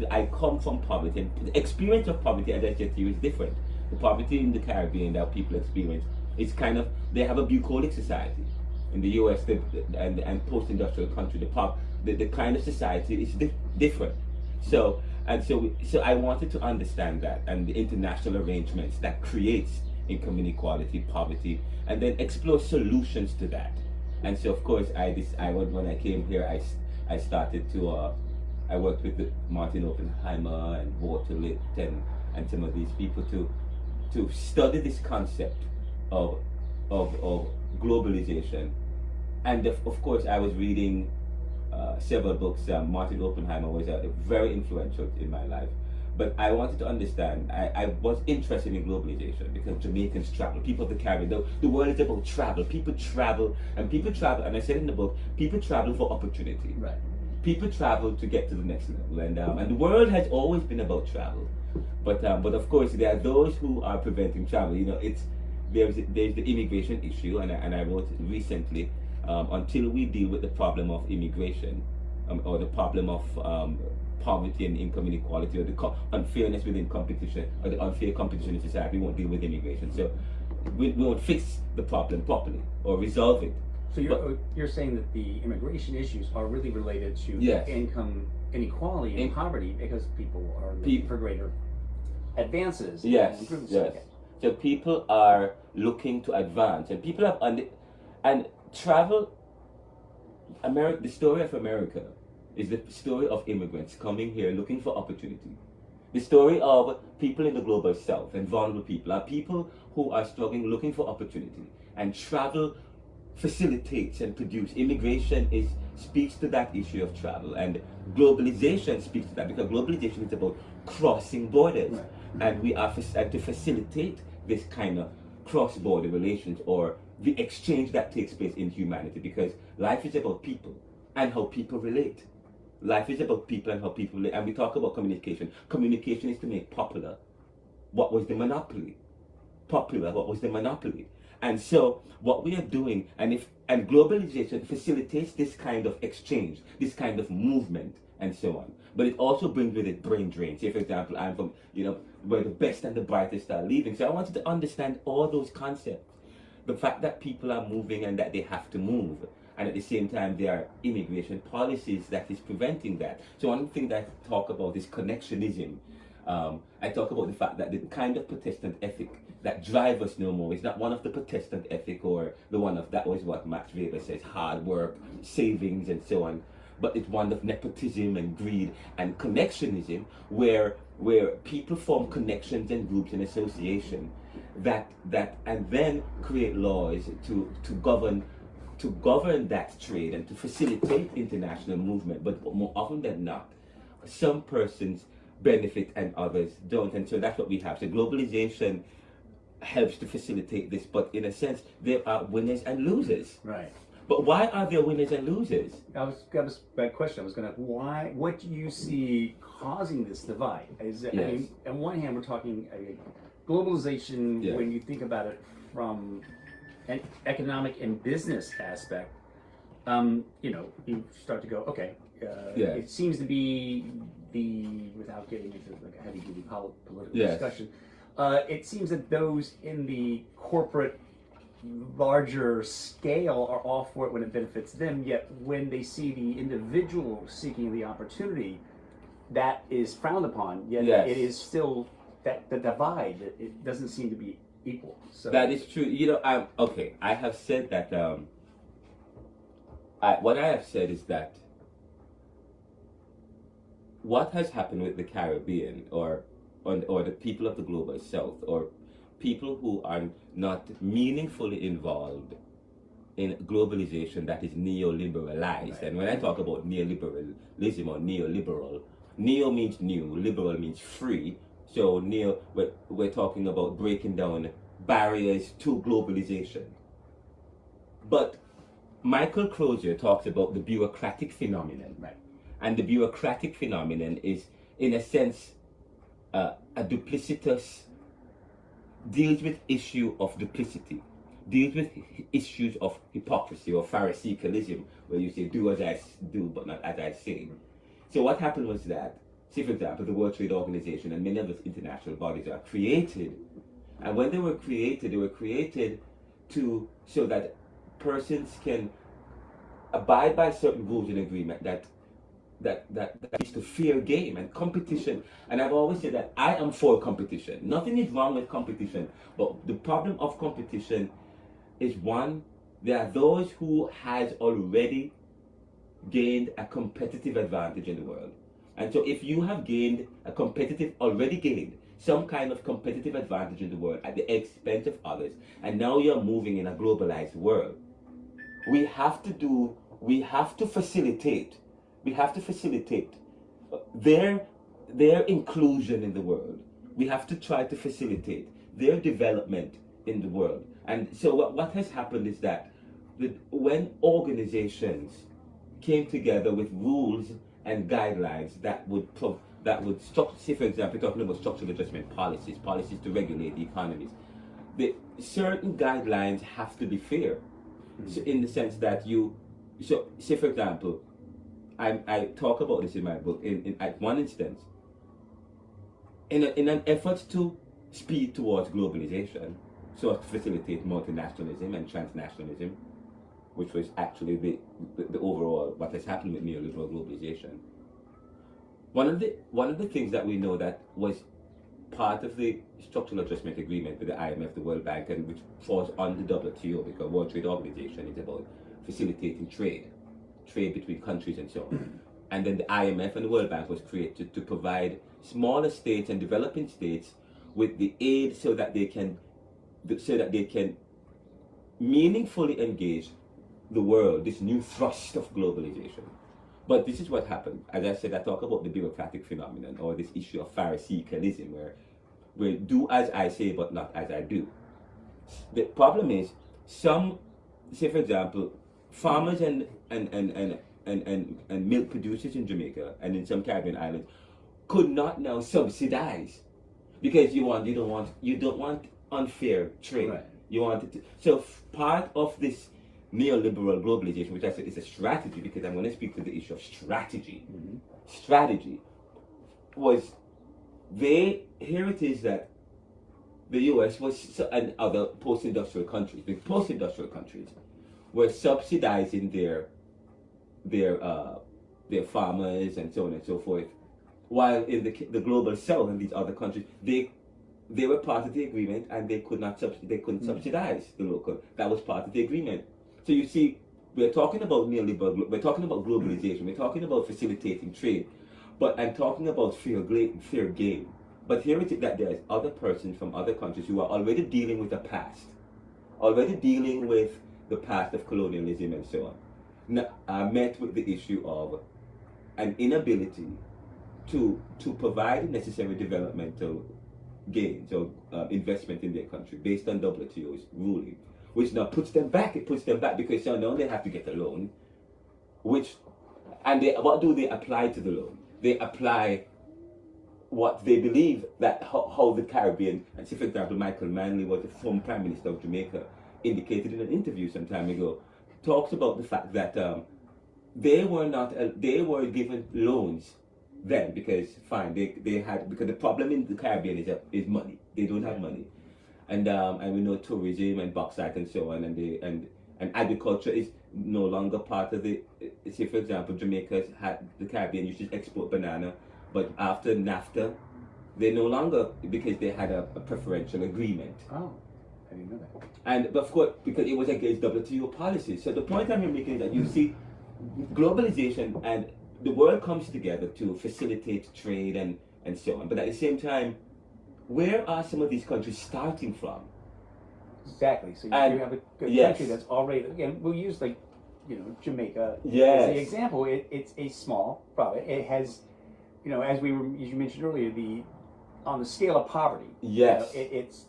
I come from poverty, and the experience of poverty, as I said to you, is different. The poverty in the Caribbean that people experience is they have a bucolic society. In the US and post-industrial country, the kind of society is different. So I wanted to understand that, and the international arrangements that creates income inequality, poverty, and then explore solutions to that. And so of course when I came here, I started to I worked with Martin Oppenheimer and Walter Litt and some of these people to study this concept of globalization. And of course I was reading several books. Martin Oppenheimer was very influential in my life. But I wanted to understand, I was interested in globalization because Jamaicans travel, people of the Caribbean, the world is about travel. People travel, and I said in the book, people travel for opportunity. Right. People travel to get to the next level, and the world has always been about travel. But of course there are those who are preventing travel. There's the immigration issue, and I wrote recently, until we deal with the problem of immigration, or the problem of poverty and income inequality, or the unfairness within competition, or the unfair competition in society, we won't deal with immigration. So we won't fix the problem properly or resolve it. So you're saying that the immigration issues are really related to income inequality and poverty, because people are looking for greater advances. Yes, and improvements. yes. Okay. So people are looking to advance, and people have and travel. The story of America is the story of immigrants coming here looking for opportunity. The story of people in the global south and vulnerable people are people who are struggling, looking for opportunity, and travel facilitates and produces. Immigration speaks to that issue of travel, and globalization speaks to that, because globalization is about crossing borders, and we are to facilitate this kind of cross-border relations, or the exchange that takes place in humanity, because life is about people and how people relate. Life is about people and how people relate. And we talk about communication. Communication is to make popular what was the monopoly. Popular what was the monopoly. And so what we are doing, and globalization facilitates this kind of exchange, this kind of movement, and so on. But it also brings with it brain drain. Say, for example, I'm from, where the best and the brightest are leaving. So I wanted to understand all those concepts. The fact that people are moving and that they have to move. And at the same time, there are immigration policies that is preventing that. So one thing that I talk about is connectionism. I talk about the fact that the kind of Protestant ethic that drive us no more. It's not one of the Protestant ethic or the one of, that was what Max Weber says, hard work, savings, and so on. But it's one of nepotism and greed and connectionism, where people form connections and groups and association that and then create laws to govern that trade and to facilitate international movement. But more often than not, some persons benefit and others don't, and so that's what we have. So globalization helps to facilitate this, but in a sense there are winners and losers. Right. But why are there winners and losers? That was my question. I was gonna, what do you see causing this divide? Is it, Yes. I mean, on one hand we're talking globalization, Yeah. when you think about it from an economic and business aspect, you know, you start to go, okay, Yeah. it seems to be without getting into like a heavy-duty political Yes. discussion, it seems that those in the corporate larger scale are all for it when it benefits them, yet when they see the individual seeking the opportunity, that is frowned upon, yet Yes. it is still that the divide, it doesn't seem to be equal. So That is true. You know, I have said that. What I have said is that what has happened with the Caribbean or the people of the global South, or people who are not meaningfully involved in globalization that is neoliberalized. Right. And when I talk about neoliberalism or neoliberal, neo means new, liberal means free. So we're talking about breaking down barriers to globalization. But Michael Crozier talks about the bureaucratic phenomenon, right? And the bureaucratic phenomenon is, in a sense, a duplicitous, deals with issue of duplicity, deals with issues of hypocrisy or Pharisaicalism, where you say, do as I do, but not as I say. So what happened was that, say for example, the World Trade Organization and many of those international bodies are created. And when they were created so that persons can abide by certain rules and agreement that is to fair game and competition. And I've always said that I am for competition. Nothing is wrong with competition, but the problem of competition is, one, there are those who has already gained a competitive advantage in the world. And so if you have already gained some kind of competitive advantage in the world at the expense of others, and now you're moving in a globalized world, we have to facilitate their inclusion in the world. We have to try to facilitate their development in the world. And so what has happened is that when organizations came together with rules and guidelines that would say, for example, talking about structural adjustment policies to regulate the economies, certain guidelines have to be fair. So in the sense that say for example, I talk about this in my book, at one instance, in an effort to speed towards globalization, so as to facilitate multinationalism and transnationalism, which was actually the overall what has happened with neoliberal globalization. One of the things that we know that was part of the structural adjustment agreement with the IMF, the World Bank, and which falls on the WTO, because World Trade Organization is about facilitating trade between countries and so on. And then the IMF and the World Bank was created to provide smaller states and developing states with the aid so that they can meaningfully engage the world, this new thrust of globalization. But this is what happened. As I said, I talk about the bureaucratic phenomenon, or this issue of Pharisaicalism, where do as I say but not as I do. The problem is, say for example, farmers and milk producers in Jamaica and in some Caribbean islands could not now subsidize, because you don't want unfair trade. Right. You want it to, so part of this neoliberal globalization, which I said is a strategy, because I'm going to speak to the issue of strategy. Mm-hmm. Strategy was here it is that the US and other post-industrial countries, the post-industrial countries, were subsidizing their farmers and so on and so forth, while in the global South and these other countries, they they were part of the agreement, and they couldn't subsidize the local. That was part of the agreement. So you see, we're talking about neoliberal, we're talking about globalization, we're talking about facilitating trade, and talking about fair game. But here it is that there's other persons from other countries who are already dealing with the past, already dealing with the past of colonialism and so on. Now, met with the issue of an inability to provide necessary developmental gains or investment in their country based on WTO's ruling, which now puts them back. It puts them back because now they have to get a loan, what do they apply to the loan? They apply what they believe that how the Caribbean, and say for example, Michael Manley was the former Prime Minister of Jamaica, indicated in an interview some time ago, talks about the fact that they were given loans then because because the problem in the Caribbean is money. They don't have money, and we know tourism and bauxite and so on, and agriculture is no longer part of the. Say for example, the Caribbean used to export banana, but after NAFTA, they no longer, because they had a preferential agreement. Oh, I didn't know that. But of course, because it was against WTO policies. So the point I'm making is that you see, globalization and the world comes together to facilitate trade and so on. But at the same time, where are some of these countries starting from? Exactly. So you have a country that's already, again, we'll use Jamaica as the example. It's a small province. It has, as you mentioned earlier, on the scale of poverty. Yes. It's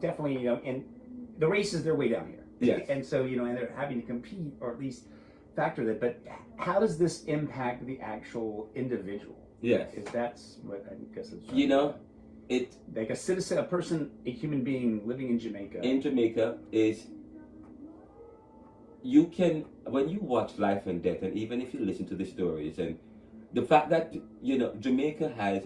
definitely, and the race is their way down here. Yes. And so, and they're having to compete or at least factor that. But how does this impact the actual individual? Yes. If that's what I guess it's. It like a citizen, a person, a human being living in Jamaica. In Jamaica is, you can, when you watch Life and Death, and even if you listen to the stories, and the fact that Jamaica has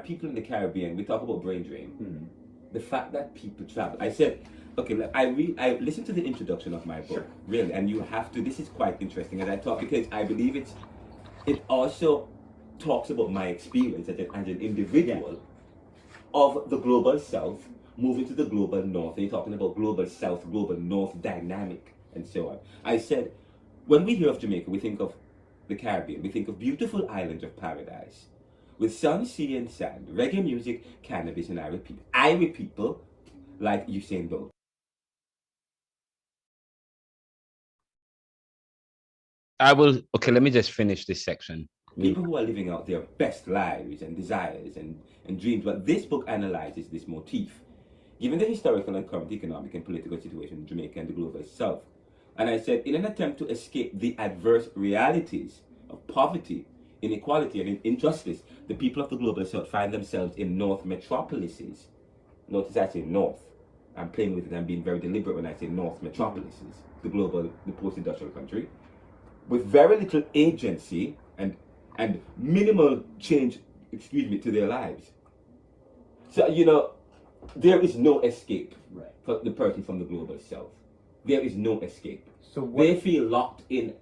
people in the Caribbean, we talk about brain drain. Mm-hmm. The fact that people travel. I said, okay, I listened to the introduction of my book, really, and you have to. This is quite interesting, and I thought, because I believe it also talks about my experience as an individual of the global south moving to the global north. And you're talking about global south, global north dynamic, and so on. I said, when we hear of Jamaica, we think of the Caribbean. We think of beautiful islands of paradise with sun, sea, and sand, reggae music, cannabis, and Irish people like Usain Bolt. Okay, let me just finish this section. People who are living out their best lives and desires and dreams. But this book analyzes this motif, given the historical and current economic and political situation in Jamaica and the global south. And I said, in an attempt to escape the adverse realities of poverty, inequality, and injustice, the people of the global south find themselves in north metropolises. Notice I say north. I'm playing with it. I'm being very deliberate when I say north metropolises, the post-industrial country, with very little agency and minimal change, to their lives. So, there is no escape for the person from the global south. There is no escape. So they feel locked in,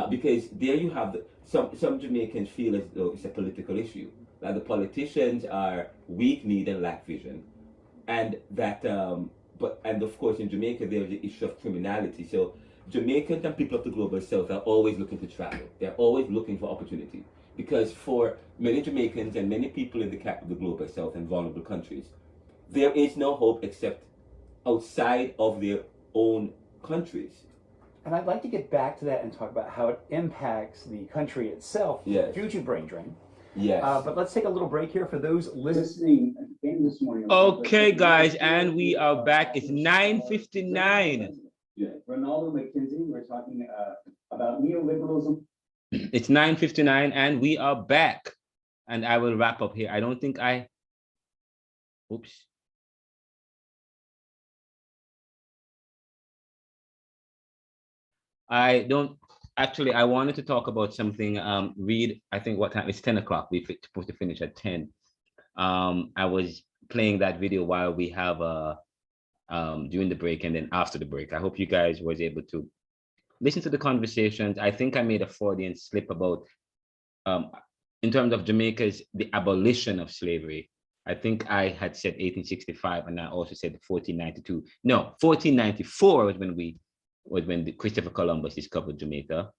because there you have some Jamaicans feel as though it's a political issue. That the politicians are weak-kneed and lack vision, and that and of course in Jamaica there's the issue of criminality. So Jamaicans and people of the global south are always looking to travel. They're always looking for opportunity, because for many Jamaicans and many people in the global south and vulnerable countries, there is no hope except outside of their own countries. And I'd like to get back to that and talk about how it impacts the country itself due to brain drain. Yes. But let's take a little break here for those listening again this morning. Okay, guys, and we are back. It's 9:59. Renaldo McKenzie, we're talking about neoliberalism. It's 9:59, and we are back. And I will wrap up here. I don't think oops. I wanted to talk about something. I think what time? It's 10 o'clock. We're supposed to finish at 10. I was playing that video while we have during the break and then after the break. I hope you guys was able to listen to the conversations. I think I made a Freudian slip about, in terms of Jamaica's, the abolition of slavery. I think I had said 1865, and I also said 1492. No, 1494 was when the Christopher Columbus discovered Jamaica,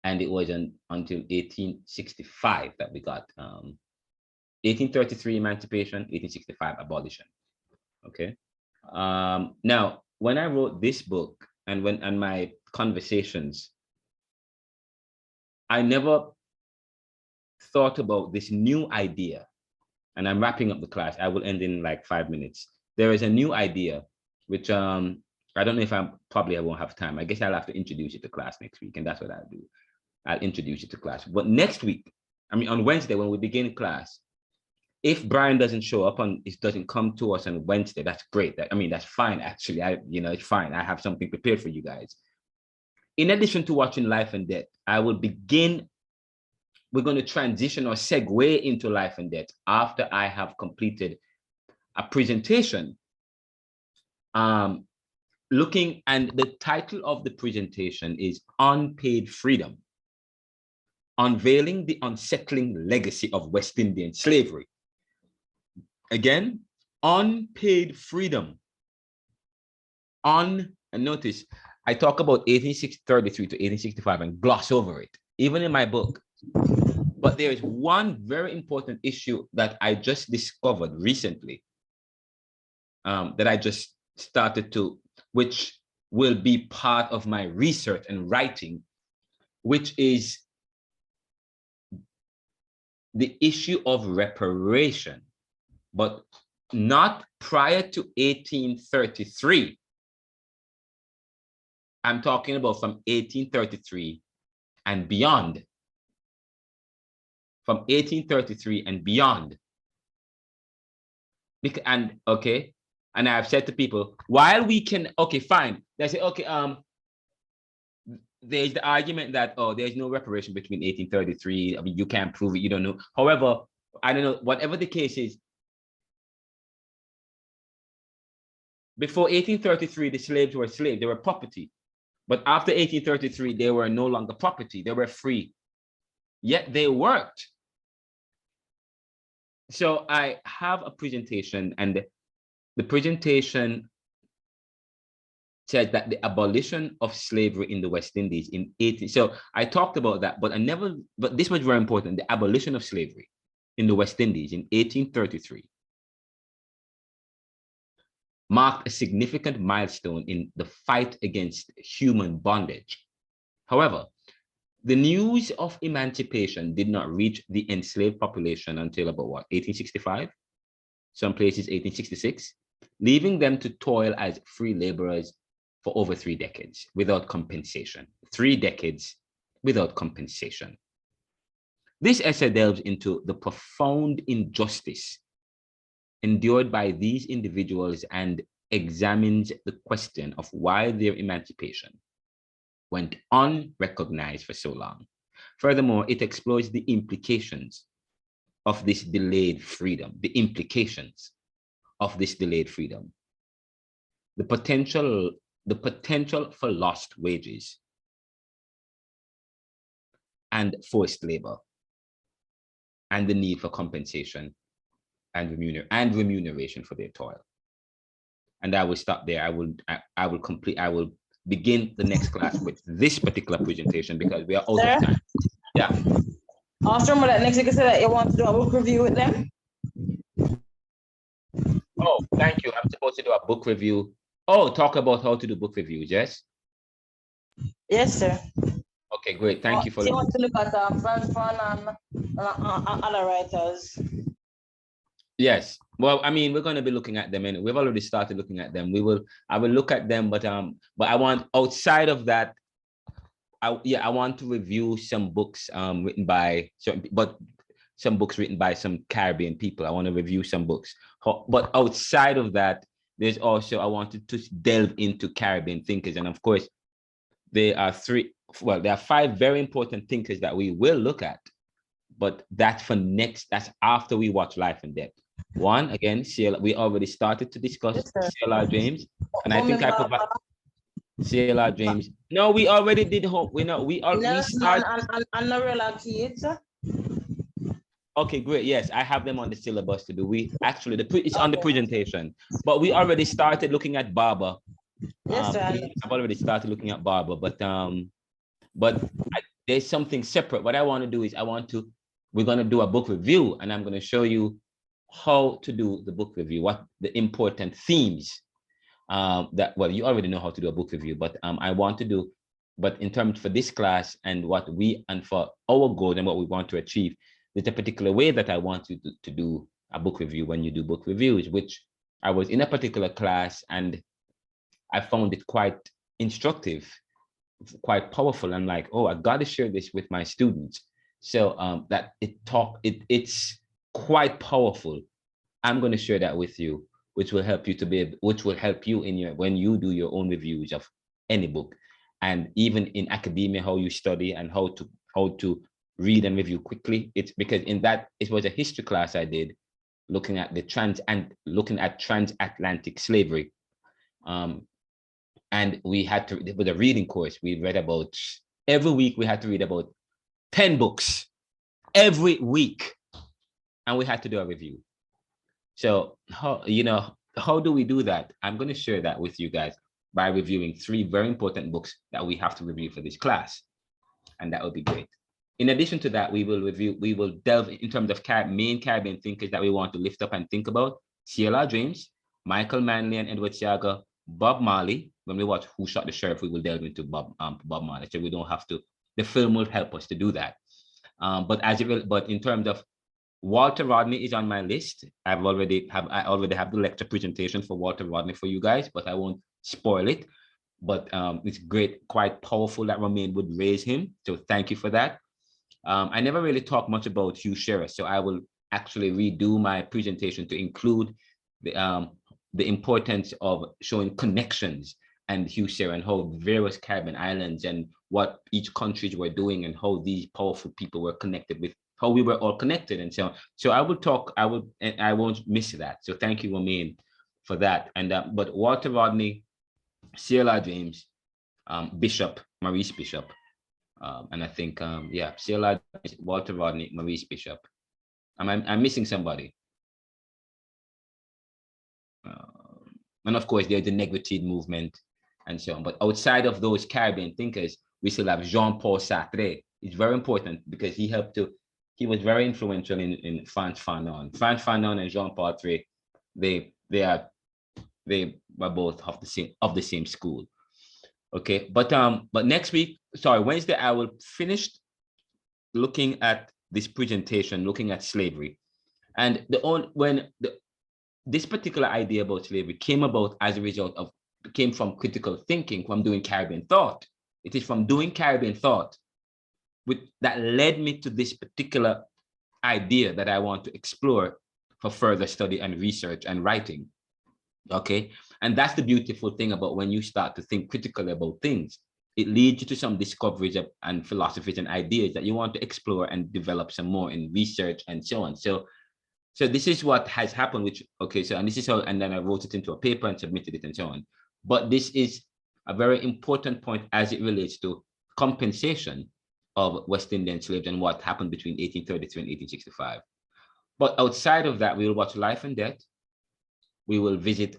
and it was until 1865 that we got 1833 emancipation, 1865 abolition. Okay. Now, when I wrote this book and my conversations, I never thought about this new idea. And I'm wrapping up the class. I will end in like 5 minutes. There is a new idea, which I don't know if I won't have time. I guess I'll have to introduce it to class next week, and that's what I'll do. I'll introduce it to class. But next week, I mean on Wednesday when we begin class, if Brian doesn't show up and it doesn't come to us on Wednesday, that's great. That's fine actually. It's fine. I have something prepared for you guys. In addition to watching Life and Death, we're going to transition or segue into Life and Death after I have completed a presentation. And the title of the presentation is Unpaid Freedom, Unveiling the Unsettling Legacy of West Indian Slavery. Again, unpaid freedom. And notice, I talk about 1833 to 1865 and gloss over it, even in my book. But there is one very important issue that I just discovered recently that I just started to, which will be part of my research and writing, which is the issue of reparation, but not prior to 1833. I'm talking about from 1833 and beyond. From 1833 and beyond. And I've said to people, while we can, okay, fine. They say, okay, there's the argument that, there's no reparation between 1833. I mean, you can't prove it, you don't know. However, I don't know, whatever the case is, before 1833, the slaves were slaves, they were property. But after 1833, they were no longer property, they were free. Yet they worked. So I have a presentation, and the presentation said that the abolition of slavery in the West Indies in 18. So I talked about that, but this was very important. The abolition of slavery in the West Indies in 1833 marked a significant milestone in the fight against human bondage. However, the news of emancipation did not reach the enslaved population until about 1865, some places 1866, leaving them to toil as free laborers for over 3 decades without compensation. 3 decades without compensation. This essay delves into the profound injustice endured by these individuals and examines the question of why their emancipation went unrecognized for so long. Furthermore, it explores the implications of this delayed freedom, the potential for lost wages and forced labor, and the need for compensation and remuneration for their toil. And I will stop there. I will begin the next class with this particular presentation because we are out of time. Yeah. Also, remember that next week you said that you want to do a book review with them? Oh, thank you. I'm supposed to do a book review. Oh, talk about how to do book reviews, yes? Yes, sir. Okay, great. Thank you for. You want to look at Franz Fanon and other writers. Yes. Well, I mean, we're going to be looking at them, and we've already started looking at them. I will look at them, but I want outside of that. I want to review some books written by some books written by some Caribbean people. I want to review some books, but outside of that, there's also I wanted to delve into Caribbean thinkers, and of course, there are 5 very important thinkers that we will look at, but that's after we watch Life and Death. One, again, we already started to discuss C.L.R. James, and I think I provide C.L.R. James. No, we already did. We already started. Okay, great. Yes, I have them on the syllabus to do. We actually, it's on the presentation, but we already started looking at Barber. Yes, sir. I've already started looking at Barber, but there's something separate. What I want to do is we're going to do a book review, and I'm going to show you how to do the book review, what the important themes well, you already know how to do a book review, but I want to do, but in terms for this class and for our goal and what we want to achieve, there's a particular way that I want you to do a book review when you do book reviews, which I was in a particular class and I found it quite instructive, quite powerful. I'm like, oh, I got to share this with my students. So that it's quite powerful. I'm going to share that with you, which will help you when you do your own reviews of any book, and even in academia, how you study and how to read and review quickly. It's because it was a history class I did, looking at transatlantic slavery, and we had to, with a reading course, we read about, every week we had to read about 10 books every week, and we had to do a review. So how do we do that? I'm going to share that with you guys by reviewing 3 very important books that we have to review for this class, and that would be great. In addition to that, we will delve in terms of main Caribbean thinkers that we want to lift up and think about: C.L.R. James, Michael Manley and Edward Seaga, Bob Marley. When we watch Who Shot the Sheriff, we will delve into Bob Marley, so we don't have to. The film will help us to do that. But in terms of Walter Rodney is on my list. I already have the lecture presentation for Walter Rodney for you guys, but I won't spoil it. But it's great, quite powerful that Romain would raise him. So thank you for that. I never really talked much about Hugh Shearer, so I will actually redo my presentation to include the importance of showing connections and Hugh Shearer and how various Caribbean islands and what each countries were doing and how these powerful people were connected with, how we were all connected and so on. So I won't miss that. So thank you, Romain, for that. And but Walter Rodney, C.L.R. James, Maurice Bishop, and I think C.L.R. Walter Rodney, Maurice Bishop. I'm missing somebody. And of course, there's the Negritude movement and so on. But outside of those Caribbean thinkers, we still have Jean-Paul Sartre. It's very important because he was very influential in Frantz Fanon. Frantz Fanon and Jean-Paul Sartre, they were both of the same school. Okay, but next week, Wednesday, I will finish looking at this presentation, looking at slavery, and this particular idea about slavery came about as a result of, came from critical thinking, from doing Caribbean thought. It is from doing Caribbean thought that led me to this particular idea that I want to explore for further study and research and writing. Okay, and that's the beautiful thing about when you start to think critically about things. It leads you to some discoveries and philosophies and ideas that you want to explore and develop some more in research and so on. So this is what has happened, and this is how, and then I wrote it into a paper and submitted it and so on. But this is a very important point as it relates to compensation of West Indian slaves and what happened between 1833 and 1865. But outside of that, we will watch Life and Death. We will visit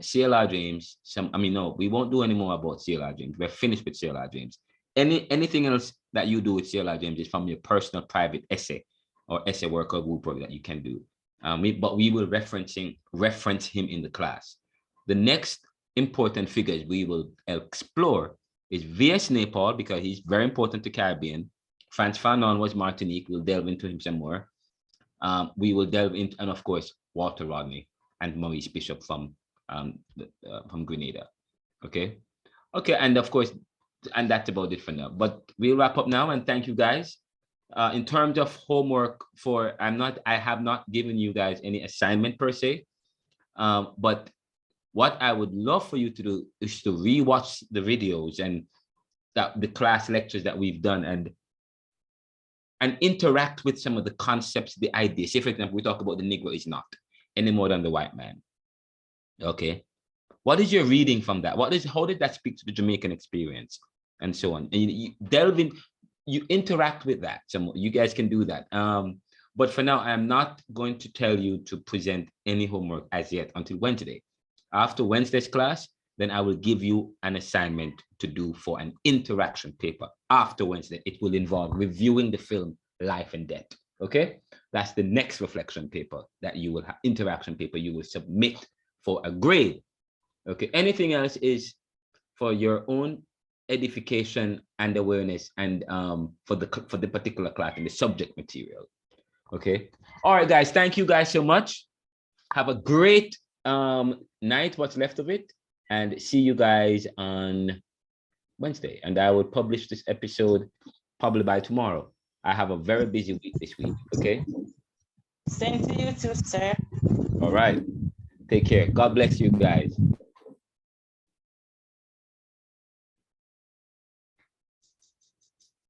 C.L.R. James. We won't do any more about C.L.R. James. We're finished with C.L.R. James. Anything else that you do with C.L.R. James is from your personal private essay or essay work or group project that you can do. But we will reference him in the class. The next important figures we will explore is V.S. Naipaul, because he's very important to Caribbean. Frantz Fanon was Martinique. We'll delve into him some more. We will delve into, and of course, Walter Rodney and Maurice Bishop from Grenada. Okay, and of course, and that's about it for now. But we'll wrap up now, and thank you guys. In terms of homework, I have not given you guys any assignment per se, but what I would love for you to do is to rewatch the videos and the class lectures that we've done and interact with some of the concepts, the ideas. Say, for example, we talk about the Negro is not any more than the white man. Okay, what is your reading from that? How did that speak to the Jamaican experience and so on? And you delve in, you interact with that. You guys can do that. But for now, I am not going to tell you to present any homework as yet until Wednesday. After Wednesday's class, then I will give you an assignment to do for an interaction paper. After Wednesday, it will involve reviewing the film Life and Death. Okay, that's the next reflection paper that you will have, interaction paper you will submit for a grade. Okay, anything else is for your own edification and awareness, and for the particular class and the subject material. Okay, all right, guys, thank you guys so much. Have a great night, what's left of it, and see you guys on Wednesday. And I will publish this episode probably by tomorrow. I have a very busy week this week. Okay, same to you too, sir. All right, take care. God bless you guys.